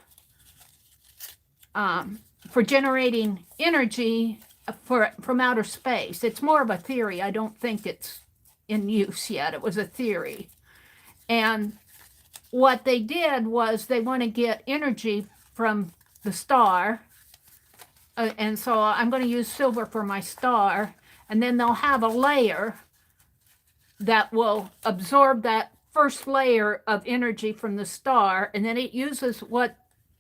Speaker 1: for generating energy from outer space. It's more of a theory. I don't think it's in use yet. It was a theory. And what they did was they want to get energy from the star. And so I'm going to use silver for my star. And then they'll have a layer that will absorb that first layer of energy from the star, and then it uses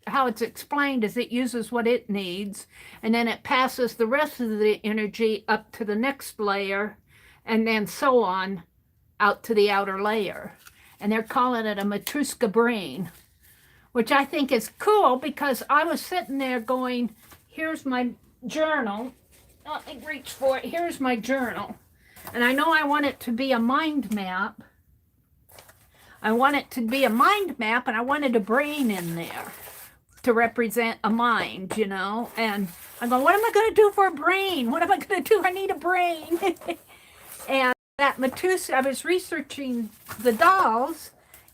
Speaker 1: how it's explained is it uses what it needs, and then it passes the rest of the energy up to the next layer, and then so on out to the outer layer. And they're calling it a Matryoshka brain, which I think is cool because I was sitting there going, here's my journal. Let me reach for it. Here's my journal. And I know I want it to be a mind map. I want it to be a mind map, and I wanted a brain in there to represent a mind, you know. And I'm going, what am I going to do for a brain? What am I going to do? I need a brain. And that Matryoshka, I was researching the dolls,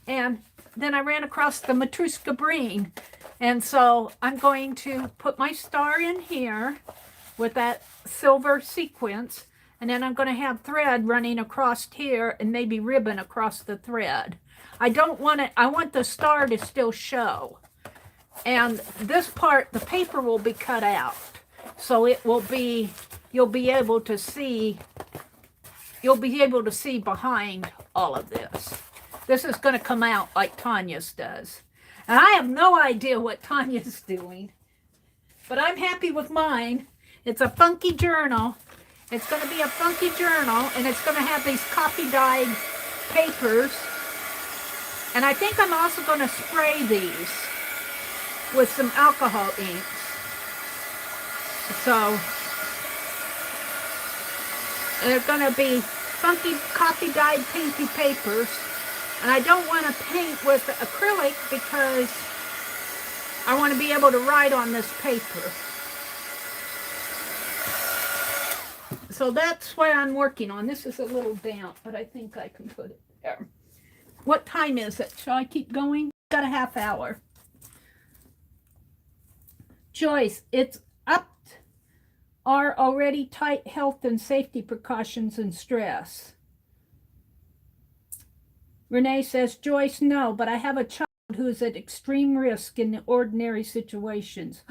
Speaker 1: and then I ran across the Matryoshka brain. And so I'm going to put my star in here with that silver sequence, and then I'm going to have thread running across here and maybe ribbon across the thread. I don't want it, I want the star to still show. And this part, the paper will be cut out. So it will be, you'll be able to see behind all of this. This is going to come out like Tanya's does. And I have no idea what Tanya's doing, but I'm happy with mine. It's a funky journal. It's going to be a funky journal, and it's going to have these copy-dyed papers. And I think I'm also going to spray these with some alcohol inks. So they're going to be funky copy-dyed pinky papers. And I don't want to paint with acrylic because I want to be able to write on this paper. So that's what I'm working on. This is a little damp, but I think I can put it there. What time is it? Shall I keep going? Got a half hour. Joyce, it's up our already tight health and safety precautions and stress. Renee says, Joyce, no, but I have a child who's at extreme risk in ordinary situations,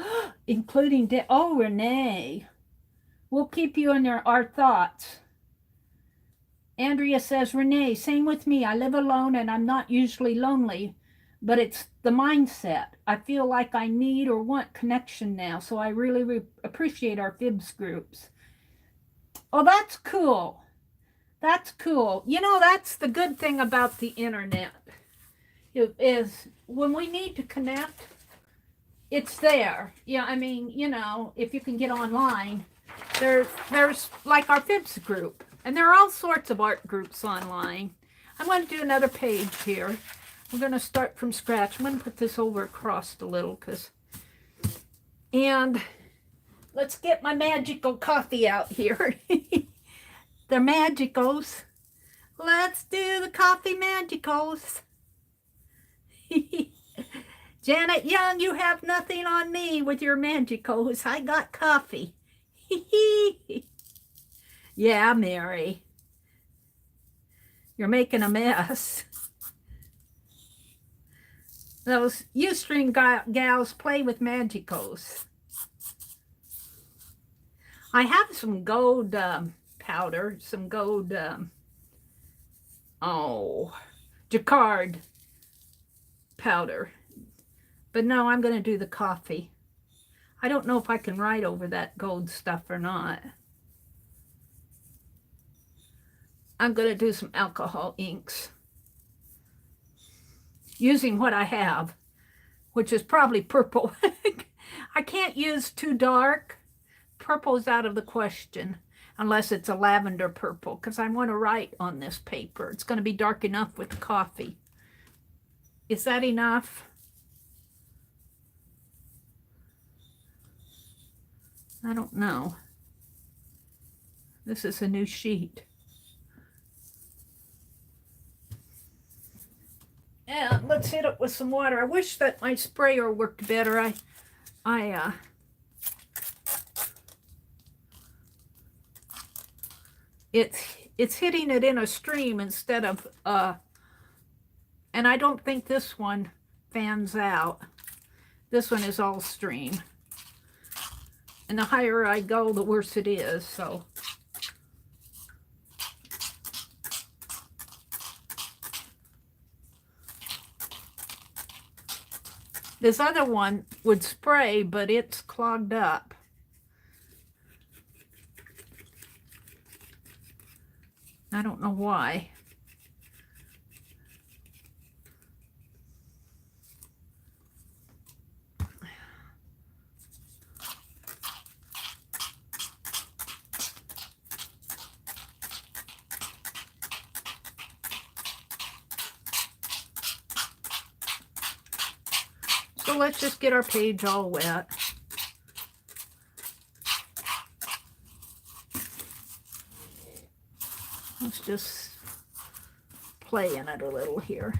Speaker 1: including oh, Renee, we'll keep you in our thoughts. Andrea says, Renee, same with me. I live alone and I'm not usually lonely, but it's the mindset. I feel like I need or want connection now, so I really appreciate our Fibs groups. Oh, that's cool. That's cool. You know, that's the good thing about the internet, is when we need to connect, it's there. Yeah, I mean, you know, if you can get online, there's like our Fibs group, and there are all sorts of art groups online. I'm going to do another page here. We're going to start from scratch. I'm going to put this over across a little, and let's get my magical coffee out here. The magicals. Let's do the coffee magicals. Janet Young, you have nothing on me with your magicals. I got coffee. Yeah, Mary. You're making a mess. Those Ustream gals play with magicals. I have some gold powder, some gold, jacquard powder. But no, I'm going to do the coffee. I don't know if I can write over that gold stuff or not. I'm going to do some alcohol inks using what I have, which is probably purple. I can't use too dark. Purple's out of the question unless it's a lavender purple, because I want to write on this paper. It's going to be dark enough with the coffee. Is that enough? I don't know. This is a new sheet. Yeah, let's hit it with some water. I wish that my sprayer worked better. It's hitting it in a stream instead of and I don't think this one fans out. This one is all stream. And the higher I go, the worse it is, so. This other one would spray, but it's clogged up. I don't know why. So let's just get our page all wet. Let's just play in it a little here.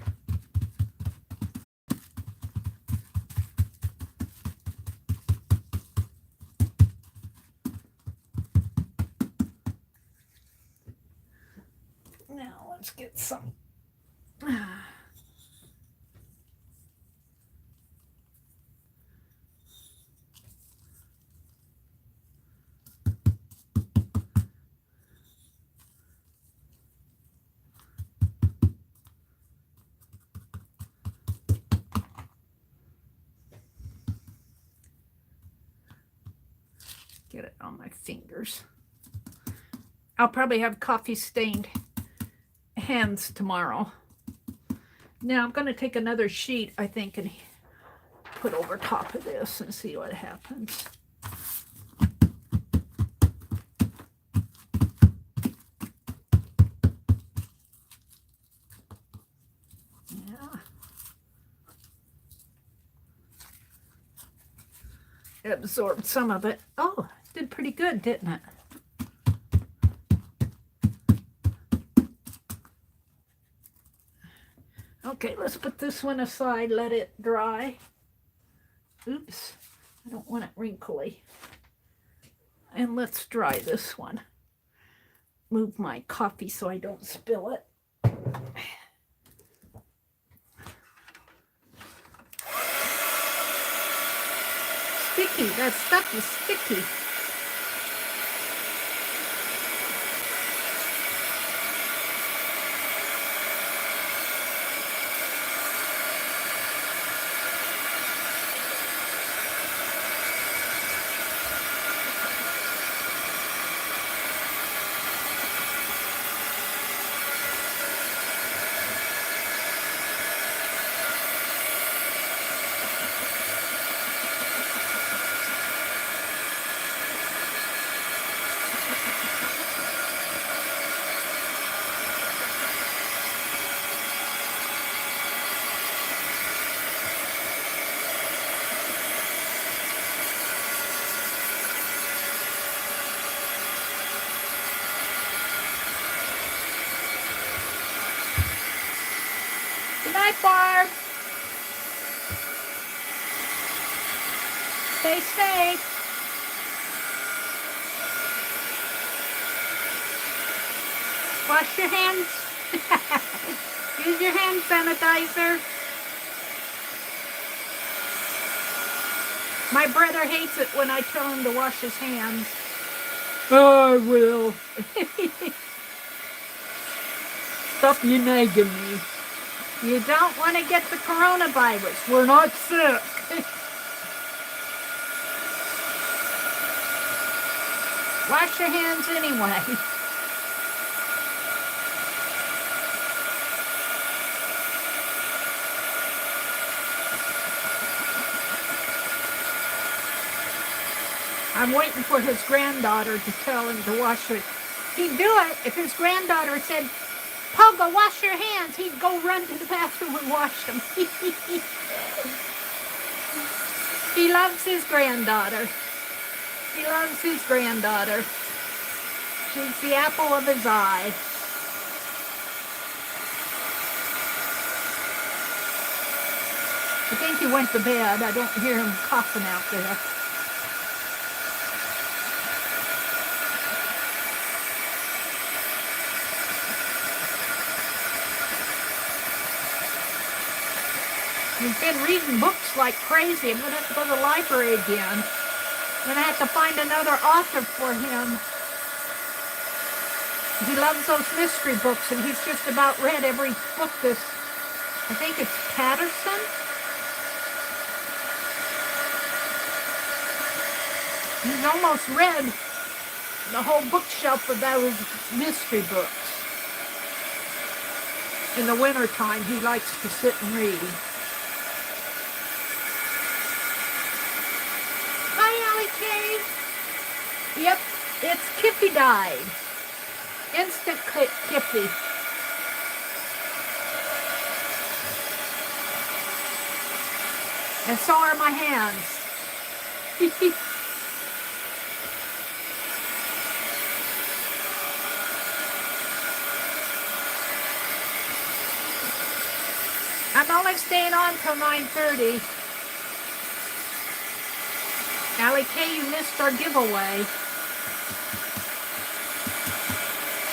Speaker 1: Now let's get some. Get it on my fingers. I'll probably have coffee stained hands tomorrow. Now I'm going to take another sheet, I think, and put over top of this and see what happens. Yeah. It absorbed some of it. Oh, did pretty good, didn't it? Okay, let's put this one aside, let it dry. Oops, I don't want it wrinkly. And let's dry this one. Move my coffee so I don't spill it. Sticky, that stuff is sticky. Good night, Barb. Stay safe. Wash your hands. Use your hand sanitizer. My brother hates it when I tell him to wash his hands. Oh, I will. Stop you nagging me. You don't want to get the coronavirus. We're not sick. Wash your hands anyway. I'm waiting for his granddaughter to tell him to wash it. He'd do it if his granddaughter said, Pogo, wash your hands. He'd go run to the bathroom and wash them. He loves his granddaughter. He loves his granddaughter. She's the apple of his eye. I think he went to bed. I don't hear him coughing out there. He's been reading books like crazy. I'm going to have to go to the library again. I'm going to have to find another author for him. He loves those mystery books, and he's just about read every book this, I think it's Patterson. He's almost read the whole bookshelf of those mystery books. In the wintertime, he likes to sit and read. Hi, Allie Kay. Yep, it's Kippy died. Instant Kippy. And so are my hands. I'm only staying on till 9:30. Allie K, you missed our giveaway.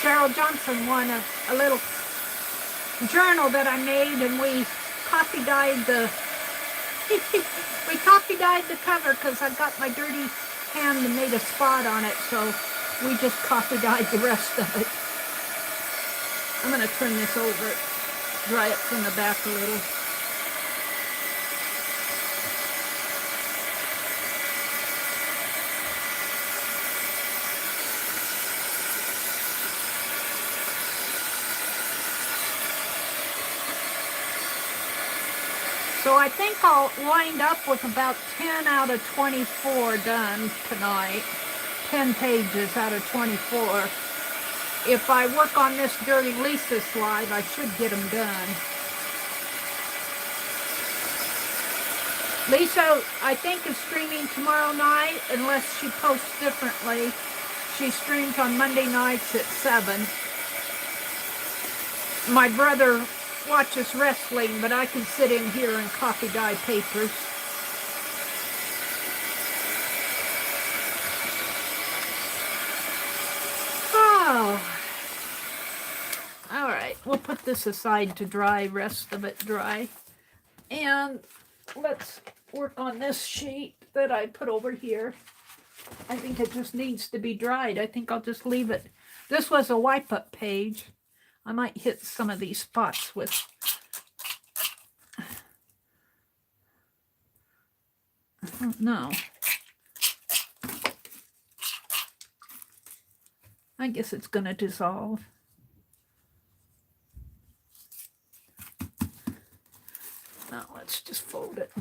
Speaker 1: Cheryl Johnson won a little journal that I made, and we coffee dyed the cover because I got my dirty hand and made a spot on it, so we just coffee dyed the rest of it. I'm going to turn this over, dry it from the back a little. So I think I'll wind up with about 10 out of 24 done tonight. 10 pages out of 24. If I work on this during Lisa's slide, I should get them done. Lisa, I think, is streaming tomorrow night, unless she posts differently. She streams on Monday nights at 7. My brother watches wrestling, but I can sit in here and coffee dye papers. Oh. All right, we'll put this aside to dry, rest of it dry. And let's work on this sheet that I put over here. I think it just needs to be dried. I think I'll just leave it. This was a wipe-up page. I might hit some of these spots with... I don't know. I guess it's going to dissolve. Now let's just fold it.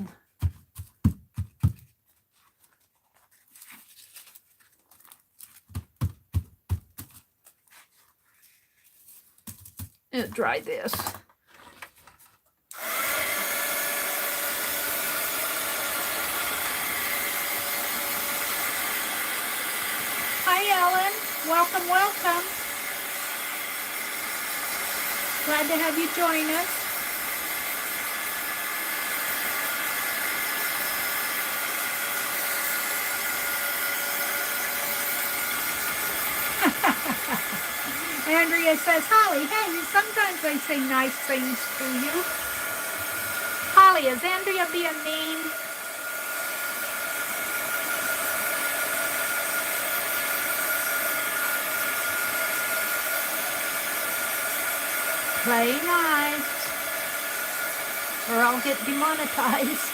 Speaker 1: And dry this. Hi, Ellen. Welcome, welcome. Glad to have you join us. Andrea says, Holly, hey, sometimes I say nice things to you. Holly, is Andrea being mean? Play nice, or I'll get demonetized.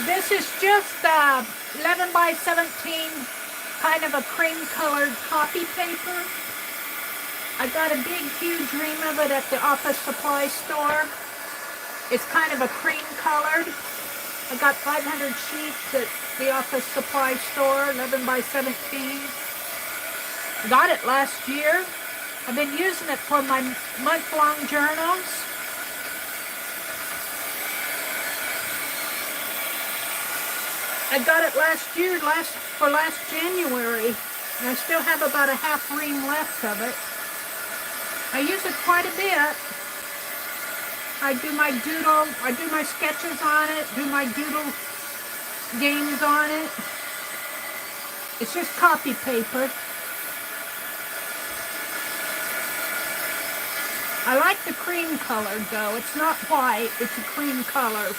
Speaker 1: This is just 11 by 17, kind of a cream-colored copy paper. I got a big, huge ream of it at the office supply store. It's kind of a cream-colored. I got 500 sheets at the office supply store, 11 by 17. Got it last year. I've been using it for my month-long journals. I got it last year, last January, and I still have about a half ream left of it. I use it quite a bit. I do my doodle, I do my sketches on it, do my doodle games on it. It's just copy paper. I like the cream color though. It's not white, it's a cream color.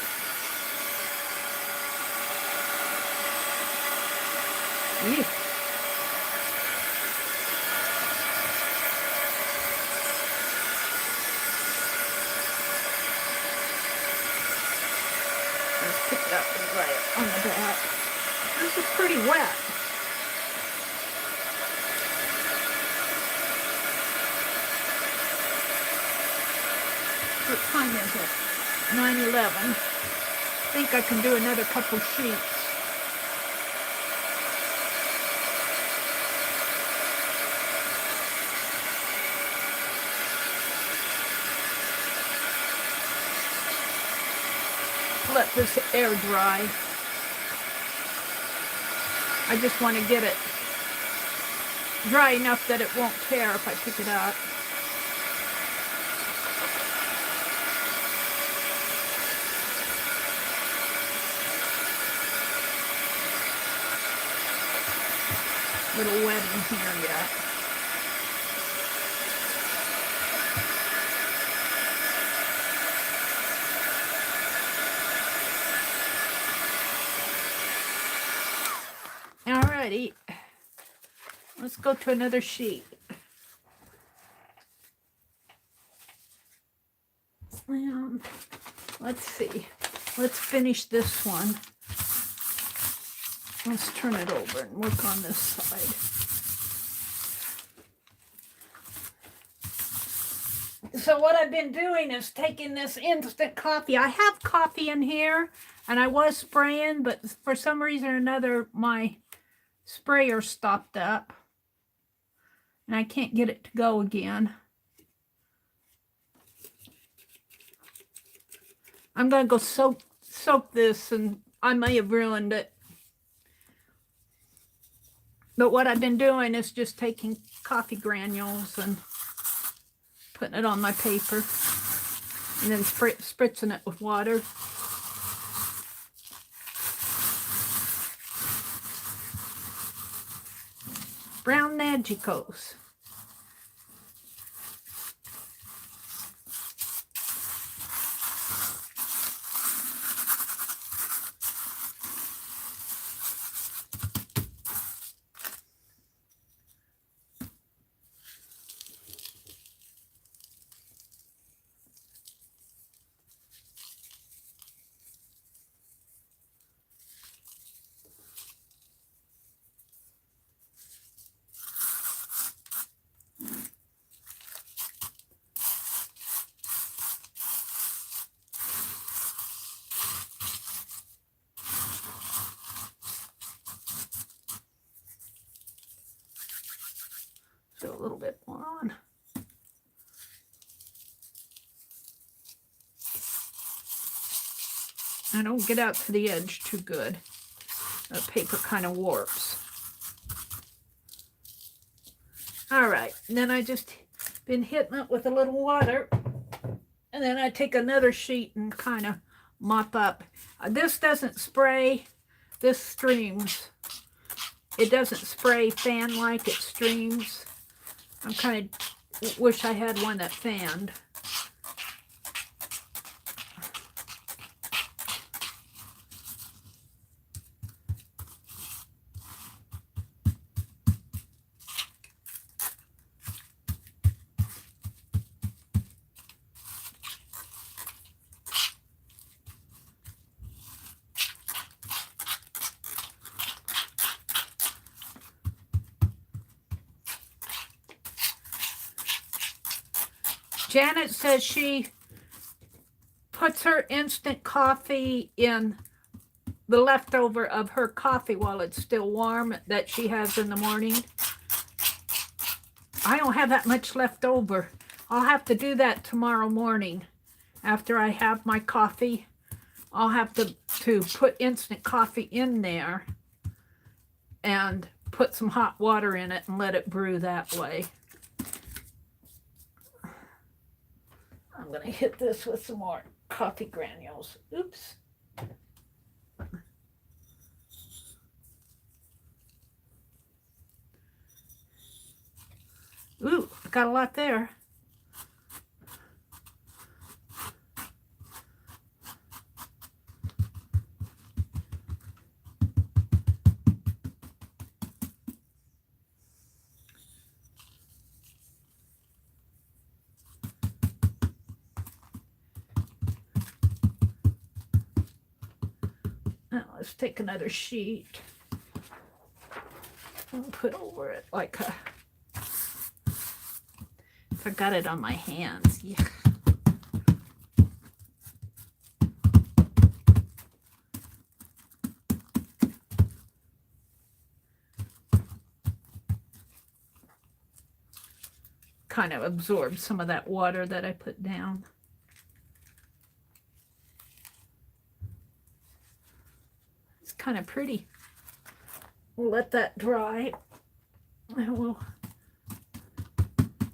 Speaker 1: dry it on the back. This is pretty wet. What time is it? 9:11. I think I can do another couple sheets. Let this air dry. I just want to get it dry enough that it won't tear if I pick it up. A little wet in here yet. Alrighty, let's go to another sheet. Let's see. Let's finish this one. Let's turn it over and work on this side. So what I've been doing is taking this instant coffee. I have coffee in here, and I was spraying, but for some reason or another, my sprayer stopped up, and I can't get it to go again. I'm going to go soak this, and I may have ruined it. But what I've been doing is just taking coffee granules and putting it on my paper, and then spritzing it with water. Brown Magicos. So a little bit more on. I don't get out to the edge too good. The paper kind of warps. All right, and then I just been hitting it with a little water, and then I take another sheet and kind of mop up. This doesn't spray, this streams. It doesn't spray fan-like, it streams. I kind of wish I had one that fanned. Janet says she puts her instant coffee in the leftover of her coffee while it's still warm that she has in the morning. I don't have that much left over. I'll have to do that tomorrow morning after I have my coffee. I'll have to put instant coffee in there and put some hot water in it and let it brew that way. I'm going to hit this with some more coffee granules. Oops. Ooh, I got a lot there. Now let's take another sheet and put over it like a, if I got it on my hands, yeah. Kind of absorb some of that water that I put down. It's kind of pretty. We'll let that dry. And we'll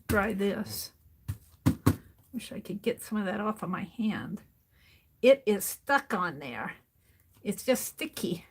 Speaker 1: dry this. Wish I could get some of that off of my hand. It is stuck on there. It's just sticky.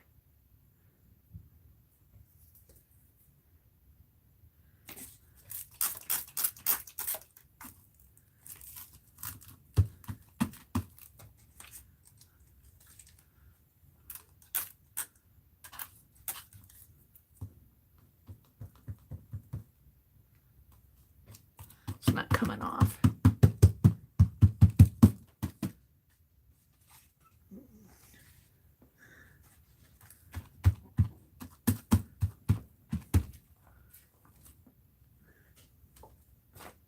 Speaker 1: It's not coming off.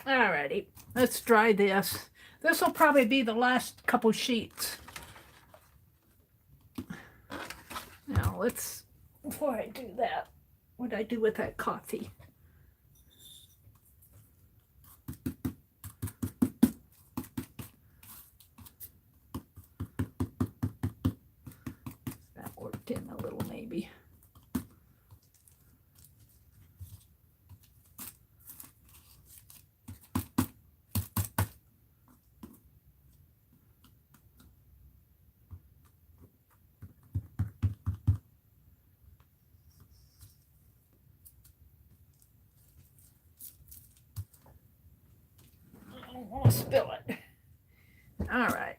Speaker 1: Alrighty, let's dry this. This will probably be the last couple sheets. Now let's, before I do that, what did I do with that coffee? That worked in a little maybe. I don't want to spill it. All right.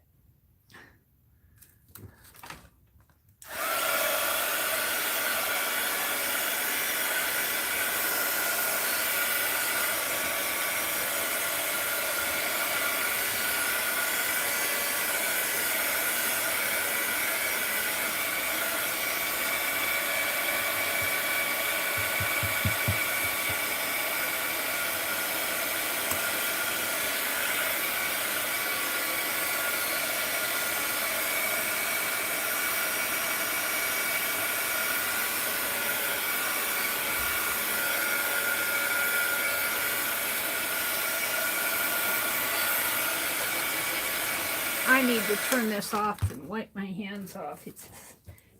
Speaker 1: I need to turn this off and wipe my hands off. It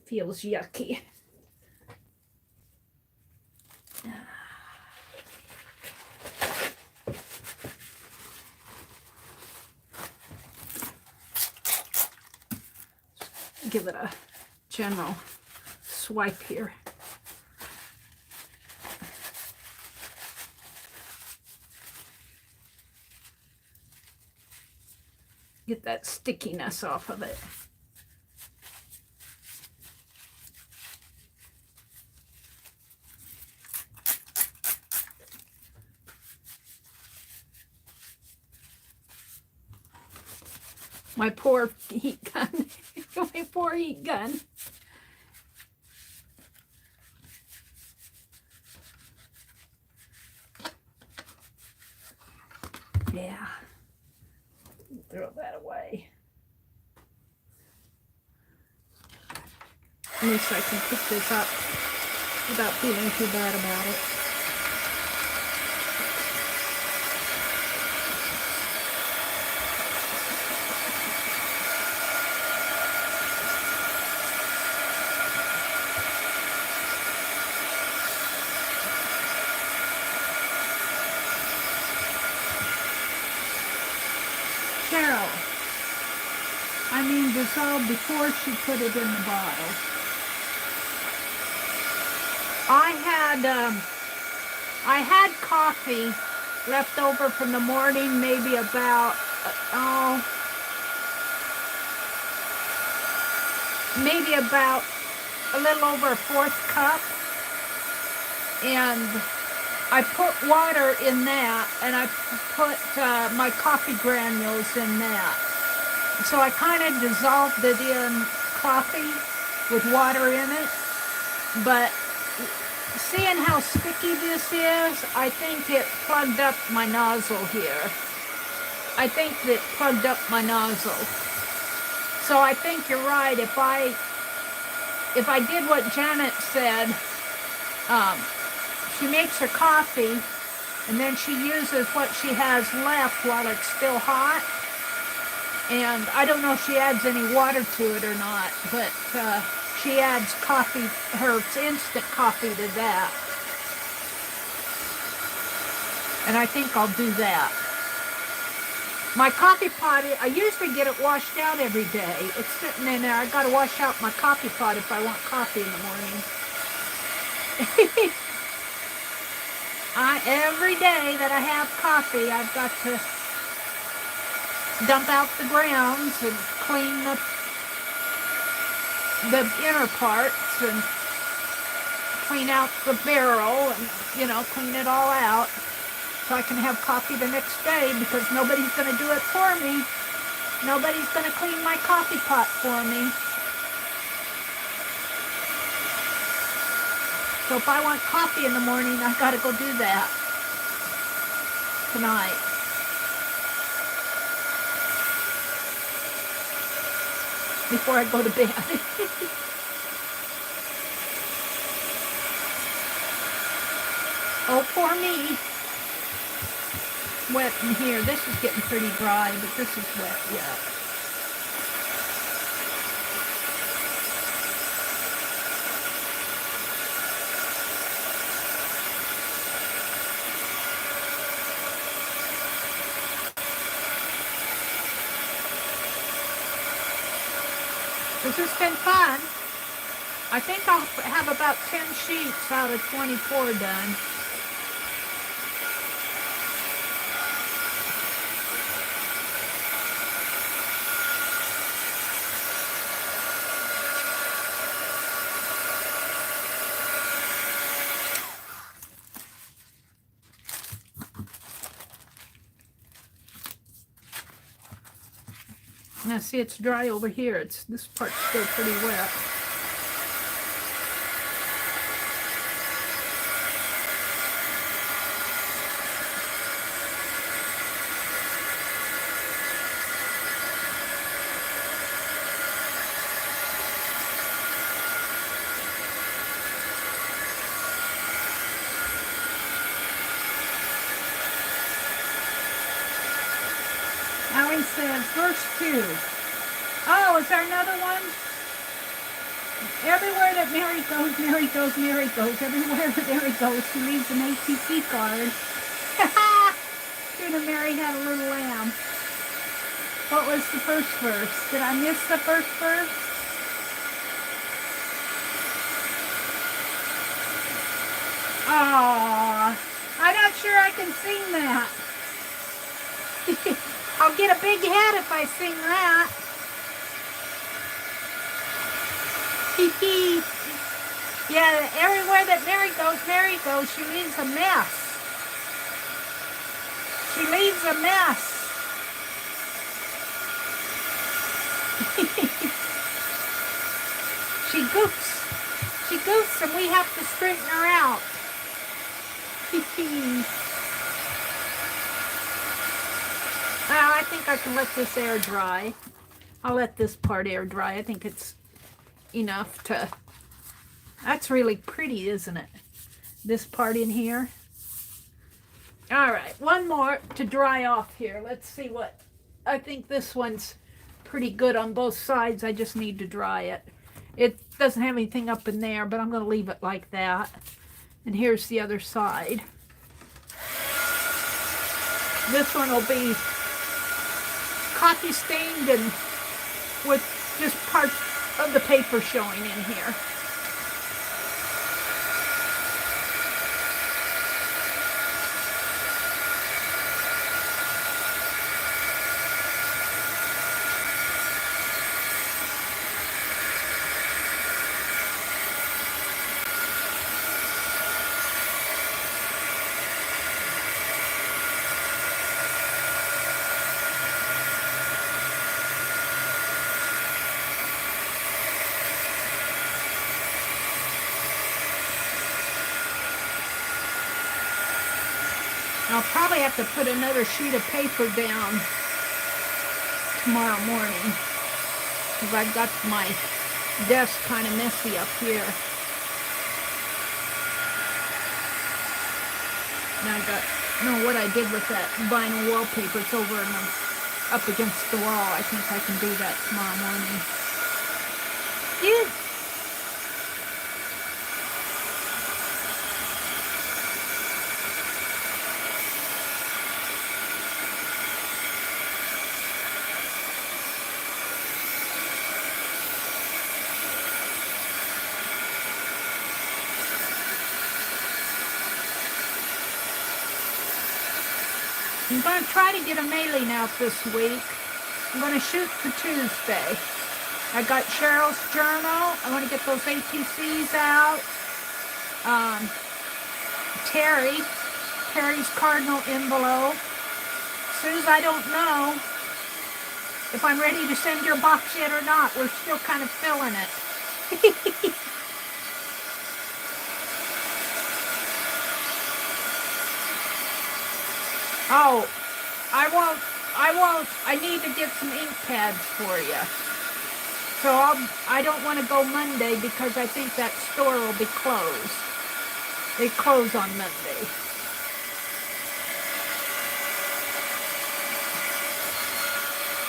Speaker 1: feels yucky. Give it a general swipe here. Get that stickiness off of it. My poor heat gun. My poor heat gun. Yeah. Throw that away. At least I can pick this up without feeling too bad about it. Dissolved before she put it in the bottle. I had coffee left over from the morning, maybe about maybe about a little over a fourth cup, and I put water in that, and I put my coffee granules in that. So I kind of dissolved it in coffee with water in it. But seeing how sticky this is, I think it plugged up my nozzle here. I think it plugged up my nozzle. So I think you're right. If I did what Janet said, she makes her coffee and then she uses what she has left while it's still hot. And I don't know if she adds any water to it or not, but she adds coffee, her instant coffee, to that. And I think I'll do that. My coffee pot, I usually get it washed out every day. It's sitting in there. I got to wash out my coffee pot if I want coffee in the morning. Every day that I have coffee, I've got to dump out the grounds and clean the inner parts and clean out the barrel and, clean it all out so I can have coffee the next day, because nobody's going to do it for me. Nobody's going to clean my coffee pot for me. So if I want coffee in the morning, I've got to go do that tonight. Before I go to bed. Oh, poor me. Wet in here. This is getting pretty dry, but this is wet yet. This has been fun. I think I'll have about 10 sheets out of 24 done. Now see, it's dry over here. This part's still pretty wet. Alan says, verse 2. Oh, is there another one? Everywhere that Meri goes, Meri goes, Meri goes. Everywhere that Meri goes, she leaves an ATC card. Should have Meri had a little lamb. What was the first verse? Did I miss the first verse? Aww, I'm not sure I can sing that. I'll get a big head if I sing that. Yeah, everywhere that Meri goes, she leaves a mess. She leaves a mess. She goofs and we have to straighten her out. Well, I think I can let this air dry. I'll let this part air dry. I think it's enough to... That's really pretty, isn't it? This part in here. All right, one more to dry off here. Let's see what... I think this one's pretty good on both sides. I just need to dry it. It doesn't have anything up in there, but I'm going to leave it like that. And here's the other side. This one will be coffee stained and with just parts of the paper showing in here. I'll probably have to put another sheet of paper down tomorrow morning because I've got my desk kind of messy up here. And I don't know what I did with that vinyl wallpaper. It's over and up against the wall. I think I can do that tomorrow morning. Yeah. I'm going to try to get a mailing out this week. I'm going to shoot for Tuesday. I got Cheryl's journal. I want to get those ATCs out. Terry's cardinal envelope. As soon as I don't know if I'm ready to send your box yet or not, we're still kind of filling it. Oh, I won't. I need to get some ink pads for you. So I don't want to go Monday because I think that store will be closed. They close on Monday.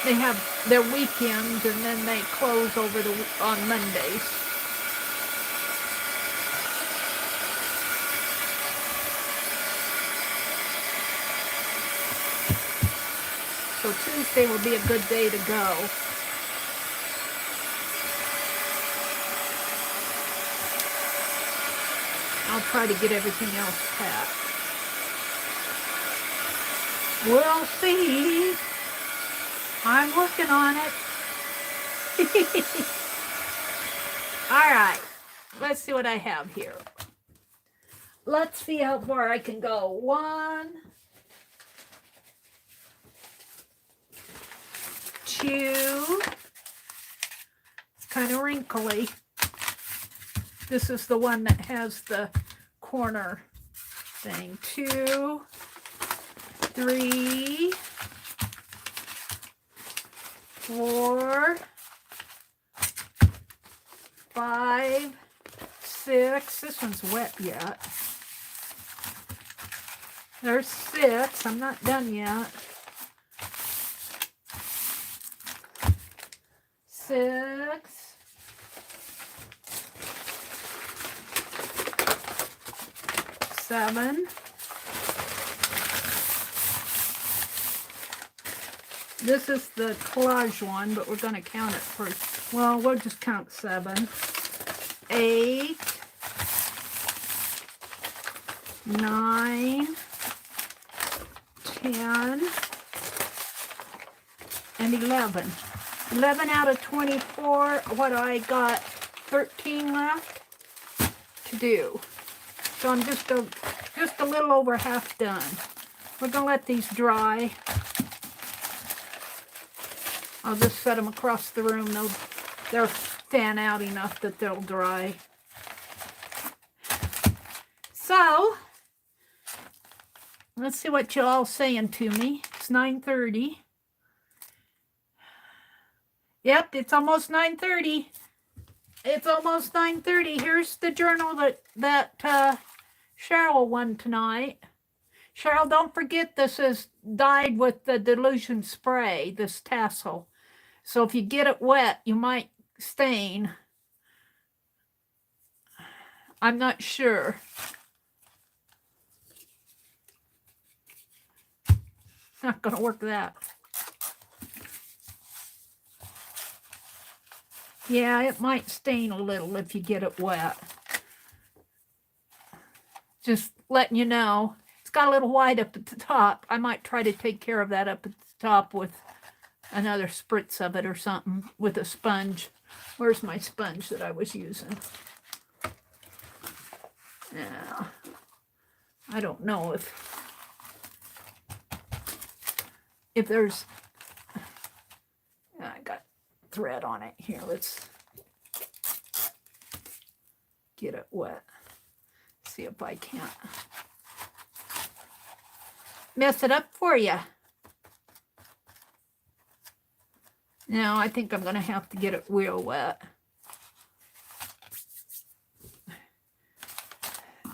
Speaker 1: They have their weekends and then they close on Mondays. So Tuesday will be a good day to go. I'll try to get everything else packed. We'll see. I'm working on it. All right. Let's see what I have here. Let's see how far I can go. 1, 2. It's kind of wrinkly. This is the one that has the corner thing. 2, 3, 4, 5, 6. This one's wet yet. There's 6. I'm not done yet. 6. 7. This is the collage one, but we're going to count it first. Well, we'll just count 7. 8. 9. 10. And 11. 11 out of 24. What do I got? 13 left to do. So I'm just a little over half done. We're going to let these dry. I'll just set them across the room. They'll fan out enough that they'll dry. So, let's see what you all saying to me. It's 9:30. Yep, it's almost 9:30. It's almost 9:30. Here's the journal that Cheryl won tonight. Cheryl, don't forget this is dyed with the dilution spray, this tassel. So if you get it wet, you might stain. I'm not sure. Not going to work that. Yeah, it might stain a little if you get it wet. Just letting you know. It's got a little white up at the top. I might try to take care of that up at the top with another spritz of it or something with a sponge. Where's my sponge that I was using? Yeah. I don't know if there's... I got thread on it here. Let's get it wet. See if I can't mess it up for you. Now I think I'm going to have to get it real wet.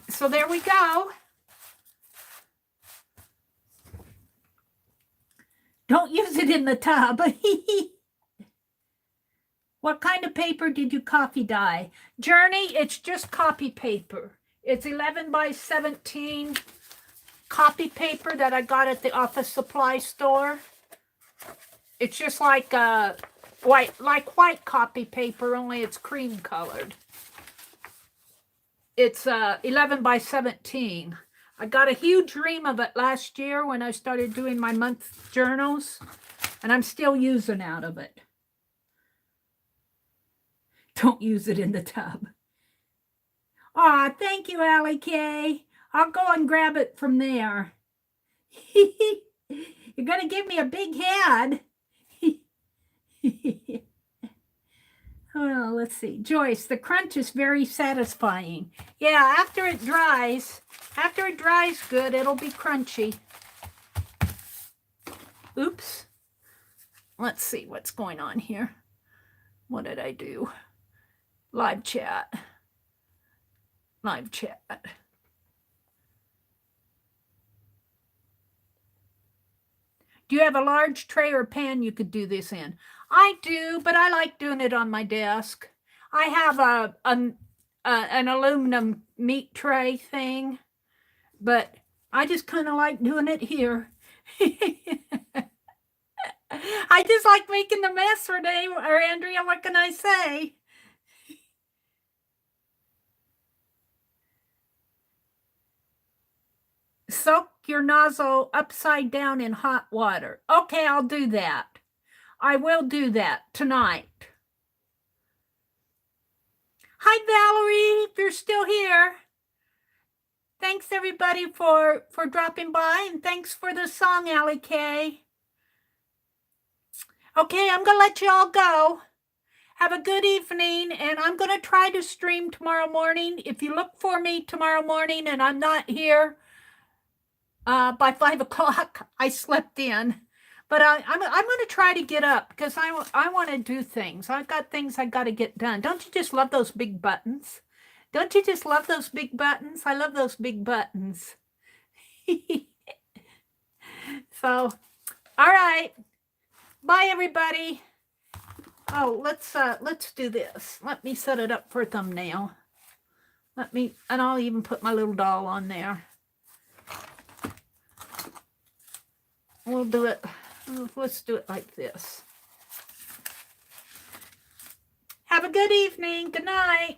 Speaker 1: So there we go. Don't use it in the tub. What kind of paper did you copy dye? Journey, it's just copy paper. It's 11 by 17 copy paper that I got at the office supply store. It's just like white copy paper, only it's cream colored. It's 11 by 17. I got a huge ream of it last year when I started doing my month journals, and I'm still using out of it. Don't use it in the tub. Aw, thank you, Allie K. I'll go and grab it from there. You're going to give me a big head. Well, let's see. Joyce, the crunch is very satisfying. Yeah, after it dries good, it'll be crunchy. Oops. Let's see what's going on here. What did I do? Live chat. Live chat. Do you have a large tray or pan you could do this in? I do, but I like doing it on my desk. I have an aluminum meat tray thing, but I just kind of like doing it here. I just like making the mess, Renee or Andrea. What can I say? Soak your nozzle upside down in hot water. Okay, I'll do that. I will do that tonight. Hi, Valerie, if you're still here. Thanks, everybody, for dropping by, and thanks for the song, Allie K. Okay, I'm going to let you all go. Have a good evening, and I'm going to try to stream tomorrow morning. If you look for me tomorrow morning and I'm not here by 5 o'clock, I slept in. But I'm going to try to get up because I want to do things. I've got things I got to get done. Don't you just love those big buttons? Don't you just love those big buttons? I love those big buttons. So, all right. Bye, everybody. Oh, let's do this. Let me set it up for a thumbnail. And I'll even put my little doll on there. We'll do it. Let's do it like this. Have a good evening. Good night.